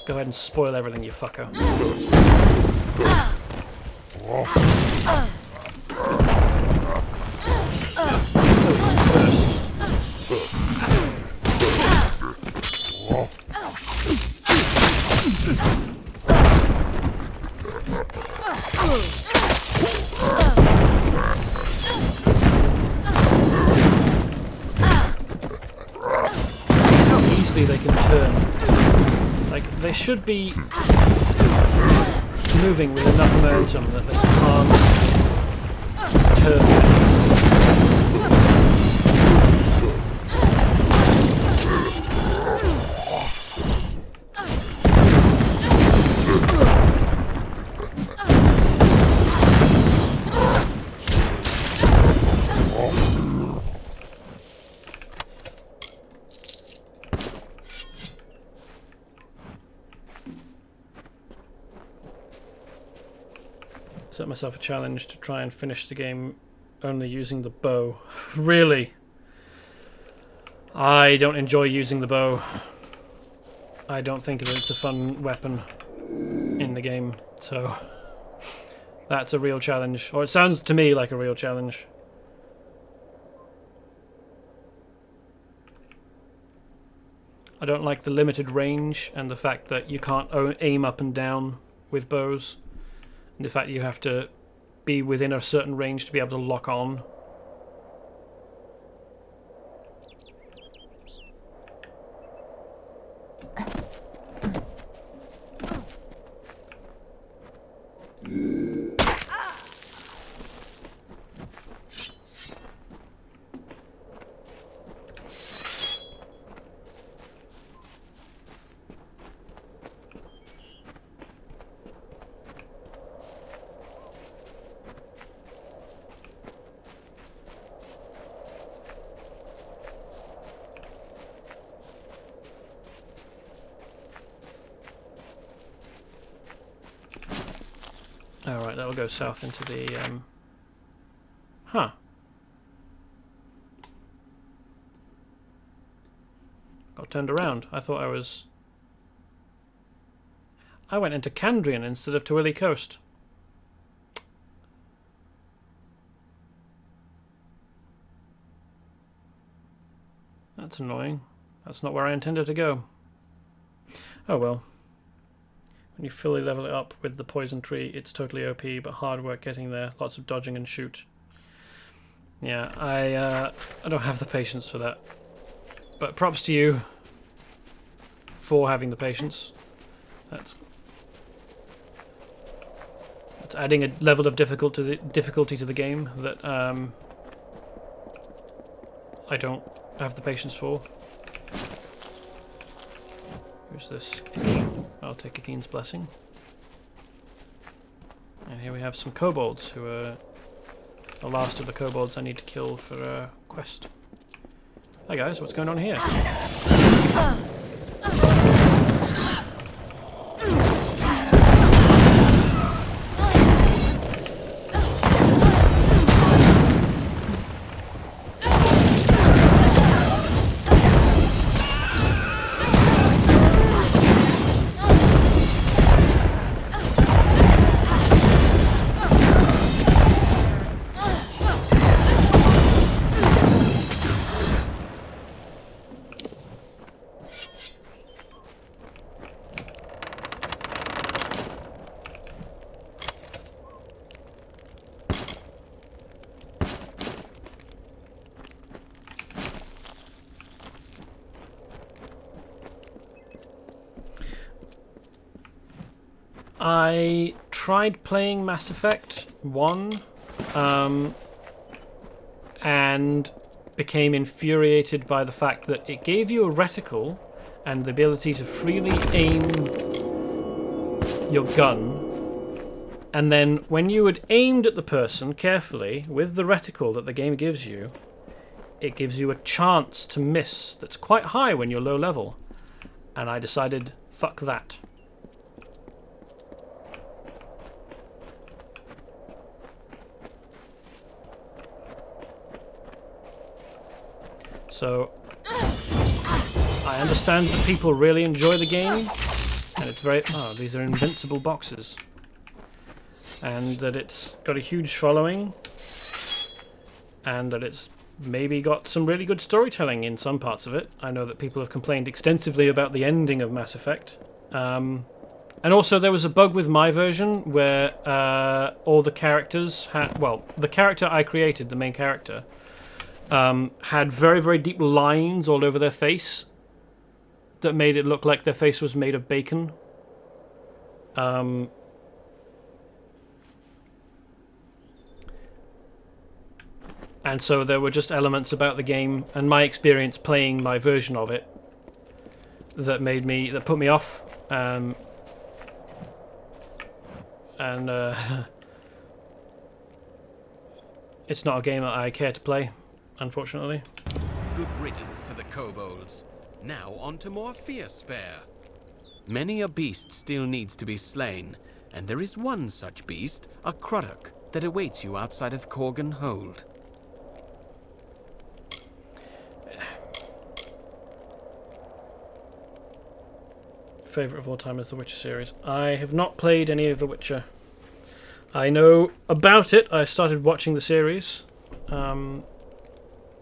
Go ahead and spoil everything, you fucker. How easily they can turn. Like, they should be moving with enough momentum that they can't turn. Set myself a challenge to try and finish the game only using the bow. Really? I don't enjoy using the bow. I don't think that it's a fun weapon in the game, so that's a real challenge. Or it sounds to me like a real challenge. I don't like the limited range and the fact that you can't aim up and down with bows. And the fact you have to be within a certain range to be able to lock on. Alright, that'll go south into the, Huh. Got turned around. I thought I went into Kandrian instead of Tuili Coast. That's annoying. That's not where I intended to go. Oh well. When you fully level it up with the poison tree, it's totally OP, but hard work getting there. Lots of dodging and shoot. Yeah, I don't have the patience for that. But props to you for having the patience. That's adding a level of difficulty to the game that I don't have the patience for. Who's this? Ithene. I'll take Ithene's blessing. And here we have some kobolds who are the last of the kobolds I need to kill for a quest. Hi guys, what's going on here? I tried playing Mass Effect 1 and became infuriated by the fact that it gave you a reticle and the ability to freely aim your gun, and then when you had aimed at the person carefully with the reticle that the game gives you, it gives you a chance to miss that's quite high when you're low level, and I decided, fuck that. So, I understand that people really enjoy the game, and it's very... Oh, these are invincible boxes. And that it's got a huge following, and that it's maybe got some really good storytelling in some parts of it. I know that people have complained extensively about the ending of Mass Effect. And also there was a bug with my version where all the characters had... Well, the character I created, the main character... had very, very deep lines all over their face that made it look like their face was made of bacon. And so there were just elements about the game and my experience playing my version of it that put me off. It's not a game that I care to play, unfortunately. Good riddance to the kobolds. Now on to more fierce fare. Many a beast still needs to be slain, and there is one such beast, a Craddock, that awaits you outside of Corgan Hold. Favorite of all time is the Witcher series. I have not played any of the Witcher. I know about it. I started watching the series. I know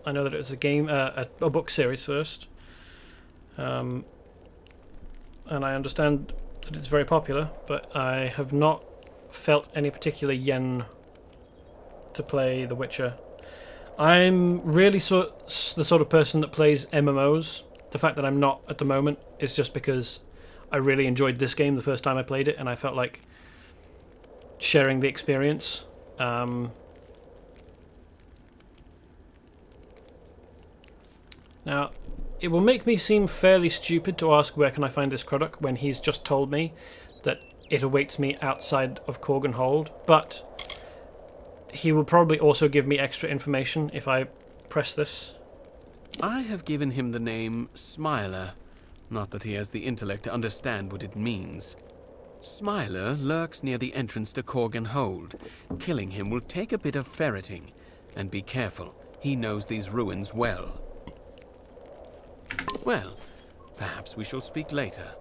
that it was a game, a book series first, and I understand that it's very popular. But I have not felt any particular yen to play the Witcher. I'm really the sort of person that plays MMOs. The fact that I'm not at the moment is just because I really enjoyed this game the first time I played it, and I felt like sharing the experience. Now, it will make me seem fairly stupid to ask where can I find this Craddock when he's just told me that it awaits me outside of Corgan Hold, but he will probably also give me extra information if I press this. I have given him the name Smiler. Not that he has the intellect to understand what it means. Smiler lurks near the entrance to Corgan Hold. Killing him will take a bit of ferreting. And be careful, he knows these ruins well. Well, perhaps we shall speak later.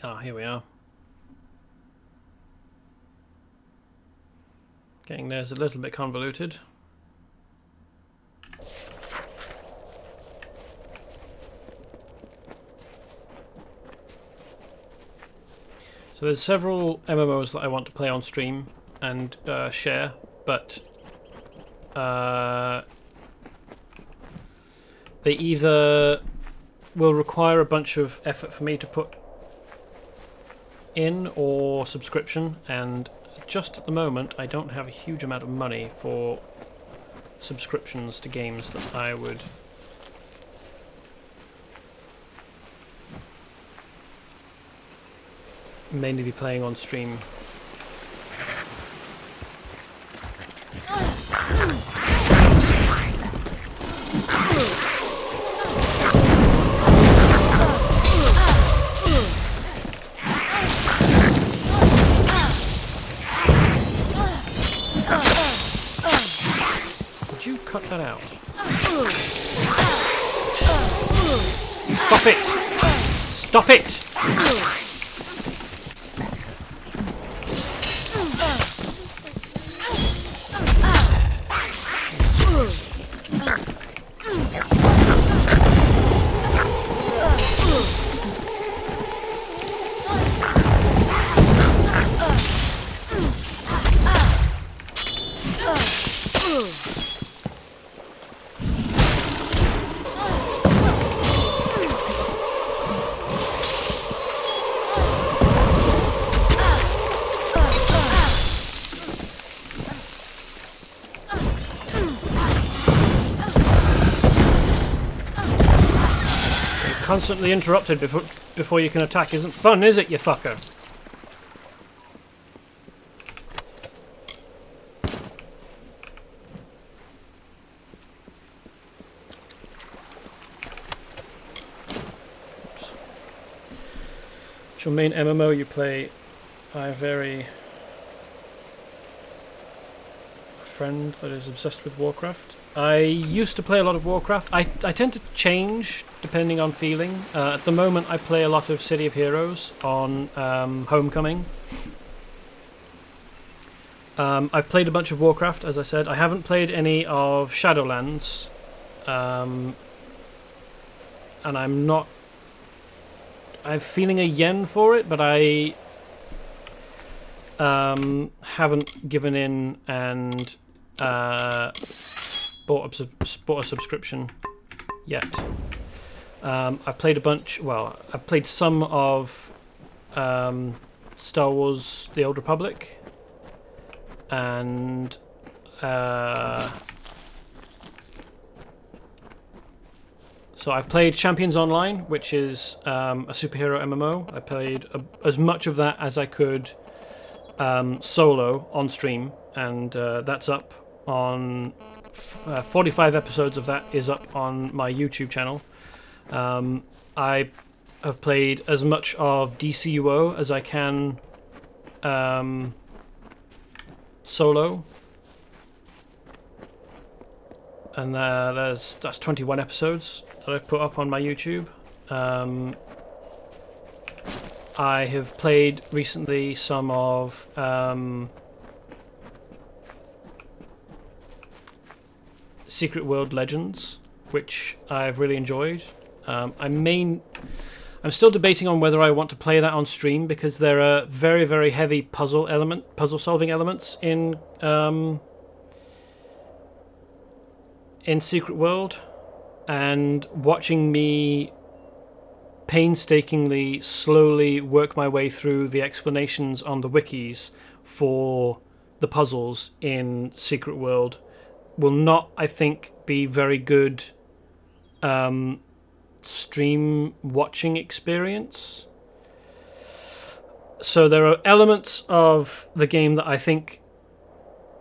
Ah, here we are. Getting there's a little bit convoluted. So there's several MMOs that I want to play on stream and share, but they either will require a bunch of effort for me to put in or subscription, and just at the moment I don't have a huge amount of money for subscriptions to games that I would mainly be playing on stream. Would you cut that out? Stop it! Stop it! Constantly interrupted before you can attack isn't fun, is it, you fucker? Oops. What's your main MMO you play? I have a friend that is obsessed with Warcraft. I used to play a lot of Warcraft. I tend to change depending on feeling. At the moment I play a lot of City of Heroes on Homecoming. I've played a bunch of Warcraft, as I said. I haven't played any of Shadowlands. And I'm feeling a yen for it, but I haven't given in and bought a subscription yet. I've played a bunch. Well, I've played some of Star Wars: The Old Republic. and so I played Champions Online, which is a superhero MMO. I played as much of that as I could solo on stream, and that's up on 45 episodes of that is up on my YouTube channel. I have played as much of DCUO as I can solo, and that's 21 episodes that I've put up on my YouTube. I have played recently some of Secret World Legends, which I've really enjoyed. I'm still debating on whether I want to play that on stream, because there are very, very heavy puzzle solving elements in Secret World, and watching me painstakingly slowly work my way through the explanations on the wikis for the puzzles in Secret World will not, I think, be very good stream watching experience. So there are elements of the game that I think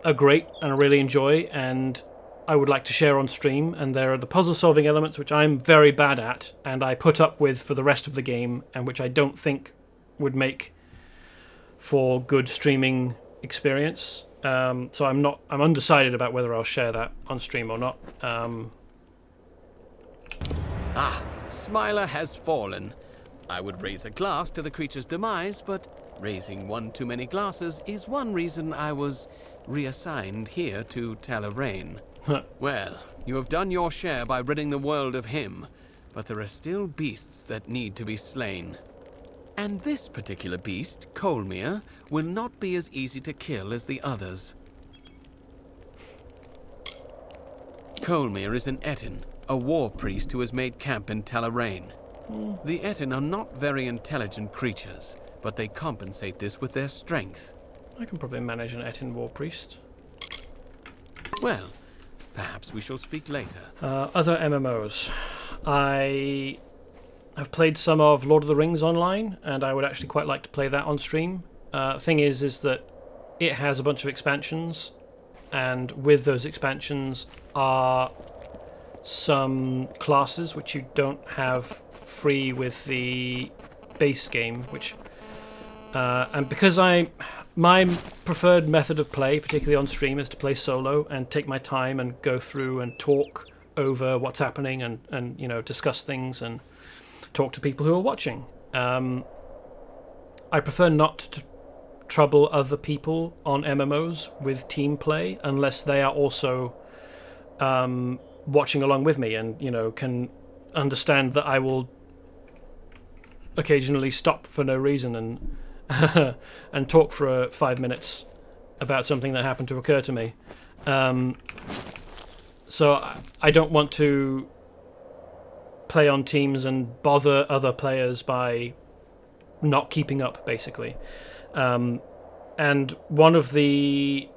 are great and I really enjoy and I would like to share on stream, and there are the puzzle solving elements which I'm very bad at and I put up with for the rest of the game, and which I don't think would make for good streaming experience. So I'm undecided about whether I'll share that on stream or not. Smiler has fallen. I would raise a glass to the creature's demise, but raising one too many glasses is one reason I was reassigned here to Talarain. Well, you have done your share by ridding the world of him, but there are still beasts that need to be slain. And this particular beast, Colmere, will not be as easy to kill as the others. Colmere is an Etin, a war priest who has made camp in Talarain. The Etin are not very intelligent creatures, but they compensate this with their strength. I can probably manage an Etin war priest. Well, perhaps we shall speak later. Other MMOs. I have played some of Lord of the Rings online, and I would actually quite like to play that on stream. Thing is that it has a bunch of expansions, and with those expansions are some classes which you don't have free with the base game, which and because my preferred method of play, particularly on stream, is to play solo and take my time and go through and talk over what's happening and you know, discuss things and talk to people who are watching. I prefer not to trouble other people on MMOs with team play unless they are also watching along with me and, you know, can understand that I will occasionally stop for no reason and and talk for 5 minutes about something that happened to occur to me. So I don't want to play on teams and bother other players by not keeping up, basically. And one of the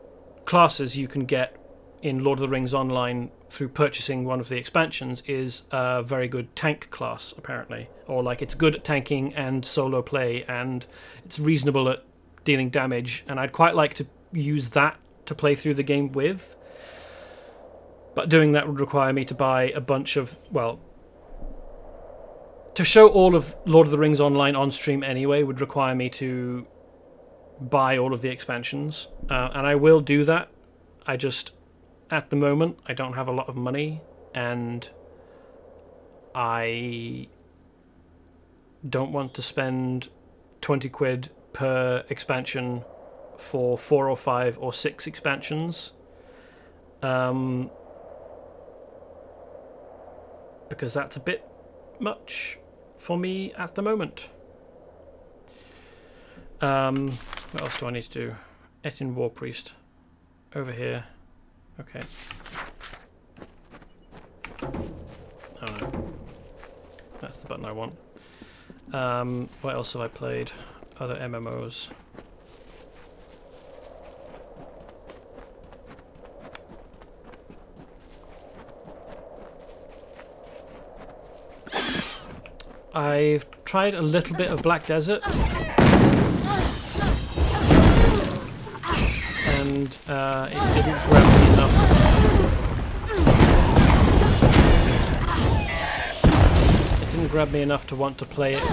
classes you can get in Lord of the Rings Online through purchasing one of the expansions is a very good tank class, apparently. Or, like, it's good at tanking and solo play, and it's reasonable at dealing damage, and I'd quite like to use that to play through the game with. But doing that would require me to buy a bunch of, well, to show all of Lord of the Rings Online on stream anyway would require me to buy all of the expansions. And I will do that. I just, at the moment, I don't have a lot of money, and I don't want to spend 20 quid per expansion for 4 or 5 or 6 expansions. Because that's a bit much for me at the moment. What else do I need to do? Etin War Priest. Over here. Okay. Oh no. That's the button I want. What else have I played? Other MMOs. I've tried a little bit of Black Desert. And it didn't grab me enough. It didn't grab me enough to want to play it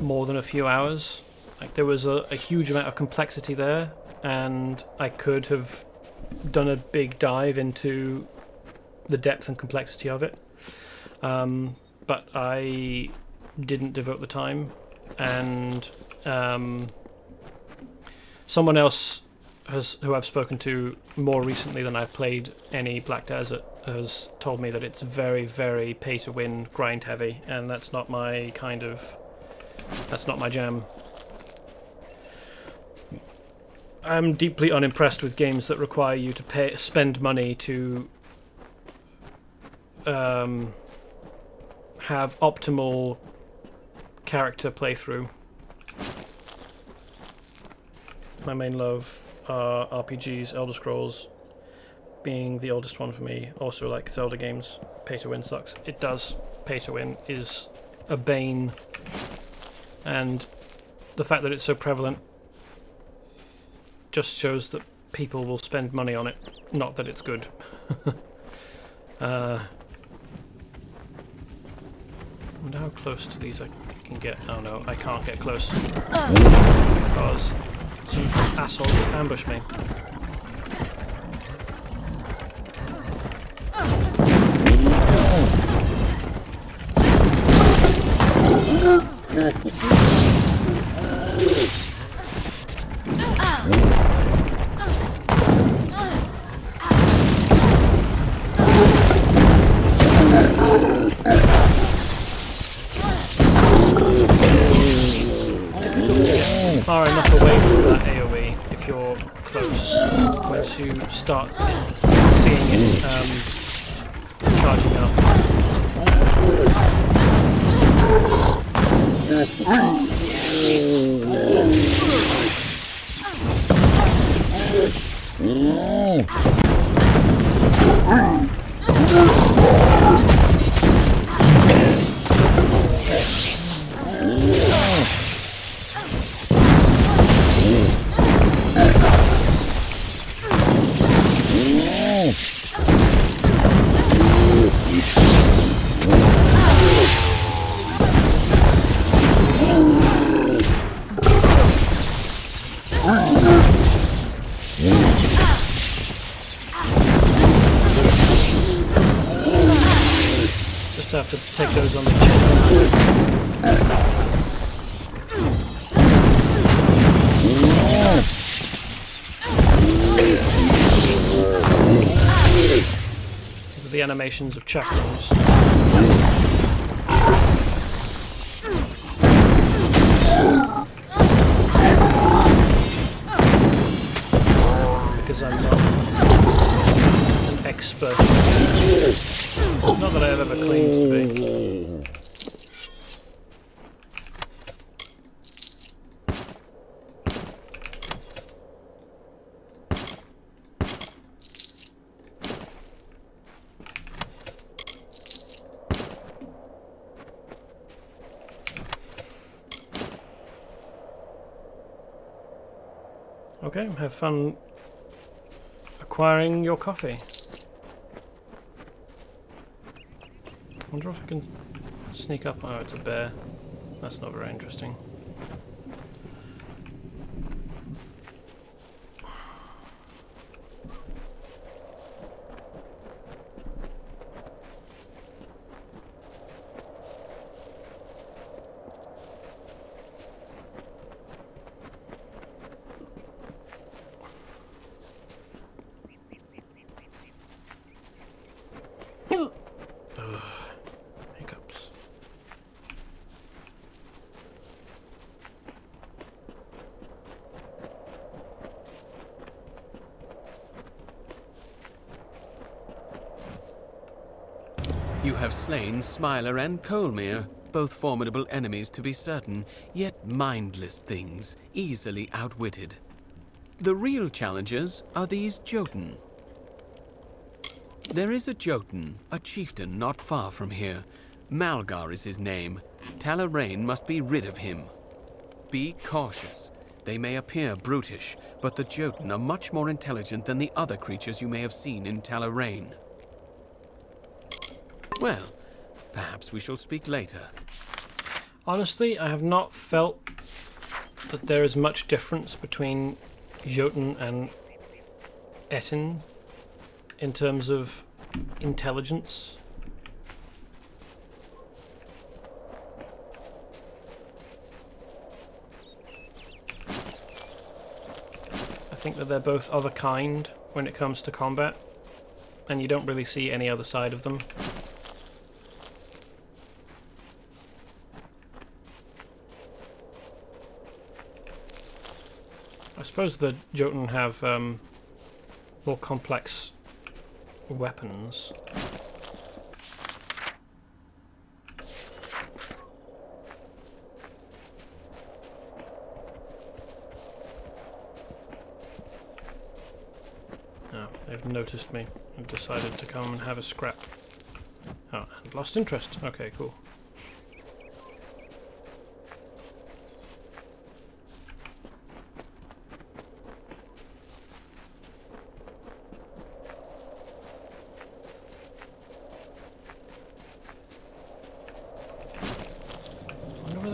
more than a few hours. Like, there was a huge amount of complexity there, and I could have done a big dive into the depth and complexity of it. But I didn't devote the time, and someone else who I've spoken to more recently than I've played any Black Desert has told me that it's very, very pay-to-win, grind-heavy, and that's not my jam. I'm deeply unimpressed with games that require you to spend money to have optimal character playthrough. My main love are RPGs, Elder Scrolls being the oldest one for me. Also like Zelda games. Pay to win sucks. It does. Pay to win is a bane, and the fact that it's so prevalent just shows that people will spend money on it, not that it's good. I wonder how close to these I can get. Oh no, I can't get close because some asshole will ambush me. Far enough away from that AoE if you're close. Once you start seeing it charging up. Just have to take those on the chin. These are the animations of chakrams. Because I'm not an expert. Not that I have ever claimed to be. Okay, have fun acquiring your coffee. I wonder if I can sneak up. Oh, it's a bear. That's not very interesting. Hiccups. You have slain Smiler and Colmere, both formidable enemies to be certain, yet mindless things, easily outwitted. The real challengers are these Jotun. There is a Jotun, a chieftain not far from here. Malgar is his name. Talarain must be rid of him. Be cautious. They may appear brutish, but the Jotun are much more intelligent than the other creatures you may have seen in Talarain. Well, perhaps we shall speak later. Honestly, I have not felt that there is much difference between Jotun and Etin in terms of intelligence. I think that they're both of a kind when it comes to combat, and you don't really see any other side of them. I suppose the Jotun have more complex weapons. Oh, they've noticed me and decided to come and have a scrap. Oh, and lost interest. Okay, cool.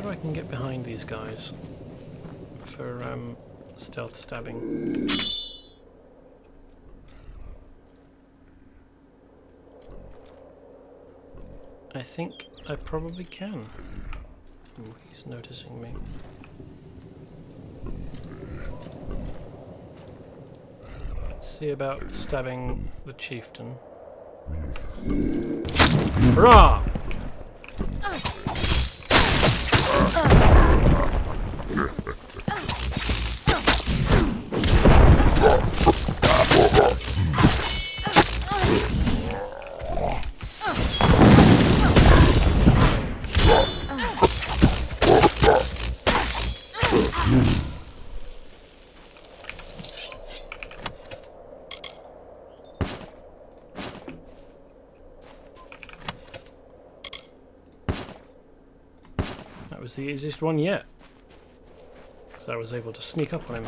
I can get behind these guys for stealth stabbing. I think I probably can. Ooh, he's noticing me. Let's see about stabbing the chieftain. Hurrah! That was the easiest one yet, because I was able to sneak up on him.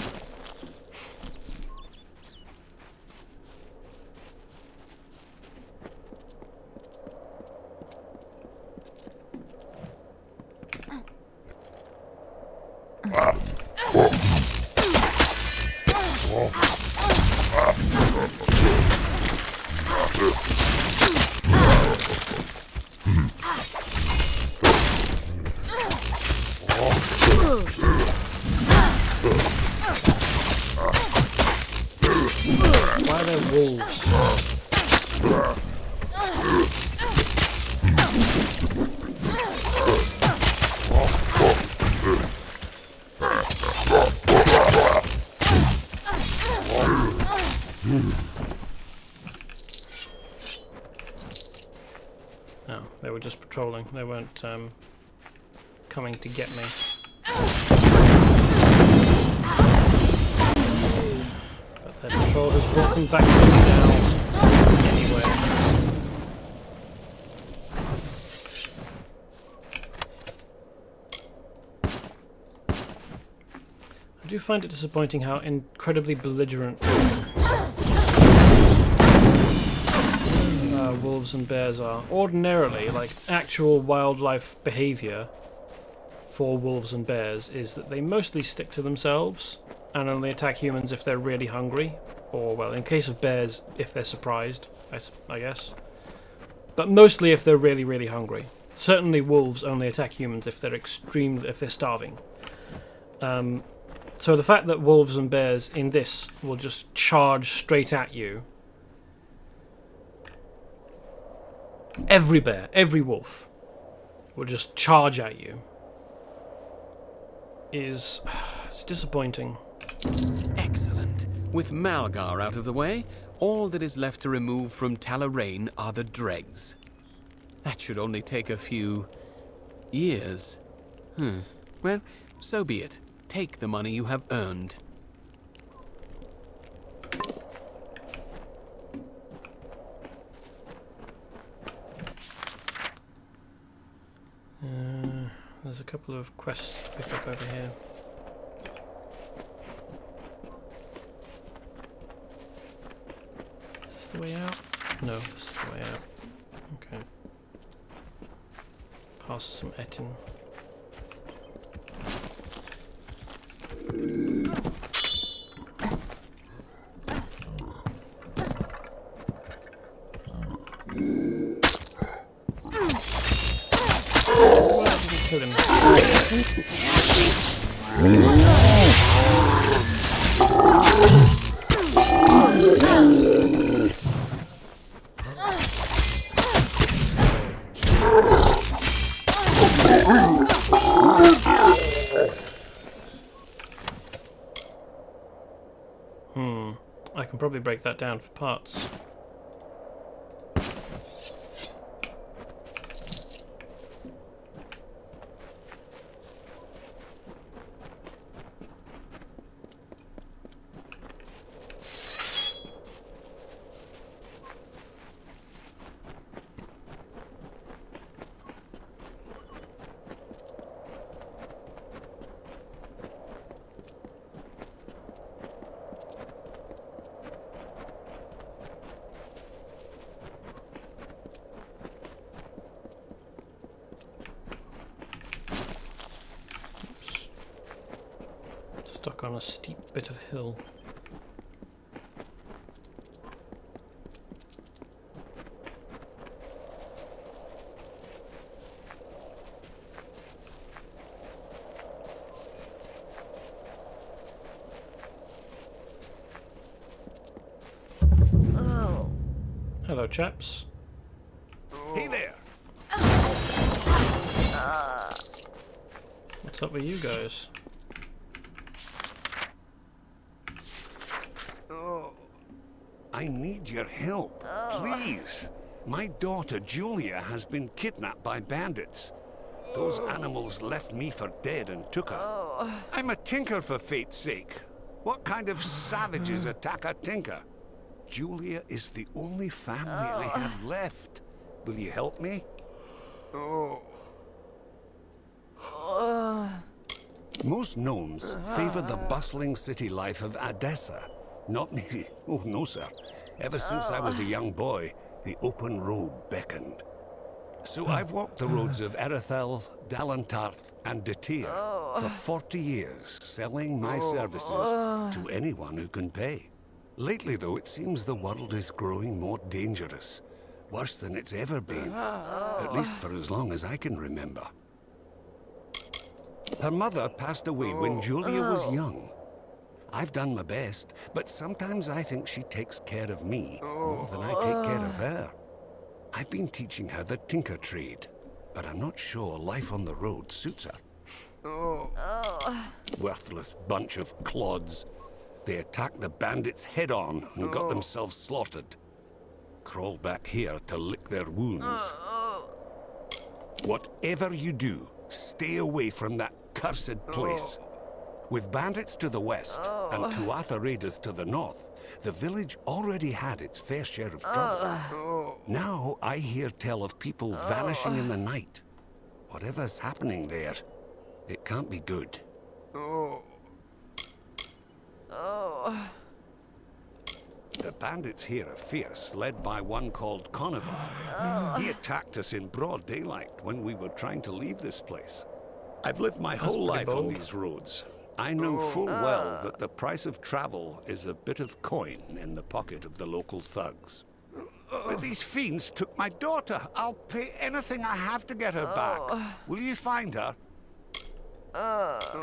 Why are there wolves? No, they were just patrolling. They weren't coming to get me. But their patrol has brought them back to me now. Anyway. I do find it disappointing how incredibly belligerent wolves and bears are. Ordinarily, like, actual wildlife behavior for wolves and bears is that they mostly stick to themselves and only attack humans if they're really hungry, or, well, in case of bears, if they're surprised, I guess. But mostly if they're really, really hungry. Certainly wolves only attack humans if they're if they're starving. So the fact that wolves and bears in this will just charge straight at you. Every bear, every wolf will just charge at you. It's disappointing. Excellent. With Malgar out of the way, all that is left to remove from Talarain are the dregs. That should only take a few years. Well, so be it. Take the money you have earned. couple of quests to pick up over here. Is this the way out? No, this is the way out. Okay. Past some Etin. Kill him. I can probably break that down for parts. Stuck on a steep bit of hill. Oh. Hello, chaps. Hey there. What's up with you guys? I need your help, please. My daughter Julia has been kidnapped by bandits. Those animals left me for dead and took her. I'm a tinker, for fate's sake. What kind of savages attack a tinker? Julia is the only family I have left. Will you help me? Most gnomes favor the bustling city life of Adessa. Not me. Oh, no, sir. Ever since I was a young boy, the open road beckoned. So I've walked the roads of Erethel, Dalantarth, and Detir for 40 years, selling my services to anyone who can pay. Lately, though, it seems the world is growing more dangerous. Worse than it's ever been. At least for as long as I can remember. Her mother passed away when Julia was young. I've done my best, but sometimes I think she takes care of me more than I take care of her. I've been teaching her the tinker trade, but I'm not sure life on the road suits her. Worthless bunch of clods. They attacked the bandits head on and got themselves slaughtered. Crawled back here to lick their wounds. Whatever you do, stay away from that cursed place. With bandits to the west and Tuatha raiders to the north, the village already had its fair share of trouble. Now I hear tell of people vanishing in the night. Whatever's happening there, it can't be good. The bandits here are fierce, led by one called Conovar. He attacked us in broad daylight when we were trying to leave this place. I've lived my whole life on these roads. I know full well that the price of travel is a bit of coin in the pocket of the local thugs. But these fiends took my daughter. I'll pay anything I have to get her back. Will you find her?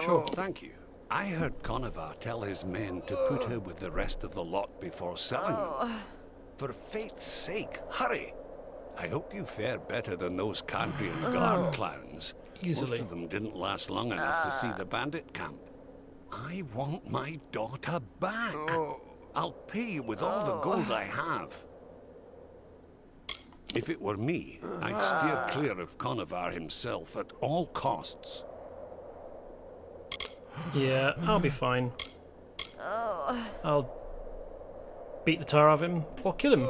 Sure. Thank you. I heard Conovar tell his men to put her with the rest of the lot before selling them. For fate's sake, hurry! I hope you fare better than those Kandrian guard clowns. Easily. Most of them didn't last long enough to see the bandit camp. I want my daughter back. I'll pay you with all the gold I have. If it were me, I'd steer clear of Conovar himself at all costs. Yeah, I'll be fine. I'll beat the tar of him or kill him.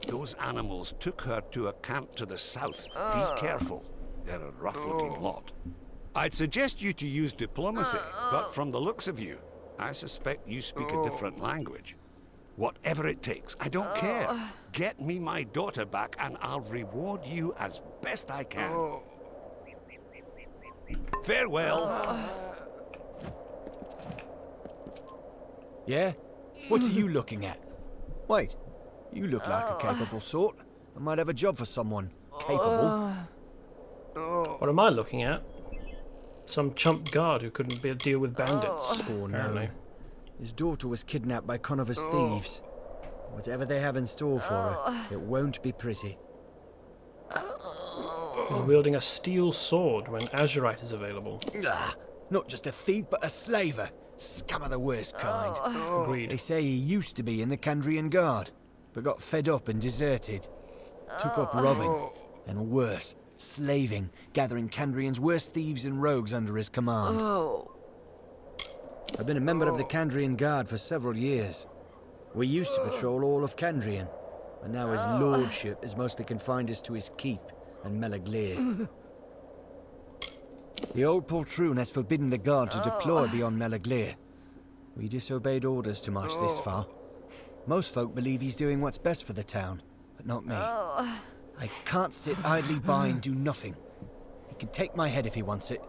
Those animals took her to a camp to the south. Be careful. They're a rough-looking lot. I'd suggest you to use diplomacy, but from the looks of you, I suspect you speak a different language. Whatever it takes, I don't care. Get me my daughter back and I'll reward you as best I can. Farewell. Yeah? What are you looking at? Wait, you look like a capable sort. I might have a job for someone capable. What am I looking at? Some chump guard who couldn't deal with bandits. Oh apparently. no. His daughter was kidnapped by Conover's thieves. Whatever they have in store for her, it won't be pretty. He's wielding a steel sword when Azurite is available. Not just a thief, but a slaver. Scum of the worst kind. Agreed. They say he used to be in the Kandrian Guard, but got fed up and deserted. Took up robbing, and worse, slaving, gathering Kandrian's worst thieves and rogues under his command. I've been a member of the Kandrian Guard for several years. We used to patrol all of Kandrian, but now his lordship is mostly confined us to his keep and Melaglir. The old poltroon has forbidden the Guard to deploy beyond Melaglir. We disobeyed orders to march this far. Most folk believe he's doing what's best for the town, but not me. I can't sit idly by and do nothing. He can take my head if he wants it.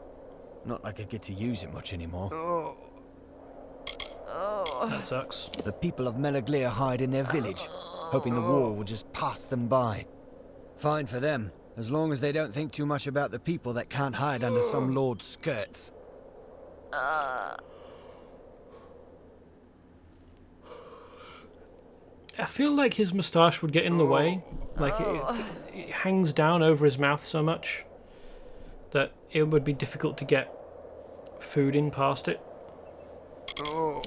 Not like I get to use it much anymore. That sucks. The people of Melaglir hide in their village, hoping the war will just pass them by. Fine for them, as long as they don't think too much about the people that can't hide under some lord's skirts. I feel like his moustache would get in the way. Like it hangs down over his mouth so much that it would be difficult to get food in past it.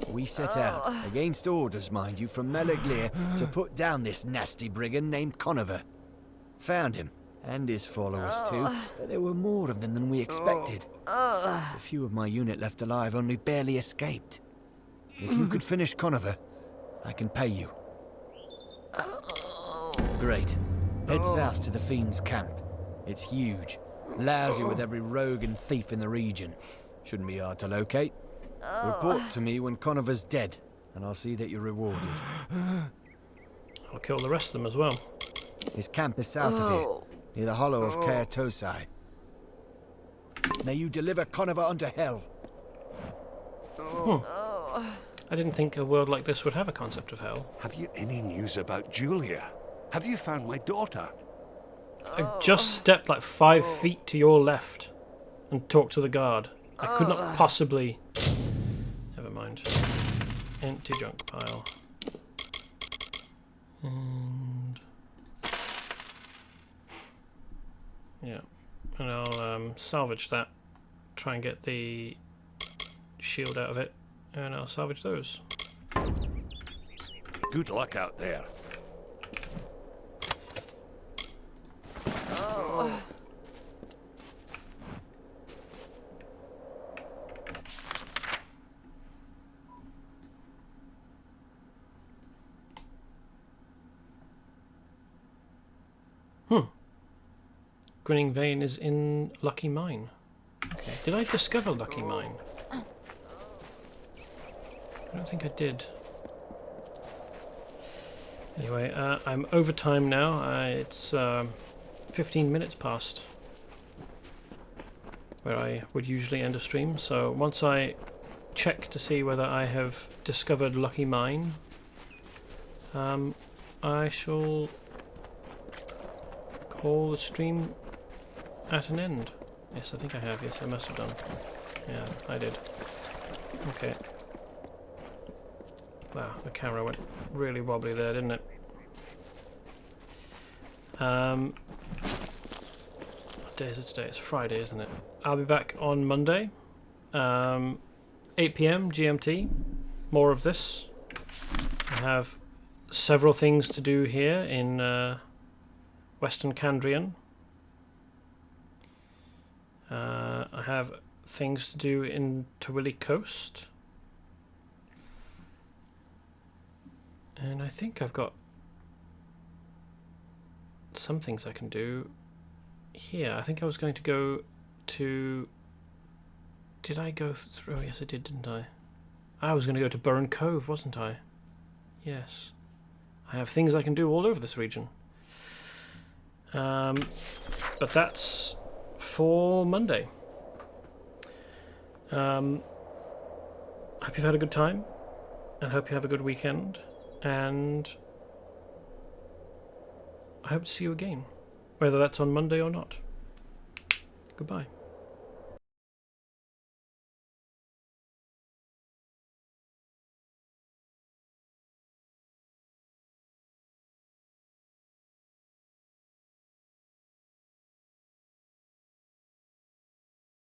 We set out, against orders, mind you, from Melaglir to put down this nasty brigand named Conover. Found him, and his followers too, but there were more of them than we expected. The few of my unit left alive only barely escaped. If you could finish Conover, I can pay you. Great. Head south to the Fiend's camp. It's huge. Lousy with every rogue and thief in the region. Shouldn't be hard to locate. Report to me when Conover's dead, and I'll see that you're rewarded. I'll kill the rest of them as well. His camp is south of here, near the hollow of Caer Tosai. May you deliver Conover unto hell. I didn't think a world like this would have a concept of hell. Have you any news about Julia? Have you found my daughter? I just stepped like 5 feet to your left and talked to the guard. I could not possibly... Never mind. Empty junk pile. And... yeah. And I'll salvage that. Try and get the shield out of it. And I'll salvage those. Good luck out there. Grinning Vein is in Lucky Mine. Okay. Did I discover Lucky Mine? I don't think I did. Anyway, I'm over time now. It's 15 minutes past where I would usually end a stream. So once I check to see whether I have discovered Lucky Mine, I shall call the stream at an end. Yes, I think I have. Yes, I must have done. Yeah, I did. Okay. Wow, the camera went really wobbly there, didn't it? What day is it today? It's Friday, isn't it? I'll be back on Monday. 8 PM GMT. More of this. I have several things to do here in Western Kandrian. I have things to do in Tawili Coast. And I think I've got some things I can do here. I think I was going to go to Did I go through? Oh, yes, I did, didn't I? I was going to go to Burren Cove, wasn't I? Yes. I have things I can do all over this region. But that's for Monday. Hope you've had a good time, and hope you have a good weekend, and I hope to see you again, whether that's on Monday or not. Goodbye.